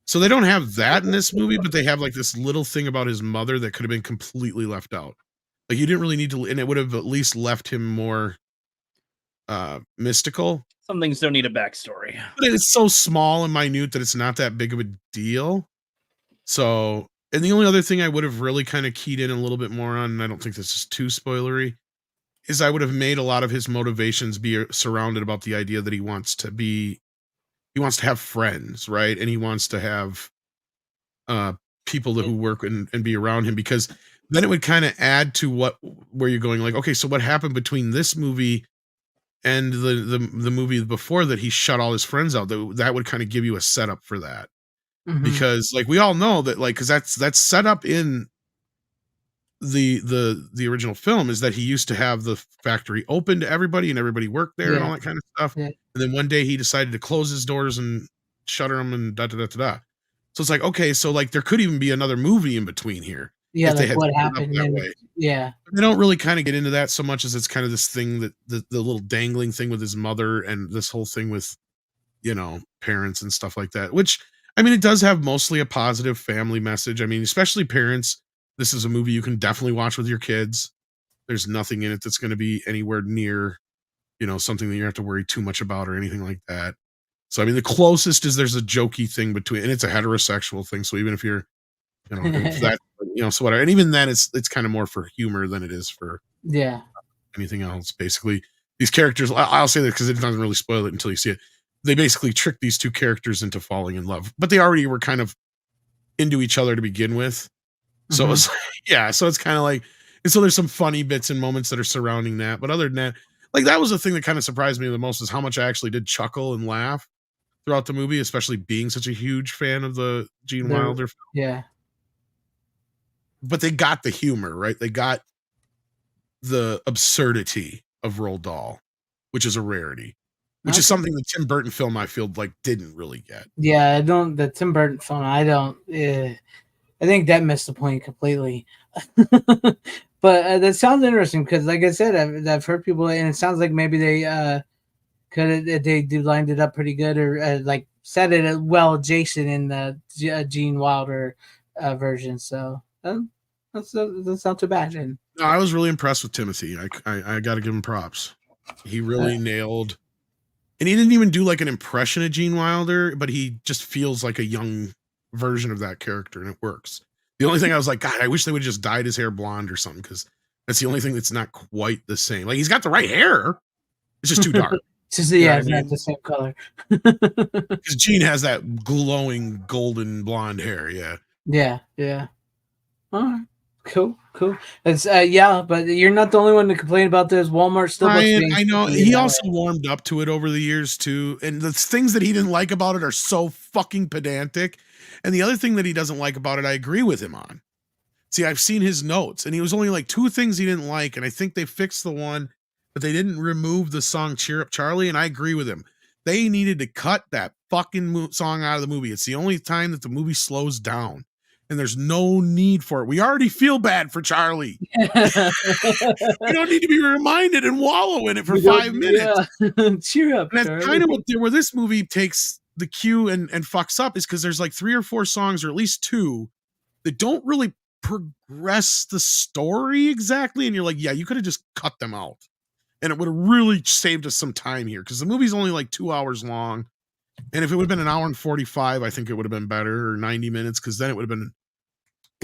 So they don't have that in this movie, but they have like this little thing about his mother that could have been completely left out. Like you didn't really need to, and it would have at least left him more mystical. Some things don't need a backstory. But it's so small and minute that it's not that big of a deal. So, and the only other thing I would have really kind of keyed in a little bit more on, and I don't think this is too spoilery, is I would have made a lot of his motivations be surrounded about the idea that he wants to have friends, right? And he wants to have people who work and be around him, because then it would kind of add to where you're going, like, okay, so what happened between this movie and the movie before that he shut all his friends out? That would kind of give you a setup for that. Because like we all know that, like, because that's set up in the original film, is that he used to have the factory open to everybody and everybody worked there and all that kind of stuff. And then one day he decided to close his doors and shutter them and da da da da da. So it's like, okay, so like there could even be another movie in between here. Yeah, if like they had what happened that way. Yeah. But they don't really kind of get into that so much as it's kind of this thing that the little dangling thing with his mother and this whole thing with, parents and stuff like that, which, I mean, it does have mostly a positive family message. I mean, especially parents. This is a movie you can definitely watch with your kids. There's nothing in it that's going to be anywhere near, something that you have to worry too much about or anything like that. So, I mean, the closest is there's a jokey thing between, and it's a heterosexual thing. So even if you're, if that, so whatever. And even then it's kind of more for humor than it is for anything else. Basically, these characters, I'll say that because it doesn't really spoil it until you see it. They basically trick these two characters into falling in love, but they already were kind of into each other to begin with. So it's so it's kind of like, and so there's some funny bits and moments that are surrounding that. But other than that, like that was the thing that kind of surprised me the most, is how much I actually did chuckle and laugh throughout the movie, especially being such a huge fan of the Gene Wilder film. Yeah. But they got the humor, right? They got the absurdity of Roald Dahl, which is a rarity, which is something the Tim Burton film I feel like didn't really get. Yeah, the Tim Burton film, I think that missed the point completely. But that sounds interesting because, like I said, I've heard people, and it sounds like maybe they lined it up pretty good, or like said it well adjacent in the Gene Wilder version. So that's not too bad. And no, I was really impressed with Timothy. I got to give him props. He really nailed, and he didn't even do like an impression of Gene Wilder, but he just feels like a young version of that character, and it works. The only thing I was like, God, I wish they would have just dyed his hair blonde or something, because that's the only thing that's not quite the same. Like, he's got the right hair, it's just too dark. It's not the same color. Because Gene has that glowing golden blonde hair. Yeah. All right. Cool. It's but you're not the only one to complain about this. Walmart still. Ryan, I know he also warmed up to it over the years too, and the things that he didn't like about it are so fucking pedantic. And the other thing that he doesn't like about it, I agree with him on. See, I've seen his notes, and he was only like 2 things he didn't like, and I think they fixed the one, but they didn't remove the song "Cheer Up, Charlie." And I agree with him. They needed to cut that fucking song out of the movie. It's the only time that the movie slows down. And there's no need for it. We already feel bad for Charlie. We don't need to be reminded and wallow in it for 5 minutes. Yeah. Cheer up. And that's kind of where this movie takes the cue and fucks up, is because there's like 3 or 4 songs, or at least 2, that don't really progress the story exactly. And you're like, yeah, you could have just cut them out. And it would have really saved us some time here, because the movie's only like 2 hours long. And if it would have been 1 hour and 45, I think it would have been better, or 90 minutes, because then it would have been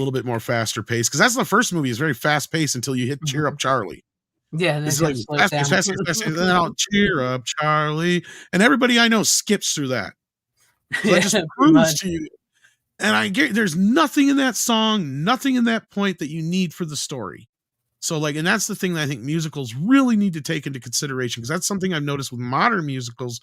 a little bit more faster paced, because that's the first movie is very fast paced until you hit "Cheer Up, Charlie." Yeah, it's like fast, and then I'll "Cheer Up, Charlie," and everybody I know skips through that. So that just proves to you. And I get there's nothing in that song, nothing in that point that you need for the story. So and that's the thing that I think musicals really need to take into consideration, because that's something I've noticed with modern musicals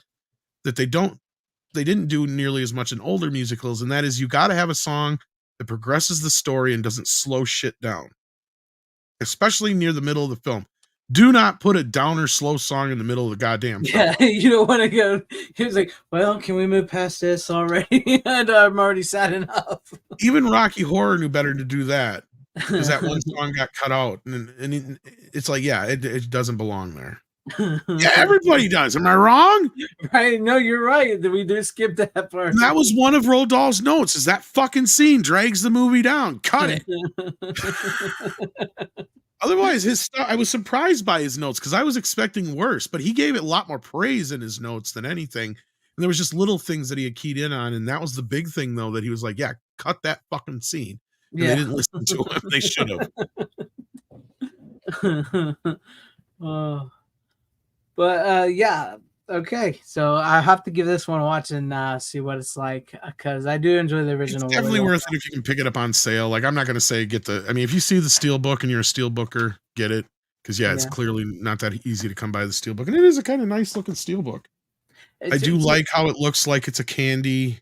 that they didn't do nearly as much in older musicals, and that is, you got to have a song that progresses the story and doesn't slow shit down, especially near the middle of the film. Do not put a downer, slow song in the middle of the goddamn film. Yeah, you don't want to go. He was like, well, can we move past this already? And I'm already sad enough. Even Rocky Horror knew better to do that, because that one song got cut out. And it's like, yeah, it doesn't belong there. Yeah, everybody does. Am I wrong? Right. No, you're right. We do skip that part. And that was one of Roald Dahl's notes, is that fucking scene drags the movie down. Cut it. Otherwise, I was surprised by his notes, because I was expecting worse, but he gave it a lot more praise in his notes than anything. And there was just little things that he had keyed in on. And that was the big thing, though, that he was like, yeah, cut that fucking scene. And they didn't listen to him. They should have. But okay. So I have to give this one a watch and see what it's like, because I do enjoy the original. It's definitely worth it if you can pick it up on sale. Like, I'm not going to say if you see the Steelbook and you're a Steelbooker, get it, because it's clearly not that easy to come by the Steelbook, and it is a kind of nice looking Steelbook. I do like how it looks like it's a candy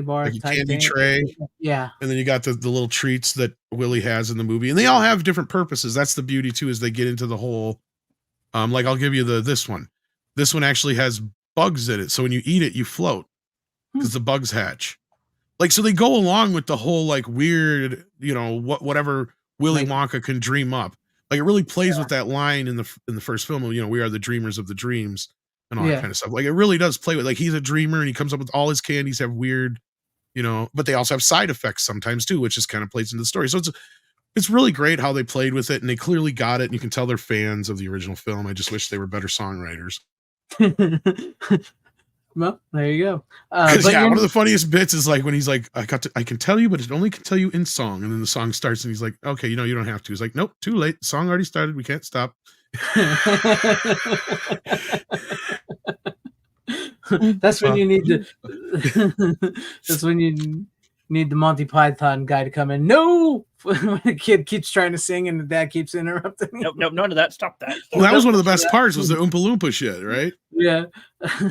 bar, like a candy tray. Yeah, and then you got the little treats that Willie has in the movie, and they all have different purposes. That's the beauty too, is they get into the whole. Like, I'll give you this one. This one actually has bugs in it, so when you eat it, you float, because the bugs hatch. Like, so they go along with the whole like weird, whatever Willy Wonka can dream up. Like, it really plays with that line in the first film. We are the dreamers of the dreams, and all that kind of stuff. Like, it really does play with, like, he's a dreamer and he comes up with all his candies have weird, but they also have side effects sometimes too, which just kind of plays into the story. So it's really great how they played with it, and they clearly got it, and you can tell they're fans of the original film. I just wish they were better songwriters. Well, there you go. One of the funniest bits is like when he's like, I can tell you, but it only can tell you in song. And then the song starts, and he's like, okay, you don't have to. He's like, nope, too late. The song already started. We can't stop. That's when you need to. That's when you need the Monty Python guy to come in. No, when the kid keeps trying to sing and the dad keeps interrupting him. Nope, none of that. Stop that. Well, that was one of the best parts, was the Oompa Loompa shit, right? Yeah.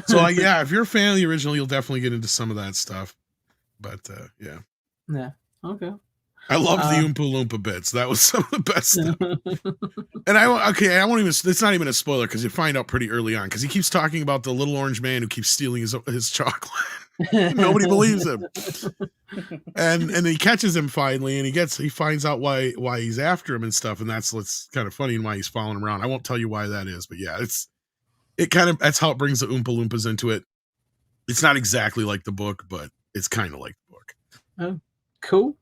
So yeah, if you're a fan of the original, you'll definitely get into some of that stuff. But yeah. Yeah. Okay. I love the Oompa Loompa bits. That was some of the best stuff. And I won't even, it's not even a spoiler because you find out pretty early on because he keeps talking about the little orange man who keeps stealing his chocolate. Nobody believes him. And he catches him finally, and he finds out why he's after him and stuff, and that's what's kind of funny and why he's following him around. I won't tell you why that is, but yeah, that's how it brings the Oompa Loompas into it. It's not exactly like the book, but it's kind of like the book. Oh, cool.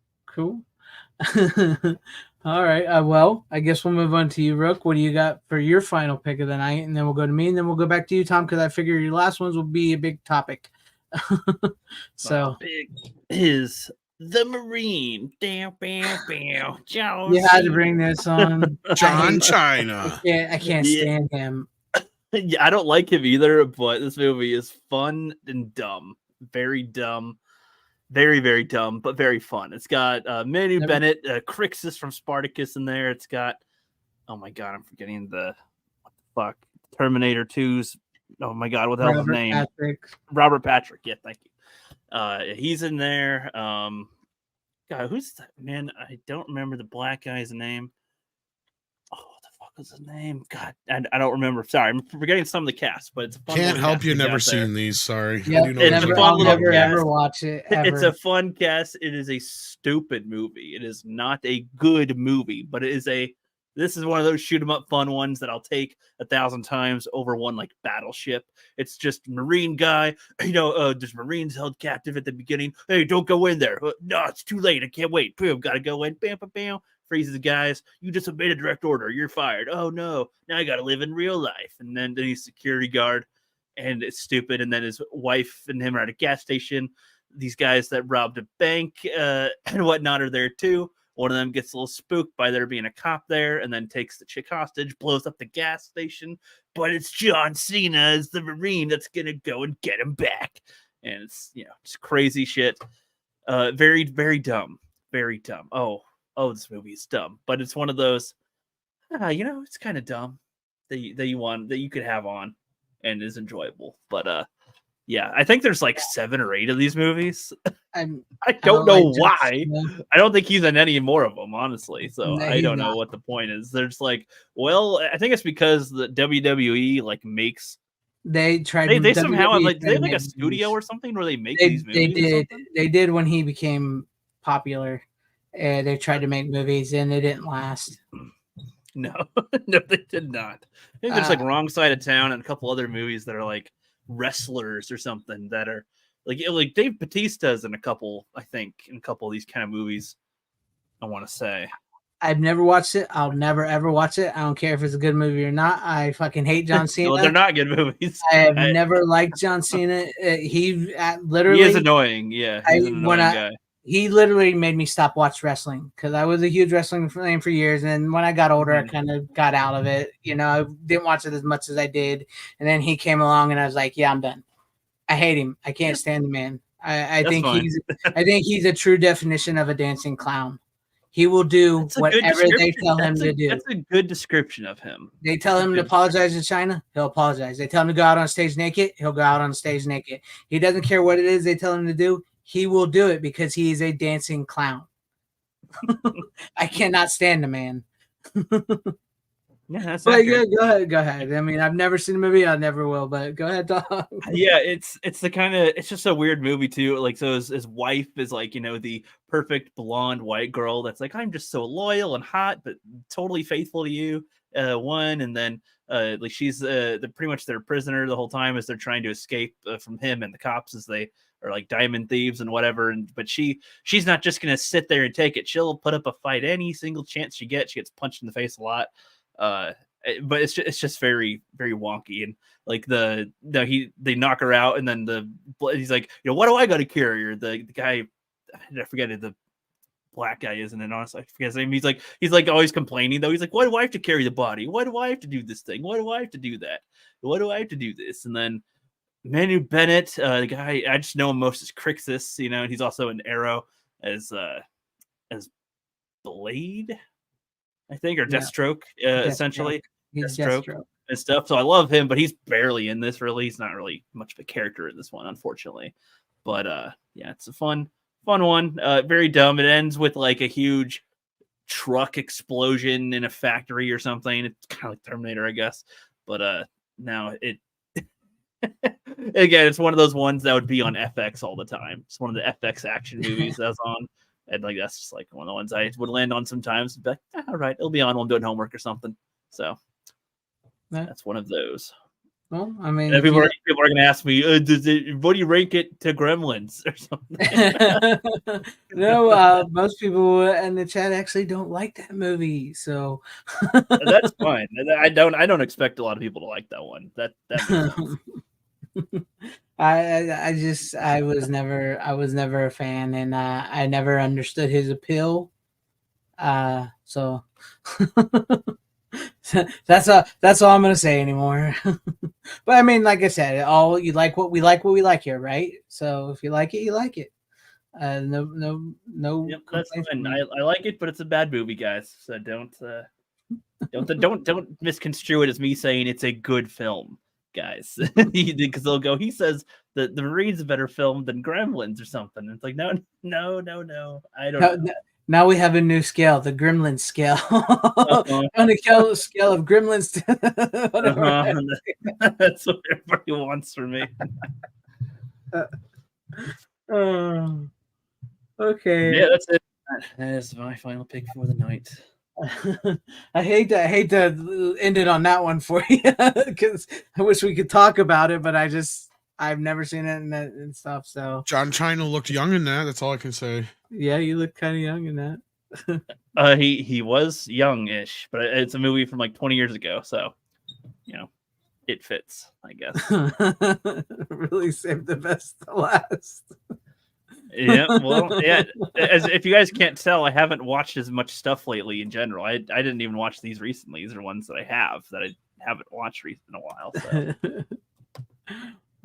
All right. Well, I guess we'll move on to you, Rook. What do you got for your final pick of the night? And then we'll go to me, and then we'll go back to you, Tom, because I figure your last ones will be a big topic. So big is the Marine. Bam, bam, bam. You had to bring this on. John China. I can't stand him. Yeah, I don't like him either, but this movie is fun and dumb. Very dumb. Very, very dumb, but very fun. It's got Manu Bennett, Crixus from Spartacus in there. It's got, oh my God, I'm forgetting what the fuck? Terminator 2's, oh my God, what the hell's his name? Patrick. Robert Patrick. Yeah, thank you. He's in there. God, who's that? Man, I don't remember the black guy's name. Oh, what the fuck was his name? God, I don't remember. Sorry, I'm forgetting some of the cast, but it's a fun. Can't help you. Never seen these. Sorry. Yeah, I'll never ever watch it. Ever. It's a fun cast. It is a stupid movie. It is not a good movie, but it is This is one of those shoot 'em up fun ones that I'll take 1,000 times over one like Battleship. It's just Marine guy, there's Marines held captive at the beginning. Hey, don't go in there. No, it's too late. I can't wait. Boom, gotta go in. Bam, bam, bam. Freezes the guys. You disobeyed a direct order. You're fired. Oh no, now I gotta live in real life. And then he's security guard, and it's stupid. And then his wife and him are at a gas station. These guys that robbed a bank and whatnot are there too. One of them gets a little spooked by there being a cop there, and then takes the chick hostage, blows up the gas station. But it's John Cena as the Marine that's gonna go and get him back. And it's just crazy shit. Very, very dumb. Very dumb. Oh, this movie is dumb. But it's one of those, it's kind of dumb that you could have on and is enjoyable. But yeah, I think there's like 7 or 8 of these movies. I don't know why. I don't think he's in any more of them, honestly. So no, I don't know what the point is. There's like, I think it's because the WWE like makes. They somehow have they have like a studio or something where they make these movies. They did when he became popular. They tried to make movies and they didn't last. No, they did not. I think there's like Wrong Side of Town and a couple other movies that are like wrestlers or something that are like Dave Bautista's in a couple of these kind of movies. I want to say I've never watched it. I'll never ever watch it. I don't care if it's a good movie or not. I fucking hate John Cena. Well, they're not good movies. I have never liked John Cena. He is annoying. Yeah, he's an annoying guy. He literally made me stop watch wrestling because I was a huge wrestling fan for years. And when I got older, I kind of got out of it. I didn't watch it as much as I did. And then he came along and I was like, yeah, I'm done. I hate him. I can't stand the man. I think he's a true definition of a dancing clown. He will do whatever they tell him to do. That's a good description of him. They tell him to apologize to China, he'll apologize. They tell him to go out on stage naked, he'll go out on stage naked. He doesn't care what it is they tell him to do. He will do it because he is a dancing clown. I cannot stand the man. Yeah, that's go ahead. I mean, I've never seen the movie, I never will, but go ahead, dog. Yeah, it's just a weird movie too. Like, so his wife is like, the perfect blonde white girl that's like, I'm just so loyal and hot, but totally faithful to you. And then like she's pretty much their prisoner the whole time as they're trying to escape from him and the cops as they are like diamond thieves and whatever. But she's not just gonna sit there and take it. She'll put up a fight any single chance she gets. She gets punched in the face a lot. But it's just very, very wonky. And like they knock her out, and then he's like, what do I got to carry her? The guy, I forget it, the black guy isn't it? Honestly, I forget his name. He's like always complaining though. He's like, why do I have to carry the body? Why do I have to do this thing? Why do I have to do that? Why do I have to do this? And then Manu Bennett, the guy, I just know him most as Crixus, and he's also an Arrow as Blade, I think, or Deathstroke, essentially. He's Deathstroke and stuff. So I love him, but he's barely in this. Really, he's not really much of a character in this one, unfortunately. But yeah, it's a fun one. Very dumb. It ends with like a huge truck explosion in a factory or something. It's kind of like Terminator, I guess. But now it again, it's one of those ones that would be on FX all the time. It's one of the FX action movies that's on. And like that's just like one of the ones I would land on sometimes. Be like, all right, it'll be on while I'm doing homework or something. So that's one of those. Well, I mean, people are going to ask me, what do you rank it to Gremlins or something? No, most people in the chat actually don't like that movie, so that's fine. I don't expect a lot of people to like that one. That I was never a fan, and I never understood his appeal. So that's all I'm gonna say anymore. But I mean, like I said, you like what we like here, right? So if you like it, you like it. No. Yep, that's fine. I like it, but it's a bad movie, guys. So don't misconstrue it as me saying it's a good film, guys. Because they'll go, he says that The Marine's a better film than Gremlins or something. It's like no. I don't know. Now we have a new scale, the Gremlin scale. On the scale of Gremlins to That's what everybody wants from me. Okay. Yeah, that's it. That is my final pick for the night. I hate to end it on that one for you because I wish we could talk about it, but I've never seen it and stuff. So John China looked young in that. That's all I can say. Yeah, you look kind of young in that. He was young-ish, but it's a movie from like 20 years ago, so it fits, I guess. Really saved the best to last. Yeah, well, yeah. If you guys can't tell, I haven't watched as much stuff lately in general. I didn't even watch these recently. These are ones that I haven't watched in a while.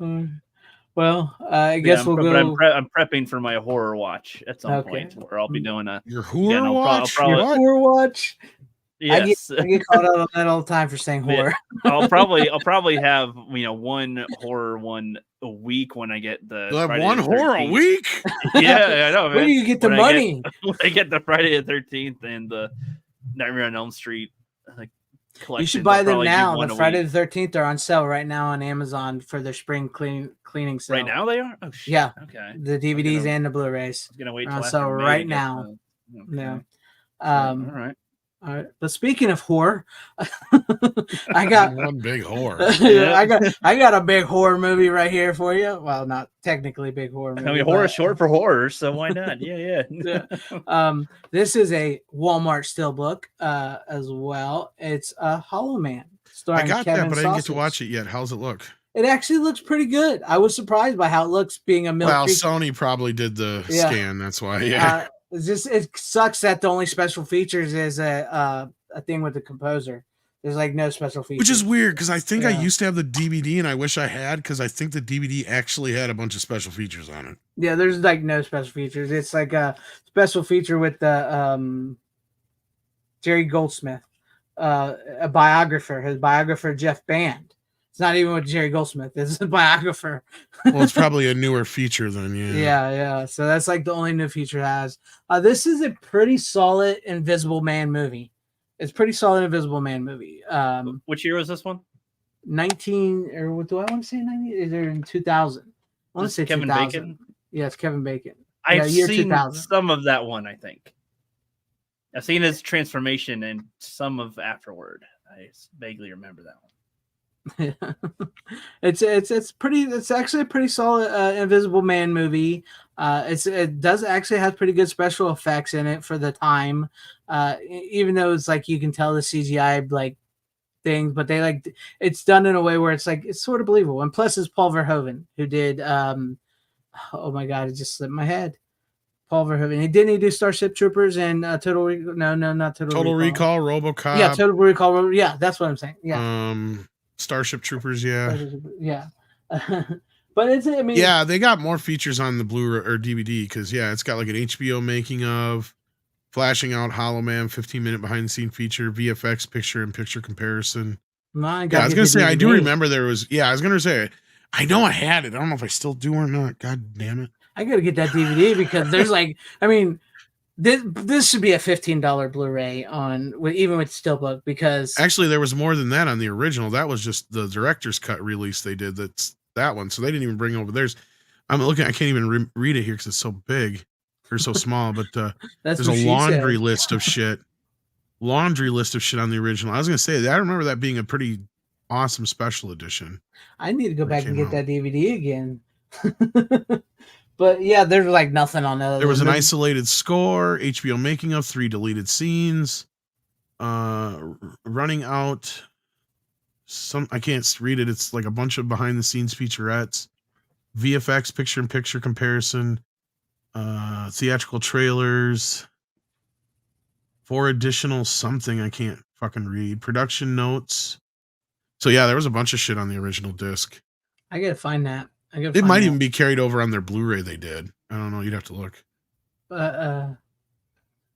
So. Well, I guess we'll go. I'm prepping for my horror watch at some point, where I'll be doing your horror watch. Your horror watch. Yes, I get caught out on that all the time for saying horror. Yeah. I'll probably have one horror one a week when I get the. You'll have one horror a week. Yeah, I know. Man. Where do you get the money? I get the Friday the 13th and the Nightmare on Elm Street. You should buy them now. The Friday the 13th are on sale right now on Amazon for their spring cleaning sale. Right now they are? Oh, shit. Yeah. Okay. The DVDs and the Blu-rays. I'm going to wait on sale right now. Okay. Yeah. All right. All right. But speaking of horror, I got one big horror. I got a big horror movie right here for you. Well, not technically big horror movie. I mean, horror is short for horror, so why not? Yeah. This is a Walmart steelbook as well. It's a Hollow Man. I got that, but I didn't get to watch it yet. How's it look? It actually looks pretty good. I was surprised by how it looks being a milk. Well, Sony probably did the scan. That's why. Yeah. It sucks that the only special features is a thing with the composer. There's like no special features, which is weird because I think I used to have the DVD and I wish I had because I think the DVD actually had a bunch of special features on it. Yeah, there's like no special features. It's like a special feature with the Jerry Goldsmith, a biographer. His biographer Jeff Band. It's not even with Jerry Goldsmith. It's a biographer. Well, it's probably a newer feature then, Yeah. So that's like the only new feature it has. This is a pretty solid Invisible Man movie. It's pretty solid Invisible Man movie. Which year was this one? 19, or what do I want to say? 90? Is there in 2000? I want to say Kevin 2000. Bacon. Yeah, it's Kevin Bacon. I've seen 2000. Some of that one. I think I've seen his transformation and some of afterward. I vaguely remember that one. It's actually a pretty solid Invisible Man movie. It does actually have pretty good special effects in it for the time. Even though it's like you can tell the CGI like things, but they it's done in a way where it's like it's sort of believable. And plus, it's Paul Verhoeven who did. Oh my god, it just slipped my head. Paul Verhoeven. He do Starship Troopers and not Total Recall, RoboCop. Yeah, Total Recall. Yeah, that's what I'm saying. Yeah. Starship Troopers, yeah. But I mean, yeah, they got more features on the Blu-ray or DVD because it's got like an HBO making of. Flashing Out, Hollow Man, 15-minute behind-the-scene feature, VFX picture-in-picture comparison. I was gonna say I do remember there was. Yeah, I was gonna say I know I had it. I don't know if I still do or not. God damn it! I gotta get that DVD because there's like, I mean, this should be a $15 Blu-ray on even with Steelbook because actually there was more than that on the original. That was just the director's cut release they did. That's that one. So they didn't even bring over theirs. I'm looking. I can't even read it here because it's so big or so small. But there's a laundry list of shit. Laundry list of shit on the original. I was gonna say that I remember that being a pretty awesome special edition. I need to go back and get that DVD again. But yeah, there's like nothing on that. There was an isolated score, HBO making of, 3 deleted scenes, running out. I can't read it. It's like a bunch of behind the scenes featurettes, VFX picture-in-picture comparison, theatrical trailers, 4 additional something I can't fucking read, production notes. So yeah, there was a bunch of shit on the original disc. I gotta find that. It might even be carried over on their Blu-ray they did. I don't know. You'd have to look.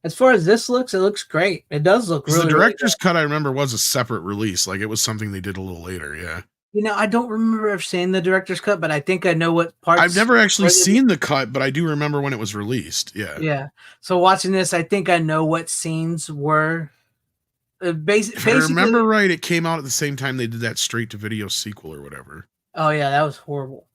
As far as this looks, it looks great. It does look really. The director's cut, I remember, was a separate release. Like it was something they did a little later. Yeah. You know, I don't remember ever seeing the director's cut, but I think I know what parts. I've never actually seen the cut, but I do remember when it was released. Yeah. Yeah. So watching this, I think I know what scenes were. If I remember right, it came out at the same time they did that straight-to-video sequel or whatever. Oh yeah, that was horrible.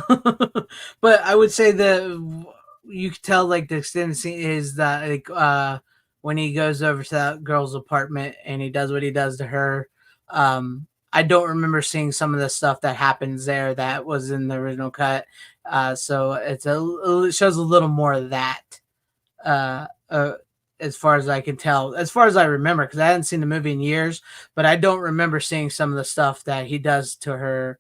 But I would say that you could tell like the extended scene is that like when he goes over to that girl's apartment and he does what he does to her. I don't remember seeing some of the stuff that happens there that was in the original cut. So it shows a little more of that. As far as I can tell, as far as I remember, because I hadn't seen the movie in years, but I don't remember seeing some of the stuff that he does to her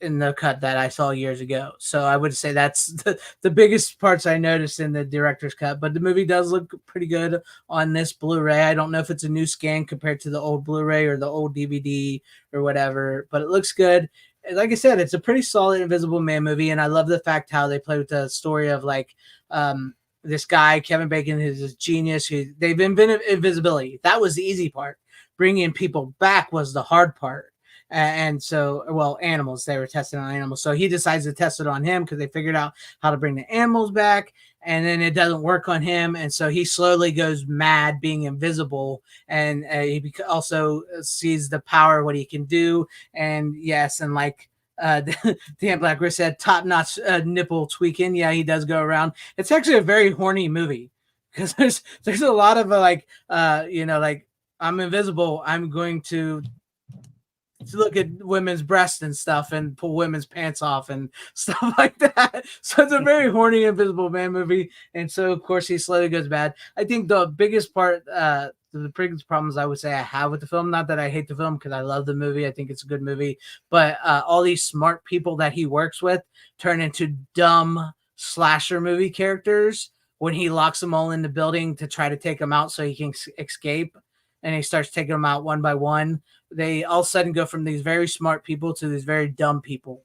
in the cut that I saw years ago. So I would say that's the biggest parts I noticed in the director's cut, but the movie does look pretty good on this Blu-ray. I don't know if it's a new scan compared to the old Blu-ray or the old DVD or whatever, but it looks good. Like I said, it's a pretty solid Invisible Man movie, and I love the fact how they play with the story of like this guy, Kevin Bacon, is this genius. They've invented invisibility. That was the easy part. Bringing people back was the hard part. And so, well, animals, they were testing on animals. So he decides to test it on him because they figured out how to bring the animals back. And then it doesn't work on him. And so he slowly goes mad being invisible. And he also sees the power, what he can do. And yes, and like Dan Blackwood said, top-notch nipple tweaking. Yeah, he does go around. It's actually a very horny movie because there's a lot of like, like I'm invisible. I'm going to look at women's breasts and stuff and pull women's pants off and stuff like that. So it's a very horny Invisible Man movie. And so, of course, he slowly goes bad. I think the biggest part, the biggest problems I would say I have with the film, not that I hate the film because I love the movie. I think it's a good movie. But all these smart people that he works with turn into dumb slasher movie characters when he locks them all in the building to try to take them out so he can escape. And he starts taking them out one by one. They all of a sudden go from these very smart people to these very dumb people.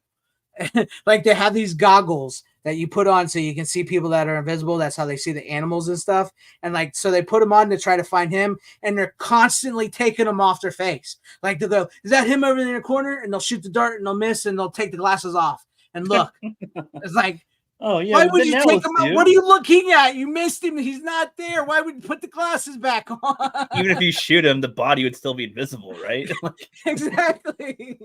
Like they have these goggles that you put on so you can see people that are invisible. That's how they see the animals and stuff. And like, so they put them on to try to find him, and they're constantly taking them off their face. Like they'll go, is that him over in the corner? And they'll shoot the dart and they'll miss and they'll take the glasses off. And look, it's like, oh yeah. Why would you take him out? What are you looking at? You missed him. He's not there. Why would you put the glasses back on? Even if you shoot him, the body would still be invisible, right? Exactly.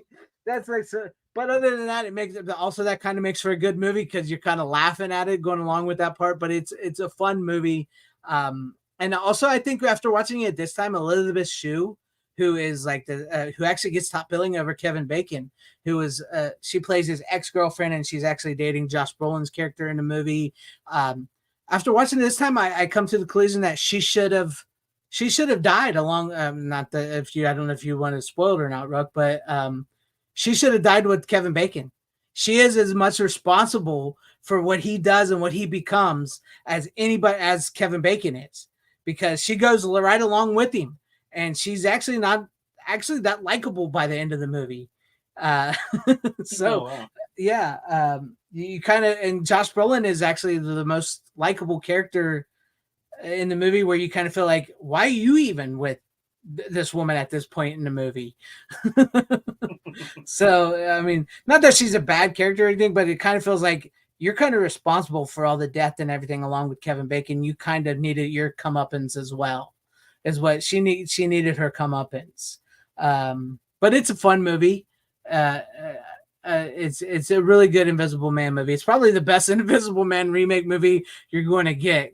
That's like so. But other than that, it makes it also that kind of makes for a good movie because you're kind of laughing at it going along with that part. But it's a fun movie. And also I think after watching it this time, Elizabeth Shue, who is like who actually gets top billing over Kevin Bacon, who is she plays his ex-girlfriend, and she's actually dating Josh Brolin's character in the movie. After watching it this time, I come to the conclusion that she should have died along. Not that I don't know if you want to spoil it or not, Rook, but she should have died with Kevin Bacon. She is as much responsible for what he does and what he becomes as Kevin Bacon is, because she goes right along with him. And she's actually not that likable by the end of the movie. Yeah, you kind of, and Josh Brolin is actually the most likable character in the movie where you kind of feel like, why are you even with this woman at this point in the movie? So, I mean, not that she's a bad character or anything, but it kind of feels like you're kind of responsible for all the death and everything along with Kevin Bacon. You kind of needed your comeuppance as well, is what she needed her comeuppance. But it's a fun movie. It's a really good Invisible Man movie. It's probably the best Invisible Man remake movie you're going to get,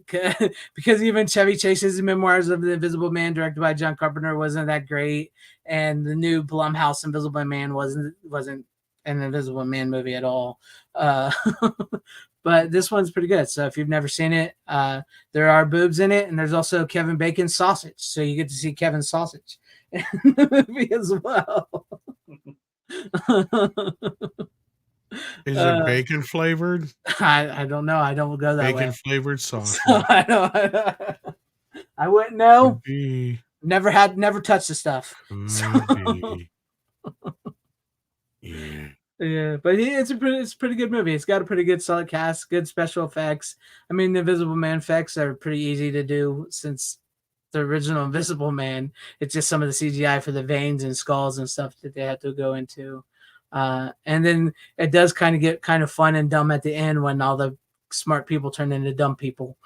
because even Chevy Chase's Memoirs of the Invisible Man, directed by John Carpenter, wasn't that great, and the new Blumhouse Invisible Man wasn't an Invisible Man movie at all. But this one's pretty good. So if you've never seen it, there are boobs in it, and there's also Kevin Bacon's sausage, so you get to see Kevin's sausage in the movie as well. Is it bacon flavored? I don't know. I don't go that way. Bacon flavored sausage. So I wouldn't know. Never touched the stuff. So. Yeah, but it's a pretty good movie. It's got a pretty good solid cast, good special effects. I mean, the Invisible Man effects are pretty easy to do since the original Invisible Man. It's just some of the CGI for the veins and skulls and stuff that they have to go into. And then it does kind of get kind of fun and dumb at the end when all the smart people turn into dumb people.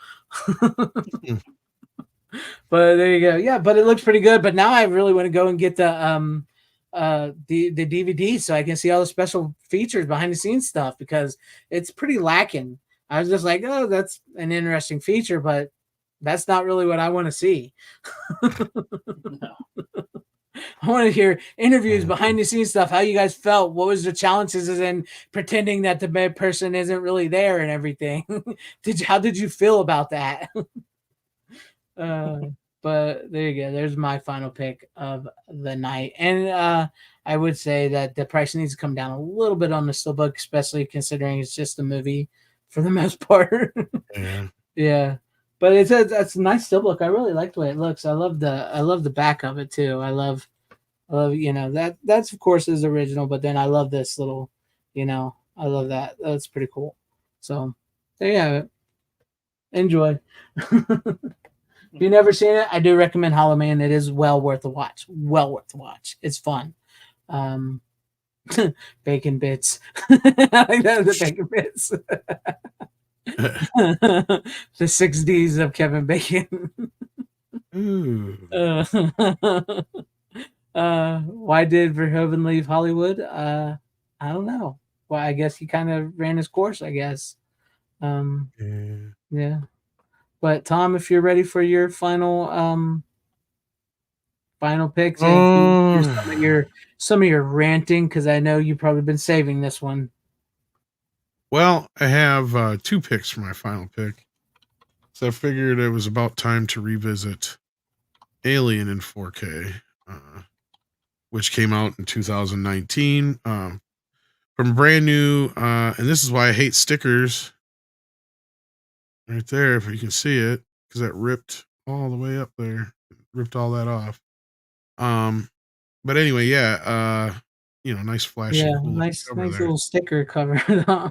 But there you go. Yeah, but it looks pretty good. But now I really want to go and get the DVD so I can see all the special features, behind the scenes stuff, because it's pretty lacking. I was just like, oh, that's an interesting feature, but that's not really what I want to see. No. I want to hear interviews, behind the scenes stuff, how you guys felt, what was the challenges in pretending that the bad person isn't really there and everything. How did you feel about that? But there you go. There's my final pick of the night. And I would say that the price needs to come down a little bit on the Steelbook, especially considering it's just a movie for the most part. Yeah. But it's a nice Steelbook. I really like the way it looks. I love the back of it too. I love that's of course is original, but then I love this little, I love that. That's pretty cool. So there you have it. Enjoy. If you've never seen it, I do recommend Hollow Man. It is well worth a watch. Well worth a watch. It's fun. Bacon bits. I like that, the bacon bits. The 6 Ds of Kevin Bacon. Why did Verhoeven leave Hollywood? I don't know. Well, I guess he kind of ran his course, I guess. Yeah. But Tom, if you're ready for your final picks, and some of your ranting, because I know you've probably been saving this one. Well, I have 2 picks for my final pick. So I figured it was about time to revisit Alien in 4K, which came out in 2019. From brand new, and this is why I hate stickers. Right there, if you can see it, because that ripped all the way up there, ripped all that off. But anyway, yeah, nice flashy, cool nice little sticker cover.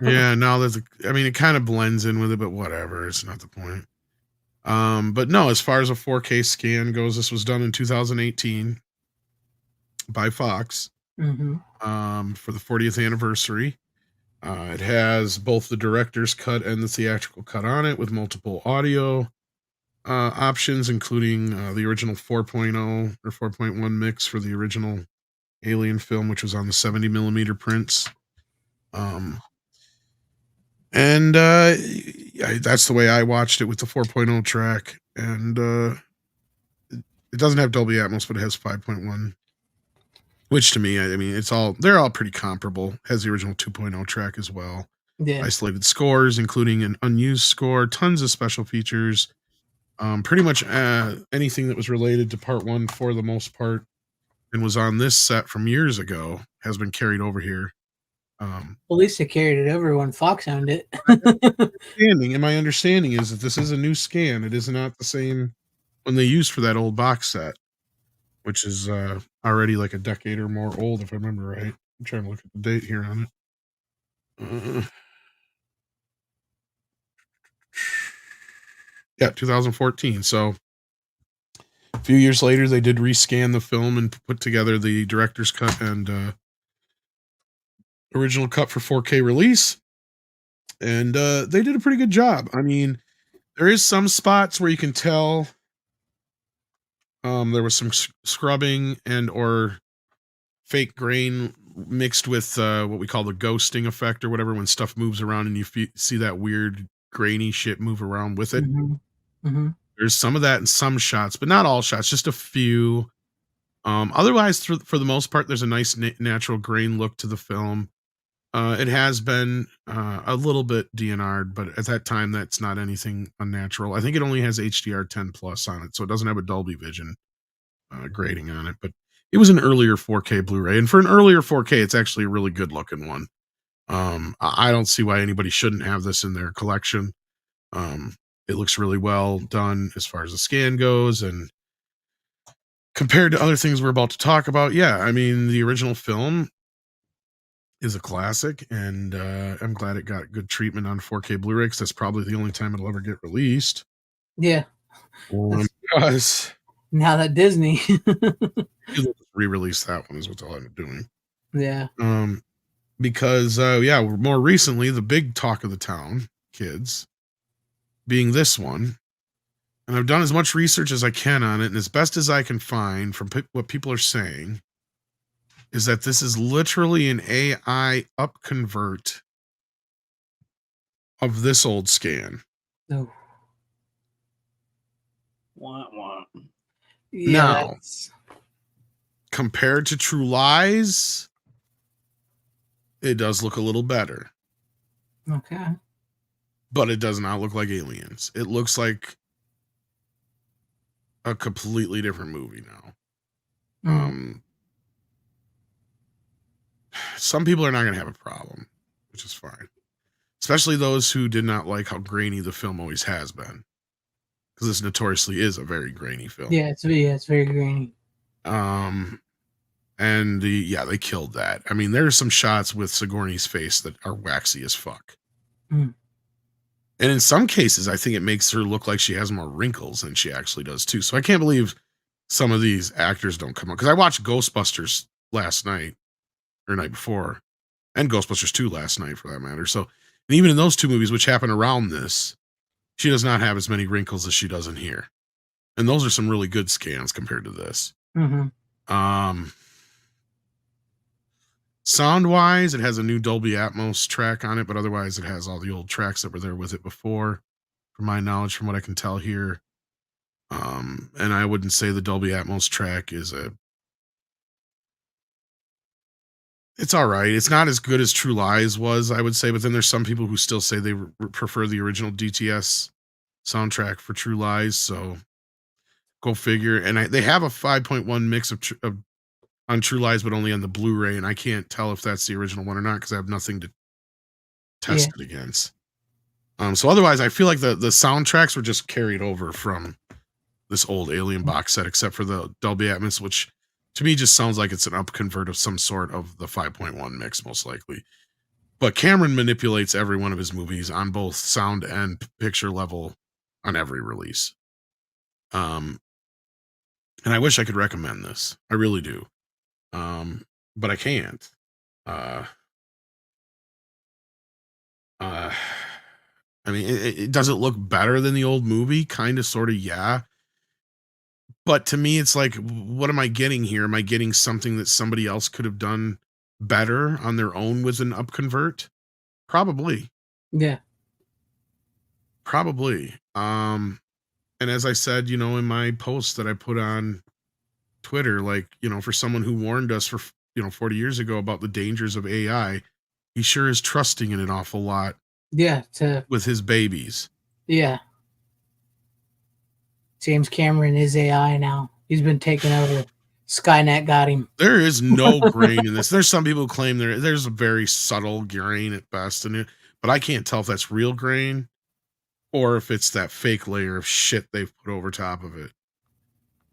Yeah, now it kind of blends in with it, but whatever, it's not the point. But no, as far as a 4K scan goes, this was done in 2018 by Fox. For the 40th anniversary. It has both the director's cut and the theatrical cut on it, with multiple audio options, including the original 4.0 or 4.1 mix for the original Alien film, which was on the 70 millimeter prints. And that's the way I watched it, with the 4.0 track. And it doesn't have Dolby Atmos, but it has 5.1. Which to me, they're all pretty comparable. Has the original 2.0 track as well. Yeah. Isolated scores, including an unused score, tons of special features. Pretty much anything that was related to part 1 for the most part and was on this set from years ago has been carried over here. At least they carried it over when Fox owned it. My understanding is that this is a new scan. It is not the same one they used for that old box set, which is already like a decade or more old, if I remember right. I'm trying to look at the date here on it. Yeah, 2014. So a few years later, they did rescan the film and put together the director's cut and original cut for 4K release. And they did a pretty good job. I mean, there is some spots where you can tell there was some scrubbing and or fake grain mixed with what we call the ghosting effect or whatever, when stuff moves around and you see that weird grainy shit move around with it. There's some of that in some shots, but not all shots, just a few. Otherwise, for the most part, there's a nice natural grain look to the film. It has been a little bit DNR'd, but at that time, that's not anything unnatural. I think it only has HDR10 plus on it, so it doesn't have a Dolby Vision grading on it. But it was an earlier 4K Blu-ray, and for an earlier 4K, it's actually a really good looking one. I don't see why anybody shouldn't have this in their collection. It looks really well done as far as the scan goes, and compared to other things we're about to talk about, yeah, I mean, the original film is a classic, and I'm glad it got good treatment on 4K Blu-ray, because that's probably the only time it'll ever get released. Yeah. Because now that Disney re-release that one is what they'll end up doing. Yeah. Because yeah, more recently, the big talk of the town, kids, being this one. And I've done as much research as I can on it, and as best as I can find from what people are saying, is that this is literally an AI upconvert of this old scan. Oh. Yeah, now, compared to True Lies, it does look a little better. Okay. But it does not look like Aliens. It looks like a completely different movie now. Some people are not going to have a problem, which is fine. Especially those who did not like how grainy the film always has been. Because this notoriously is a very grainy film. Yeah, it's very grainy. And they killed that. I mean, there are some shots with Sigourney's face that are waxy as fuck. And in some cases, I think it makes her look like she has more wrinkles than she actually does too. So I can't believe some of these actors don't come up. Because I watched Ghostbusters last night, or night before, and Ghostbusters 2 last night for that matter. So, and even in those two movies, which happen around this, she does not have as many wrinkles as she does in here. And those are some really good scans compared to this. Sound-wise, it has a new Dolby Atmos track on it, but otherwise it has all the old tracks that were there with it before, from my knowledge, from what I can tell here. And I wouldn't say the Dolby Atmos track is it's all right. It's not as good as True Lies was, I would say, but then there's some people who still say they prefer the original DTS soundtrack for True Lies, so go figure. And they have a 5.1 mix of on True Lies, but only on the Blu-ray, and I can't tell if that's the original one or not because I have nothing to test it against. So otherwise, I feel like the soundtracks were just carried over from this old Alien box set, except for the Dolby Atmos, which to me just sounds like it's an upconvert of some sort of the 5.1 mix, most likely. But Cameron manipulates every one of his movies on both sound and picture level on every release. And I wish I could recommend this. I really do. But I can't. I mean, it does it look better than the old movie? Kind of, sort of, yeah. But to me, it's like, what am I getting here? Am I getting something that somebody else could have done better on their own with an upconvert? Probably. Yeah. Probably. And as I said, in my post that I put on Twitter, like, for someone who warned us for 40 years ago about the dangers of AI, he sure is trusting in an awful lot. Yeah, with his babies. Yeah. James Cameron is AI now. He's been taken over. Skynet got him. There is no grain in this. There's some people who claim there's a very subtle grain at best in it, but I can't tell if that's real grain or if it's that fake layer of shit they've put over top of it.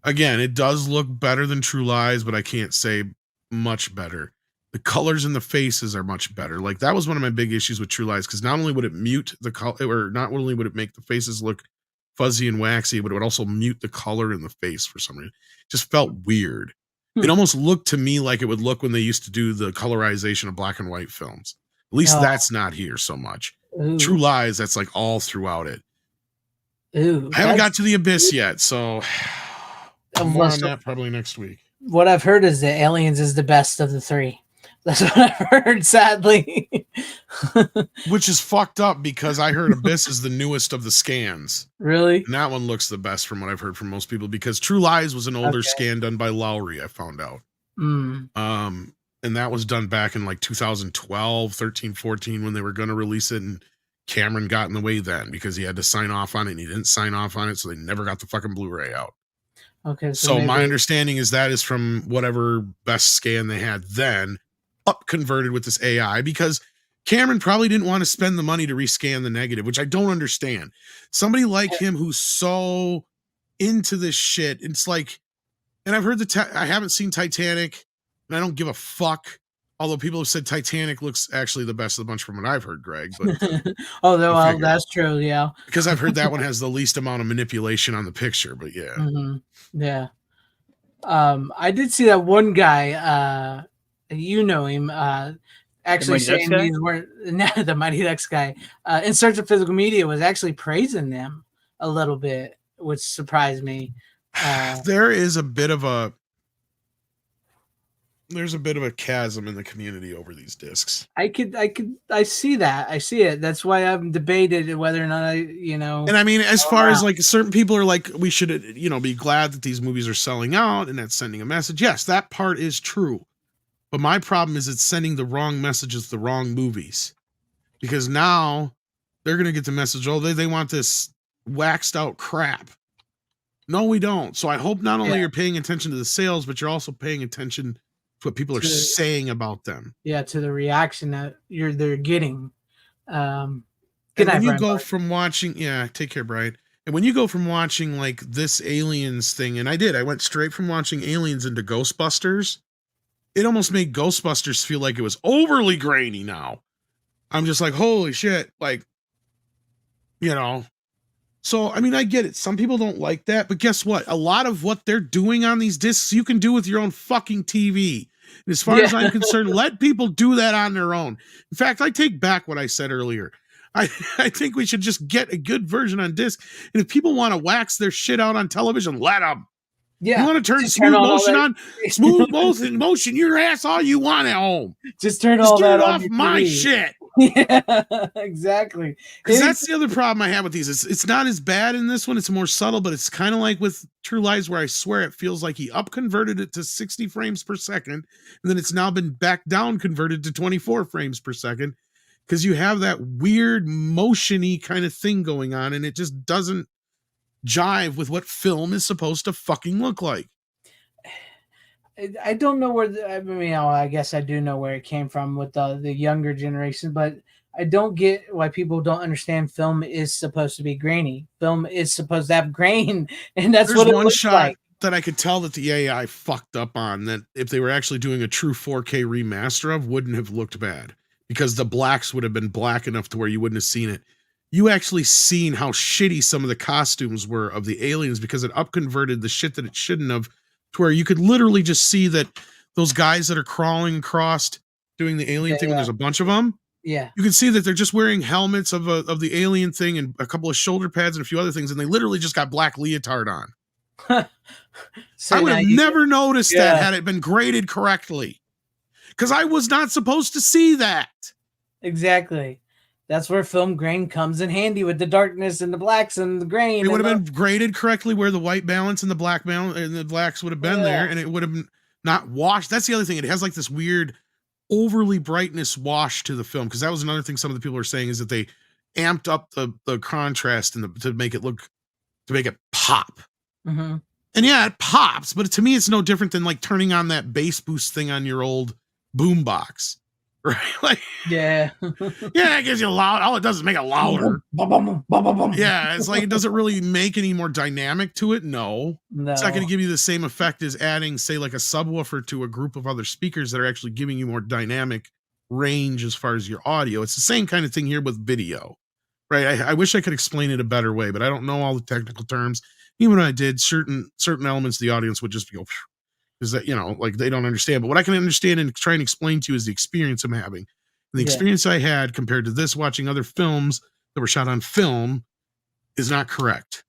Again, it does look better than True Lies, but I can't say much better. The colors in the faces are much better. Like, that was one of my big issues with True Lies, because not only would it mute the color, or not only would it make the faces look fuzzy and waxy, but it would also mute the color in the face for some reason. It just felt weird. It almost looked to me like it would look when they used to do the colorization of black and white films. At least that's not here so much. Ooh. True Lies, that's like all throughout it. Ooh, I haven't got to the Abyss yet, so more on that probably next week. What I've heard is that Aliens is the best of the three. That's what I've heard, sadly. Which is fucked up because I heard Abyss is the newest of the scans. Really? And that one looks the best from what I've heard from most people because True Lies was an older scan done by Lowry, I found out. And that was done back in like 2012, 13, 14 when they were going to release it. And Cameron got in the way then because he had to sign off on it and he didn't sign off on it. So they never got the fucking Blu-ray out. Okay. So my understanding is that is from whatever best scan they had then up converted with this AI because Cameron probably didn't want to spend the money to rescan the negative, which I don't understand. Somebody like him who's so into this shit. It's like, and I've heard I haven't seen Titanic and I don't give a fuck. Although people have said Titanic looks actually the best of the bunch from what I've heard, Greg. But well, that's true, yeah. Because I've heard that one has the least amount of manipulation on the picture, but yeah. Yeah. I did see that one guy, you know him, actually saying these weren't the Mighty Ducks guy. In Search of Physical Media was actually praising them a little bit, which surprised me. There is a bit of a chasm in the community over these discs. I see that. I see it. That's why I've debated whether or not And I mean, as far as like certain people are like, we should, be glad that these movies are selling out and that's sending a message. Yes, that part is true. But my problem is it's sending the wrong messages, the wrong movies. Because now they're going to get the message, they want this waxed out crap. No, we don't. So I hope not only you're paying attention to the sales, but you're also paying attention to what people are saying about them. Yeah, to the reaction that they're getting. And when you go from watching, take care, Brian. And when you go from watching like this Aliens thing, and I went straight from watching Aliens into Ghostbusters. It almost made Ghostbusters feel like it was overly grainy now. I'm just like, holy shit. Like, So, I mean, I get it. Some people don't like that, but guess what? A lot of what they're doing on these discs, you can do with your own fucking TV. And as far as I'm concerned, let people do that on their own. In fact, I take back what I said earlier. I think we should just get a good version on disc. And if people want to wax their shit out on television, let them. Yeah. You want to turn smooth motion on? Smooth motion your ass all you want at home. Just turn that off my shit. Yeah, exactly. Because that's the other problem I have with these. It's not as bad in this one. It's more subtle, but it's kind of like with True Lies where I swear it feels like he up converted it to 60 frames per second. And then it's now been back down converted to 24 frames per second. Because you have that weird motion-y kind of thing going on. And it just doesn't jive with what film is supposed to fucking look like. I don't know I guess I do know where it came from with the younger generation, but I don't get why people don't understand film is supposed to be grainy. Film is supposed to have grain, and that's what it looks like. That I could tell that the AI fucked up on, that if they were actually doing a true 4K remaster of, wouldn't have looked bad because the blacks would have been black enough to where you wouldn't have seen it. You actually seen how shitty some of the costumes were of the aliens because it upconverted the shit that it shouldn't have, to where you could literally just see that those guys that are crawling across doing the alien thing, when there's a bunch of them. Yeah. You can see that they're just wearing helmets of the alien thing and a couple of shoulder pads and a few other things. And they literally just got black leotard on. So I would have never noticed that had it been graded correctly. Because I was not supposed to see that. Exactly. That's where film grain comes in handy with the darkness and the blacks and the grain. It would have been graded correctly where the white balance and the black balance and the blacks would have been there, and it would have not washed. That's the other thing. It has like this weird overly brightness wash to the film, because that was another thing some of the people are saying is that they amped up the contrast and to make it pop. Mm-hmm. And yeah, it pops, but to me, it's no different than like turning on that bass boost thing on your old boombox. Right? Like, yeah, it gives you loud. All it does is make it louder. Yeah, it's like it doesn't really make any more dynamic to it. No. It's not going to give you the same effect as adding, say, like a subwoofer to a group of other speakers that are actually giving you more dynamic range as far as your audio. It's the same kind of thing here with video. right? I wish I could explain it a better way, but I don't know all the technical terms. Even when I did, certain elements of the audience would just go, because that, like they don't understand. But what I can understand and try and explain to you is the experience I'm having. And the experience I had compared to this, watching other films that were shot on film, is not correct.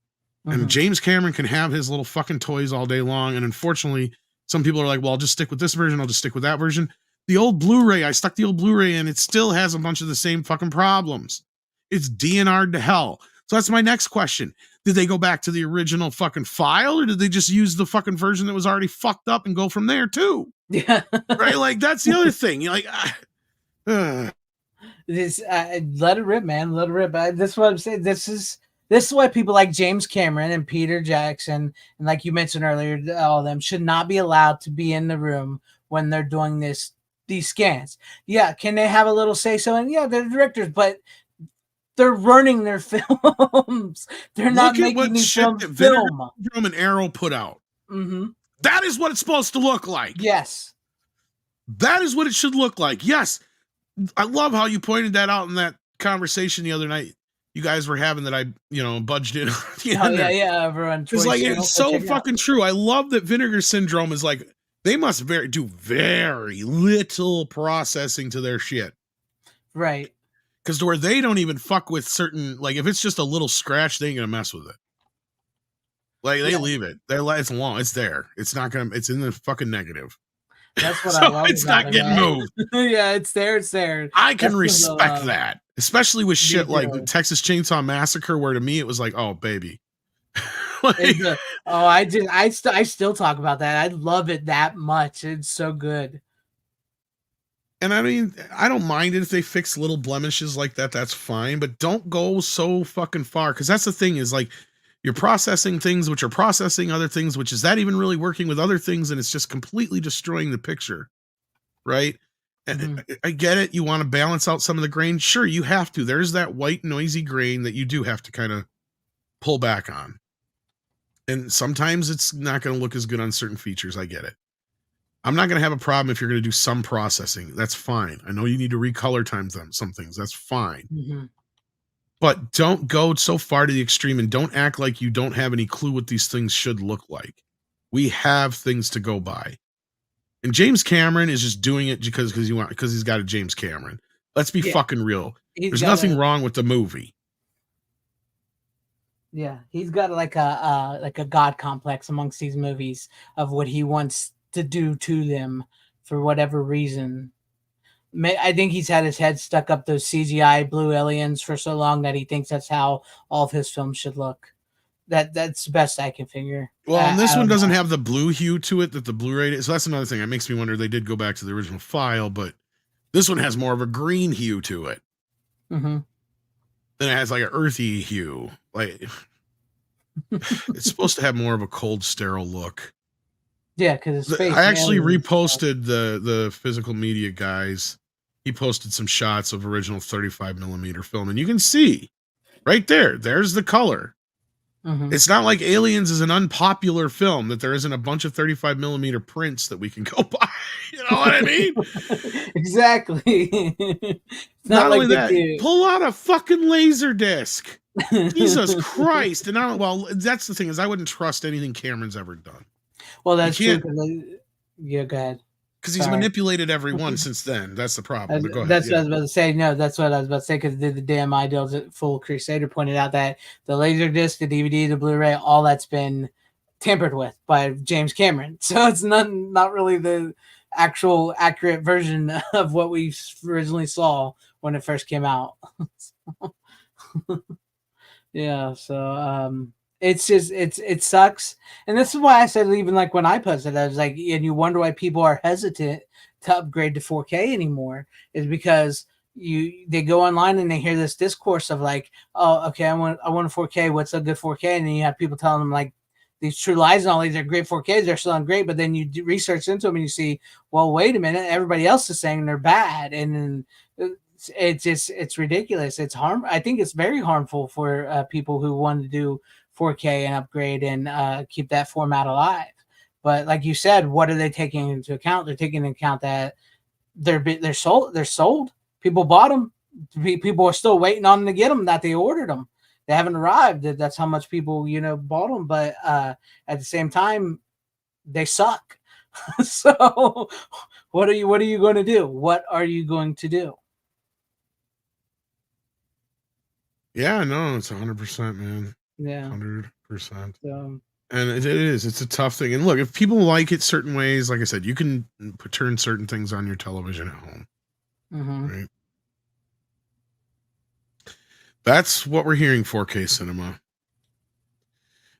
And James Cameron can have his little fucking toys all day long. And unfortunately, some people are like, well, I'll just stick with this version. I'll just stick with that version. The old Blu-ray, I stuck the old Blu-ray in. It still has a bunch of the same fucking problems. It's DNR'd to hell. So that's my next question. Did they go back to the original fucking file, or did they just use the fucking version that was already fucked up and go from there too? Yeah. Right? Like, that's the other thing. You're like, this, let it rip, man. Let it rip. This is what I'm saying. This is why people like James Cameron and Peter Jackson, and like you mentioned earlier, all of them should not be allowed to be in the room when they're doing these scans. Yeah, can they have a little say so? And yeah, they're directors, but they're running their films. They're not making these films film. An Arrow put out. That is what it's supposed to look like. Yes. That is what it should look like. Yes. I love how you pointed that out in that conversation the other night you guys were having that I, budged in. Everyone. It's like, it's so fucking true. I love that Vinegar Syndrome is like, they must do very little processing to their shit. Right. Because to where they don't even fuck with certain, like, if it's just a little scratch, they ain't gonna mess with it. Like, they leave it. It's long. It's there. It's not gonna. It's in the fucking negative. That's what I love. It's not getting moved. Yeah, it's there. It's there. I can respect that, especially with shit like Texas Chainsaw Massacre, where to me it was like, oh baby. I still talk about that. I love it that much. It's so good. And I mean, I don't mind it if they fix little blemishes like that. That's fine, but don't go so fucking far, because that's the thing is, like, you're processing things which are processing other things, which is that even really working with other things, and it's just completely destroying the picture, right? And I get it. You want to balance out some of the grain. Sure, you have to. There's that white noisy grain that you do have to kind of pull back on. And sometimes it's not going to look as good on certain features. I get it. I'm not going to have a problem if you're going to do some processing. That's fine. I know you need to recolor some things. That's fine. But don't go so far to the extreme, and don't act like you don't have any clue what these things should look like. We have things to go by. And James Cameron is just doing it because he's got a James Cameron. Let's be fucking real. There's nothing wrong with the movie. Yeah, he's got like a god complex amongst these movies of what he wants to do to them for whatever reason. I think he's had his head stuck up those CGI blue aliens for so long that he thinks that's how all of his films should look. That's the best I can figure. Well, and this one doesn't have the blue hue to it that the Blu-ray is. So that's another thing that makes me wonder. They did go back to the original file, but this one has more of a green hue to it. Then it has like an earthy hue. Like, it's supposed to have more of a cold, sterile look. Yeah, because I actually reposted the physical media guys. He posted some shots of original 35 millimeter film, and you can see right there. There's the color. It's not like Aliens is an unpopular film that there isn't a bunch of 35 millimeter prints that we can go buy. You know what I mean? Exactly. It's not only that, pull out a fucking laser disc. Jesus Christ! And that's the thing is, I wouldn't trust anything Cameron's ever done. Well, that's true. Yeah, go ahead. Because he's manipulated everyone since then. That's the problem. That's what I was about to say. No, that's what I was about to say, because the damn Ideals Full Crusader pointed out that the Laserdisc, the DVD, the Blu-ray, all that's been tampered with by James Cameron. So it's not really the actual accurate version of what we originally saw when it first came out. Yeah, so it's just it sucks. And this is why I said, even like when I posted, I was like, and you wonder why people are hesitant to upgrade to 4K anymore, is because they go online and they hear this discourse of like, oh, okay, I want a 4K, what's a good 4K? And then you have people telling them like these True Lies and all these are great 4Ks, they're still great, but then you do research into them and you see, well, wait a minute, everybody else is saying they're bad, and then it's ridiculous. I think it's very harmful for people who want to do 4K and upgrade and keep that format alive. But like you said, what are they taking into account? They're taking into account that they're sold. People bought them. people are still waiting on them to get them that they ordered them. They haven't arrived. That's how much people, bought them. But at the same time, they suck. So what are you going to do? What are you going to do? Yeah, no, it's 100%, man. Yeah. 100%. And it's a tough thing. And look, if people like it certain ways, like I said, you can turn certain things on your television at home. Right? That's what we're hearing, 4K cinema.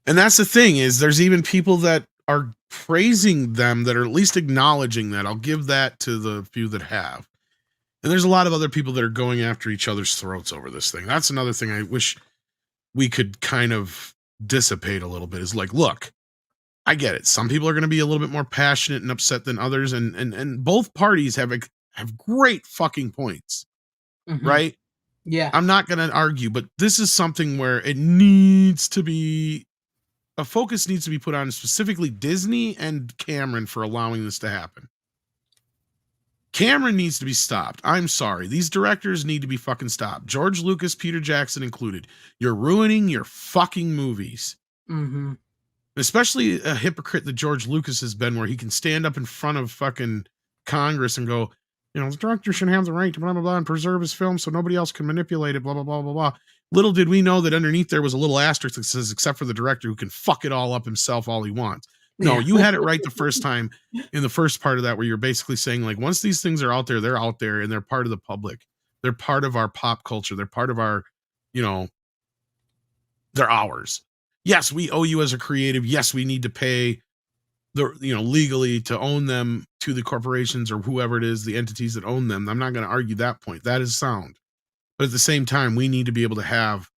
And that's the thing, is there's even people that are praising them, that are at least acknowledging that. I'll give that to the few that have. And there's a lot of other people that are going after each other's throats over this thing. That's another thing I wish we could kind of dissipate a little bit, is like, look, I get it. Some people are going to be a little bit more passionate and upset than others. And both parties have great fucking points, right? Yeah. I'm not going to argue, but this is something where it needs to be, a focus needs to be put on specifically Disney and Cameron for allowing this to happen. Cameron needs to be stopped. I'm sorry. These directors need to be fucking stopped. George Lucas, Peter Jackson included. You're ruining your fucking movies. Especially a hypocrite that George Lucas has been, where he can stand up in front of fucking Congress and go, the director should have the right to blah, blah, blah, and preserve his film so nobody else can manipulate it, blah, blah, blah, blah, blah. Little did we know that underneath there was a little asterisk that says, except for the director, who can fuck it all up himself all he wants. No, you had it right the first time in the first part of that, where you're basically saying, like, once these things are out there, they're out there and they're part of the public. They're part of our pop culture. They're part of our, they're ours. Yes, we owe you as a creative. Yes, we need to pay legally to own them to the corporations or whoever it is, the entities that own them. I'm not going to argue that point. That is sound. But at the same time, we need to be able to have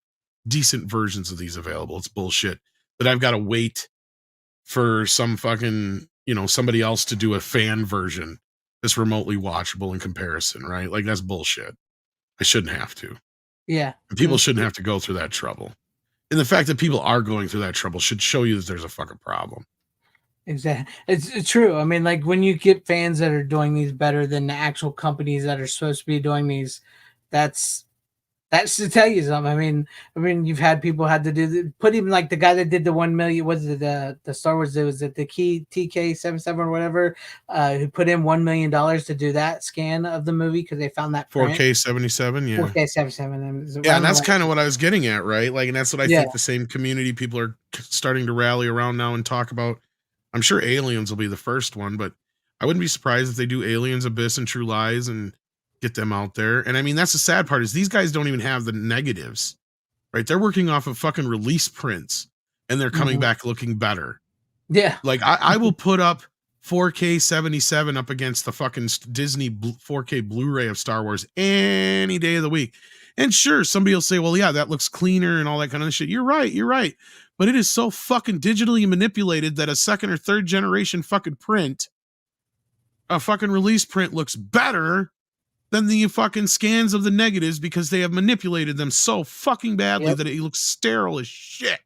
decent versions of these available. It's bullshit that I've got to wait for some fucking, somebody else to do a fan version that's remotely watchable in comparison, right? Like, that's bullshit. I shouldn't have to. Yeah. And people shouldn't have to go through that trouble. And the fact that people are going through that trouble should show you that there's a fucking problem. Exactly. It's true. I mean, like, when you get fans that are doing these better than the actual companies that are supposed to be doing these, that's to tell you something. I mean, you've had people had to put even like the guy that did the 1 million, was it the Star Wars? Was it the key TK77 or whatever? Who put in $1 million to do that scan of the movie because they found that 4K77, yeah. 4K77. Yeah, and that's kind of what I was getting at, right? Like, and that's what I think the same community people are starting to rally around now and talk about. I'm sure Aliens will be the first one, but I wouldn't be surprised if they do Aliens, Abyss, and True Lies and get them out there. And I mean, that's the sad part, is these guys don't even have the negatives, right? They're working off of fucking release prints and they're coming back looking better. Yeah. Like, I will put up 4K77 up against the fucking Disney 4K Blu-ray of Star Wars any day of the week. And sure, somebody will say, well, yeah, that looks cleaner and all that kind of shit. You're right. But it is so fucking digitally manipulated that a second or third generation fucking print, a fucking release print, looks better than the fucking scans of the negatives, because they have manipulated them so fucking badly that it looks sterile as shit.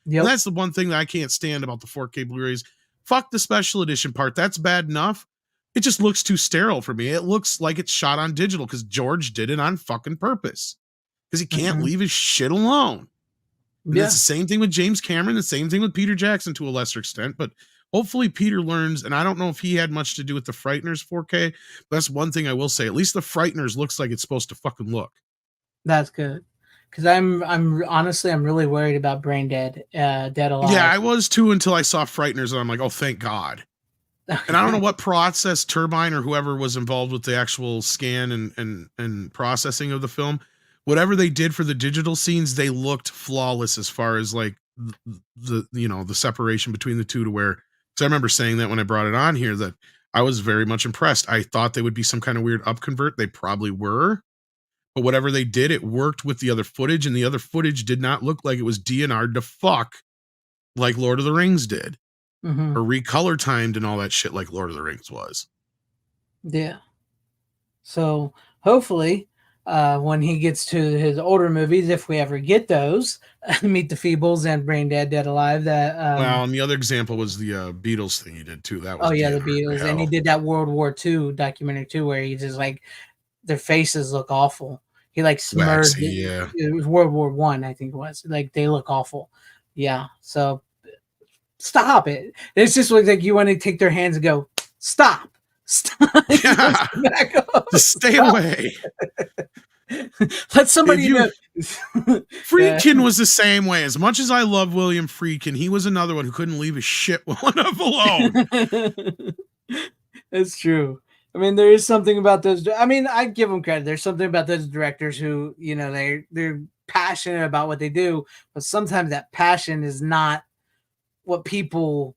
And that's the one thing that I can't stand about the 4K Blu-rays. Fuck the special edition part. That's bad enough. It just looks too sterile for me. It looks like it's shot on digital because George did it on fucking purpose, because he can't leave his shit alone. And that's the same thing with James Cameron, the same thing with Peter Jackson to a lesser extent, but hopefully Peter learns. And I don't know if he had much to do with the Frighteners 4K, but that's one thing I will say. At least the Frighteners looks like it's supposed to fucking look. That's good. Because I'm honestly, I'm really worried about Brain Dead, Dead Alive. Yeah, I was too, until I saw Frighteners and I'm like, oh, thank God. And I don't know what process Turbine or whoever was involved with the actual scan and processing of the film. Whatever they did for the digital scenes, they looked flawless as far as like the separation between the two, to where, because I remember saying that when I brought it on here, that I was very much impressed. I thought they would be some kind of weird upconvert. They probably were, but whatever they did, it worked with the other footage, and the other footage did not look like it was DNR'd to fuck like Lord of the Rings did, or recolor timed and all that shit like Lord of the Rings was. Yeah. So hopefully, when he gets to his older movies, if we ever get those, Meet the Feebles and Brain Dead, Dead Alive. That well, and the other example was the Beatles thing he did too. That was the Beatles, and he did that World War II documentary too, where he just like, their faces look awful. He like smudged Waxy, it. yeah. It was World War I think it was. Like they look awful. Yeah. So stop it. It's just like you want to take their hands and go, stop. Stop. Yeah. Back up. Just stay away. Let somebody know. Friedkin was the same way. As much as I love William Friedkin, he was another one who couldn't leave his shit well enough alone. It's true. I mean, there is something about those. I mean, I give them credit. There's something about those directors who, you know, they're passionate about what they do, but sometimes that passion is not what people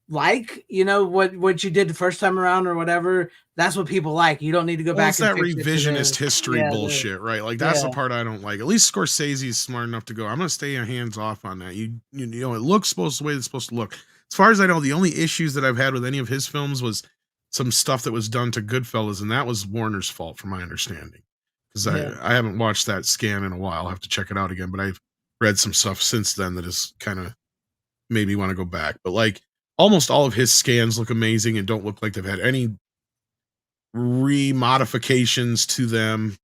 like, you know, what you did the first time around or whatever. That's what people like. You don't need to go back. It's that revisionist history bullshit, right? Like that's the part I don't like. At least Scorsese is smart enough to go, I'm gonna stay hands off on that. You know, it looks supposed the way it's supposed to look. As far as I know, the only issues that I've had with any of his films was some stuff that was done to Goodfellas, and that was Warner's fault, from my understanding. Because I haven't watched that scan in a while. I'll have to check it out again. But I've read some stuff since then that has kind of made me want to go back. But like almost all of his scans look amazing and don't look like they've had any remodifications to them.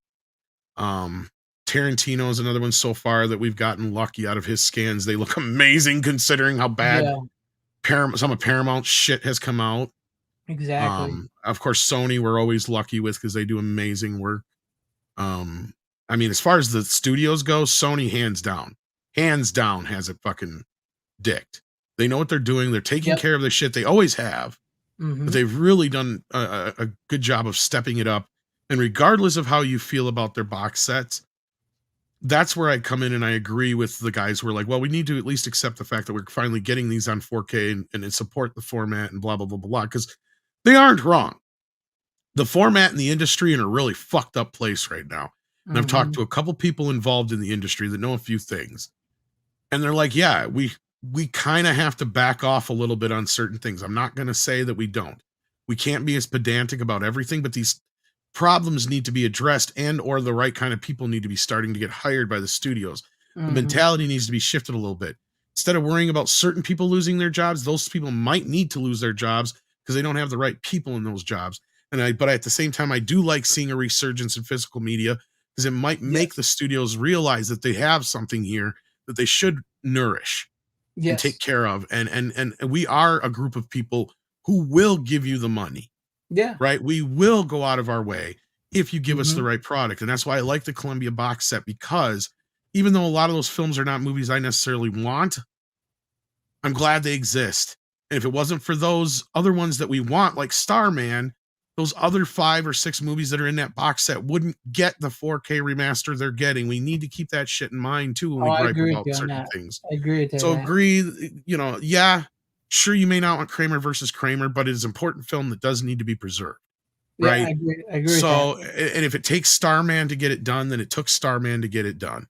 Tarantino is another one so far that we've gotten lucky out of his scans. They look amazing considering how bad some of Paramount shit has come out. Exactly. Of course, Sony we're always lucky with because they do amazing work. I mean, as far as the studios go, Sony hands down has it fucking dicked. They know what they're doing. They're taking care of the shit. They always have. But they've really done a good job of stepping it up. And regardless of how you feel about their box sets, that's where I come in and I agree with the guys who are like, well, we need to at least accept the fact that we're finally getting these on 4K and support the format and blah, blah, blah, blah, because they aren't wrong. The format in the industry in a really fucked up place right now. And I've talked to a couple people involved in the industry that know a few things. And they're like, yeah, we kind of have to back off a little bit on certain things. I'm not going to say that we don't. We can't be as pedantic about everything, but these problems need to be addressed and or the right kind of people need to be starting to get hired by the studios. The mentality needs to be shifted a little bit. Instead of worrying about certain people losing their jobs, those people might need to lose their jobs because they don't have the right people in those jobs. But at the same time, I do like seeing a resurgence in physical media because it might make the studios realize that they have something here that they should nourish and take care of. And we are a group of people who will give you the money. Yeah. Right. We will go out of our way if you give us the right product. And that's why I like the Columbia box set, because even though a lot of those films are not movies I necessarily want, I'm glad they exist. And if it wasn't for those other ones that we want, like Starman, those other 5 or 6 movies that are in that box set wouldn't get the 4K remaster they're getting. We need to keep that shit in mind too when we gripe about certain things. I agree with so agree, you know, sure, you may not want Kramer versus Kramer, but it is an important film that does need to be preserved. Right. Yeah, I agree so, with that. And if it takes Starman to get it done, then it took Starman to get it done.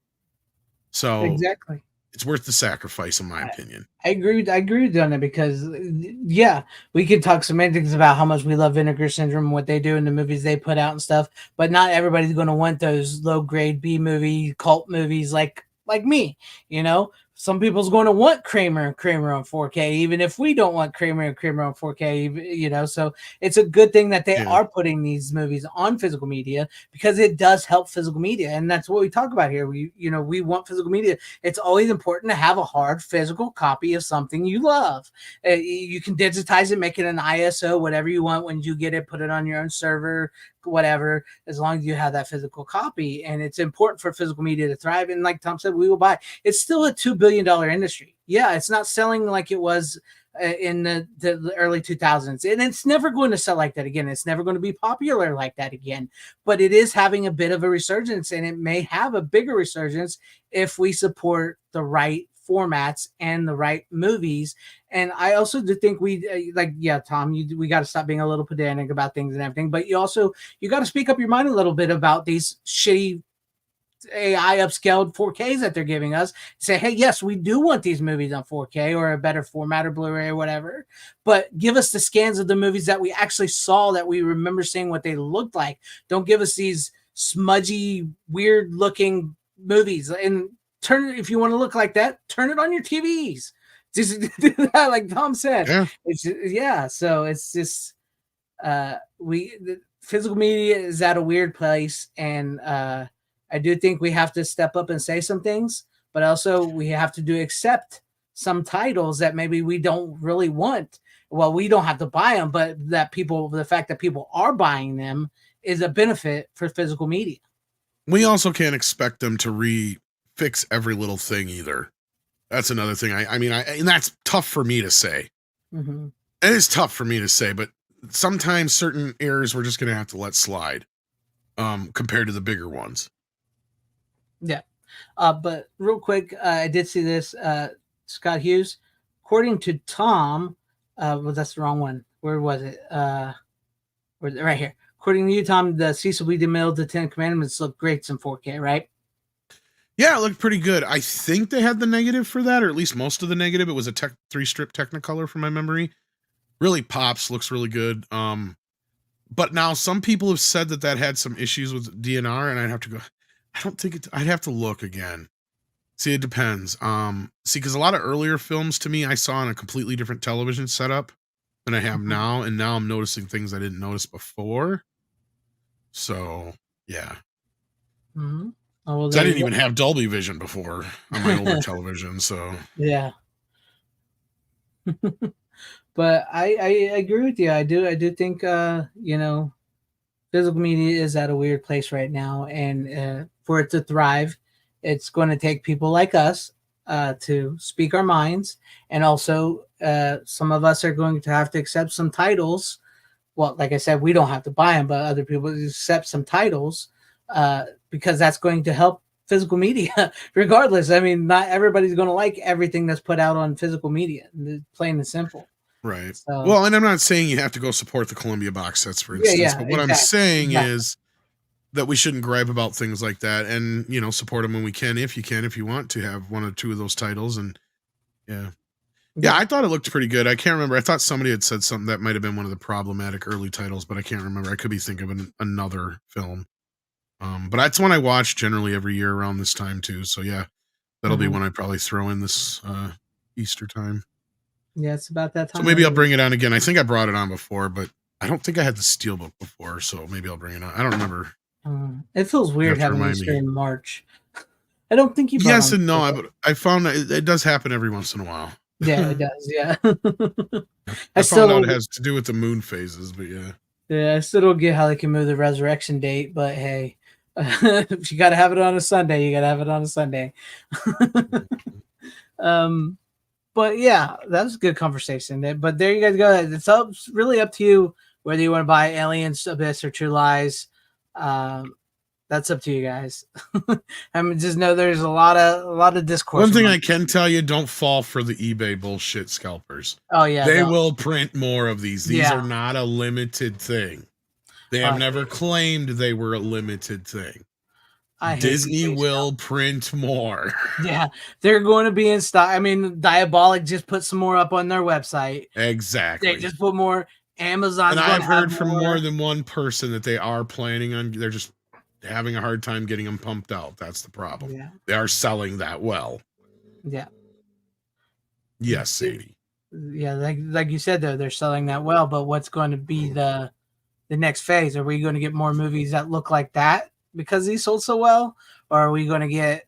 So exactly. It's worth the sacrifice, in my opinion. I agree with you on that because, we could talk semantics about how much we love Vinegar Syndrome and what they do in the movies they put out and stuff, but not everybody's going to want those low grade B movie cult movies like me, you know. Some people's going to want Kramer on 4K, even if we don't want Kramer on 4K, you know. So it's a good thing that they are putting these movies on physical media because it does help physical media. And that's what we talk about here. We want physical media. It's always important to have a hard physical copy of something you love. You can digitize it, make it an ISO, whatever you want when you get it, put it on your own server, whatever, as long as you have that physical copy. And it's important for physical media to thrive. And like Tom said, we will buy. It's still a $2 billion industry. Yeah, it's not selling like it was in the early 2000s, and it's never going to sell like that again. It's never going to be popular like that again, but it is having a bit of a resurgence, and it may have a bigger resurgence if we support the right formats and the right movies. And I also do think Tom, we got to stop being a little pedantic about things and everything, but you got to speak up your mind a little bit about these shitty AI upscaled 4Ks that they're giving us. Say, hey, yes, we do want these movies on 4K or a better format or Blu-ray or whatever, but give us the scans of the movies that we actually saw, that we remember seeing what they looked like. Don't give us these smudgy, weird looking movies. And if you want to look like that, turn it on your TVs. Just do that, like Tom said. So it's just the physical media is at a weird place, and I do think we have to step up and say some things, but also we have to accept some titles that maybe we don't really want. Well, we don't have to buy them, but the fact that people are buying them is a benefit for physical media. We also can't expect them to fix every little thing either. That's another thing. And that's tough for me to say. Mm-hmm. It is tough for me to say, but sometimes certain errors we're just going to have to let slide compared to the bigger ones. Yeah. But real quick, I did see this. Scott Hughes, according to Tom, well, that's the wrong one. Where was it? Right here. According to you, Tom, the Cecil B. DeMille, the Ten Commandments look great in 4K, right? Yeah, it looked pretty good. I think they had the negative for that, or at least most of the negative. It was a 3-strip Technicolor from my memory. Really pops, looks really good. But now some people have said that had some issues with DNR, and I'd have to go. I don't think it. I'd have to look again. See, it depends. Because a lot of earlier films to me, I saw on a completely different television setup than I have now, and now I'm noticing things I didn't notice before. So, yeah. Mm-hmm. Oh, well, I didn't even have Dolby Vision before on my older television, so yeah. But I agree with you. I do think physical media is at a weird place right now, and for it to thrive, it's going to take people like us to speak our minds, and also some of us are going to have to accept some titles. Well, like I said, we don't have to buy them, but other people accept some titles because that's going to help physical media regardless. I mean, not everybody's going to like everything that's put out on physical media, plain and simple. Right. So, well, and I'm not saying you have to go support the Columbia box sets, for instance, but what I'm saying is that we shouldn't gripe about things like that, and support them when we can, if you want to have one or two of those titles. And yeah, I thought it looked pretty good. I can't remember. I thought somebody had said something that might have been one of the problematic early titles, but I can't remember. I could be thinking of another film. But that's one I watch generally every year around this time too. So yeah, that'll be one I probably throw in this Easter time. Yeah, it's about that time. So maybe I'll bring it on again. I think I brought it on before, but I don't think I had the Steelbook before, so maybe I'll bring it on. I don't remember. It feels weird having Easter in March. I don't think you. Yes and no, but I found that it does happen every once in a while. Yeah, it does. Yeah. I found out it has to do with the moon phases, but yeah. Yeah, I still don't get how they can move the resurrection date, but hey, if you got to have it on a Sunday, you got to have it on a Sunday. But yeah, that was a good conversation. But there you guys go. It's really up to you whether you want to buy Aliens, Abyss, or True Lies. That's up to you guys. I mean, just know there's a lot of discourse. One thing I can tell you: don't fall for the eBay bullshit scalpers. Oh yeah, they will print more of these. These are not a limited thing. They have never claimed they were a limited thing. Disney will print more. Yeah, they're going to be in stock. I mean, Diabolic just put some more up on their website. Exactly. They just put more. Amazon. And I've heard from more than one person that they are planning on. They're just having a hard time getting them pumped out. That's the problem. Yeah. They are selling that well. Yeah. Yes, Sadie. Yeah, like you said though, they're selling that well. But what's going to be the next phase? Are we going to get more movies that look like that because these sold so well, or are we going to get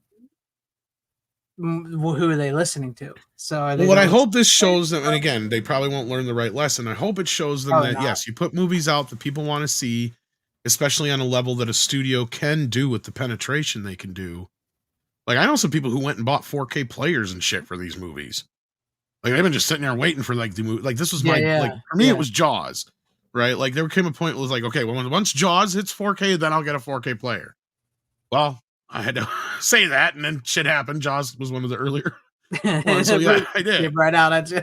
who are they listening to? So what I hope this shows them, and again, they probably won't learn the right lesson. I hope it shows them that yes, you put movies out that people want to see, especially on a level that a studio can do with the penetration they can do. Like I know some people who went and bought 4K players and shit for these movies. Like they've been just sitting there waiting for like the movie. Like this was like for me it was Jaws, right? Like there came a point where it was like, okay, well once Jaws hits 4K, then I'll get a 4K player. Well, I had to say that, and then shit happened. Jaws was one of the earlier ones, so yeah, I did. Right out at you.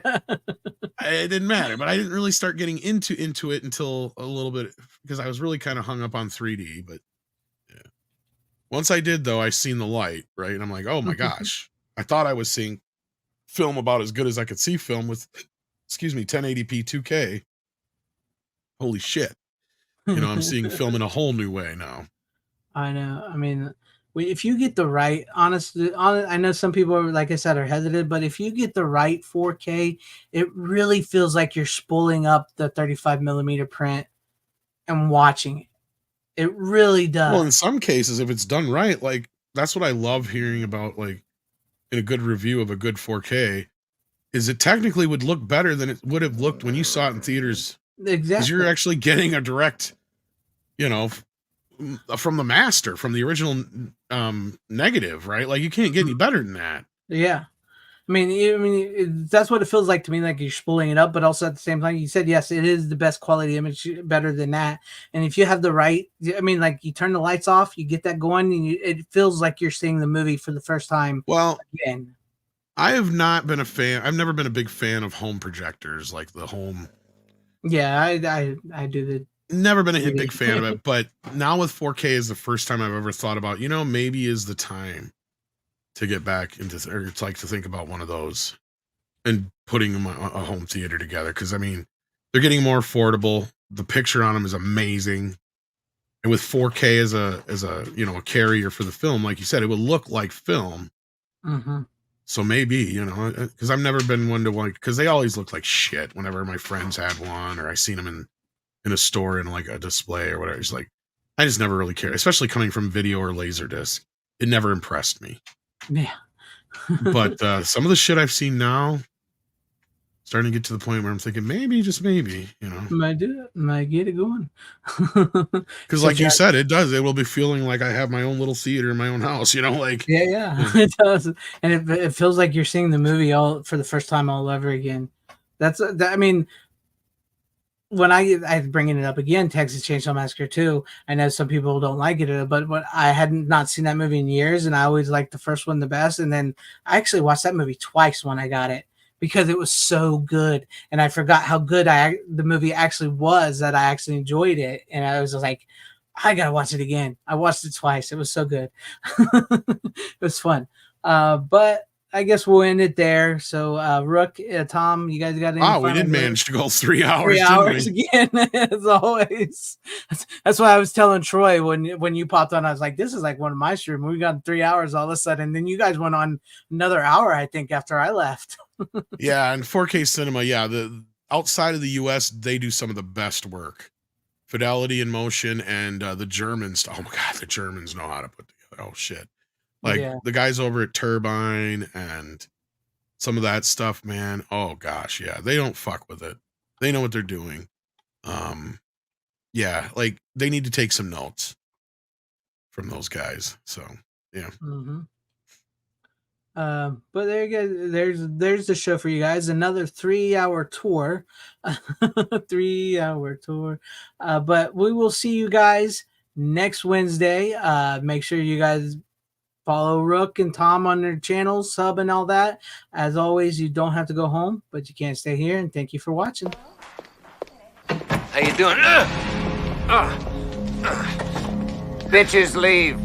It didn't matter, but I didn't really start getting into it until a little bit because I was really kind of hung up on 3D. But yeah, once I did though, I seen the light, right, and I'm like, oh my gosh, I thought I was seeing film about as good as I could see film with, 1080p 2K. Holy shit, I'm seeing film in a whole new way now. I know. I mean, if you get the right, honestly, I know some people are, like I said, are hesitant, but if you get the right 4K, it really feels like you're spooling up the 35 millimeter print and watching it. It really does. Well, in some cases, if it's done right, like that's what I love hearing about, like in a good review of a good 4K, is it technically would look better than it would have looked when you saw it in theaters. Exactly. Because you're actually getting a direct, from the master, from the original negative, right? Like you can't get any better than that. Yeah. I mean, that's what it feels like to me, like you're spooling it up, but also at the same time, you said, yes, it is the best quality image, better than that. And if you have the right, I mean, like you turn the lights off, you get that going, and it feels like you're seeing the movie for the first time. Well, again. I have not been a fan. I've never been a big fan of home projectors, like the home. Yeah, I do the. Never been a big fan of it, but now with 4K is the first time I've ever thought about, maybe is the time to get back into, or it's like to think about one of those and putting a home theater together. Cause I mean, they're getting more affordable. The picture on them is amazing. And with 4K as a carrier for the film, like you said, it would look like film. Mm-hmm. So maybe, cause I've never been one to like, cause they always look like shit whenever my friends had one, or I seen them in a store in like a display or whatever. It's like, I just never really cared, especially coming from video or Laserdisc. It never impressed me. Yeah. But some of the shit I've seen now, starting to get to the point where I'm thinking maybe, just maybe, might do it, might get it going. Because like you said, it does. It will be feeling like I have my own little theater in my own house, like yeah. It does, and it feels like you're seeing the movie all for the first time all over again. I mean, when I bringing it up again, Texas Chainsaw Massacre 2. I know some people don't like it, but I hadn't not seen that movie in years, and I always liked the first one the best. And then I actually watched that movie twice when I got it because it was so good, and I forgot how good the movie actually was, that I actually enjoyed it, and I was like, I gotta watch it again. I watched it twice. It was so good. It was fun. But I guess we'll end it there. So, Rook, Tom, you guys got any? Wow, we did manage to go 3 hours. 3 hours again, as always. That's why I was telling Troy when you popped on. I was like, "This is like one of my streams. We got 3 hours all of a sudden." And then you guys went on another hour, I think, after I left. Yeah, and 4K cinema. Yeah, the outside of the U.S., they do some of the best work. Fidelity in Motion and the Germans. Oh my God, the Germans know how to put together. Oh shit. Like the guys over at Turbine and some of that stuff, man. Oh gosh, yeah. They don't fuck with it. They know what they're doing. Yeah, like they need to take some notes from those guys. So yeah. Mm-hmm. But there you go. There's the show for you guys. Another 3-hour tour. 3-hour tour. But we will see you guys next Wednesday. Make sure you guys follow Rook and Tom on their channels, sub and all that. As always, you don't have to go home, but you can't stay here. And thank you for watching. How you doing? Bitches leave.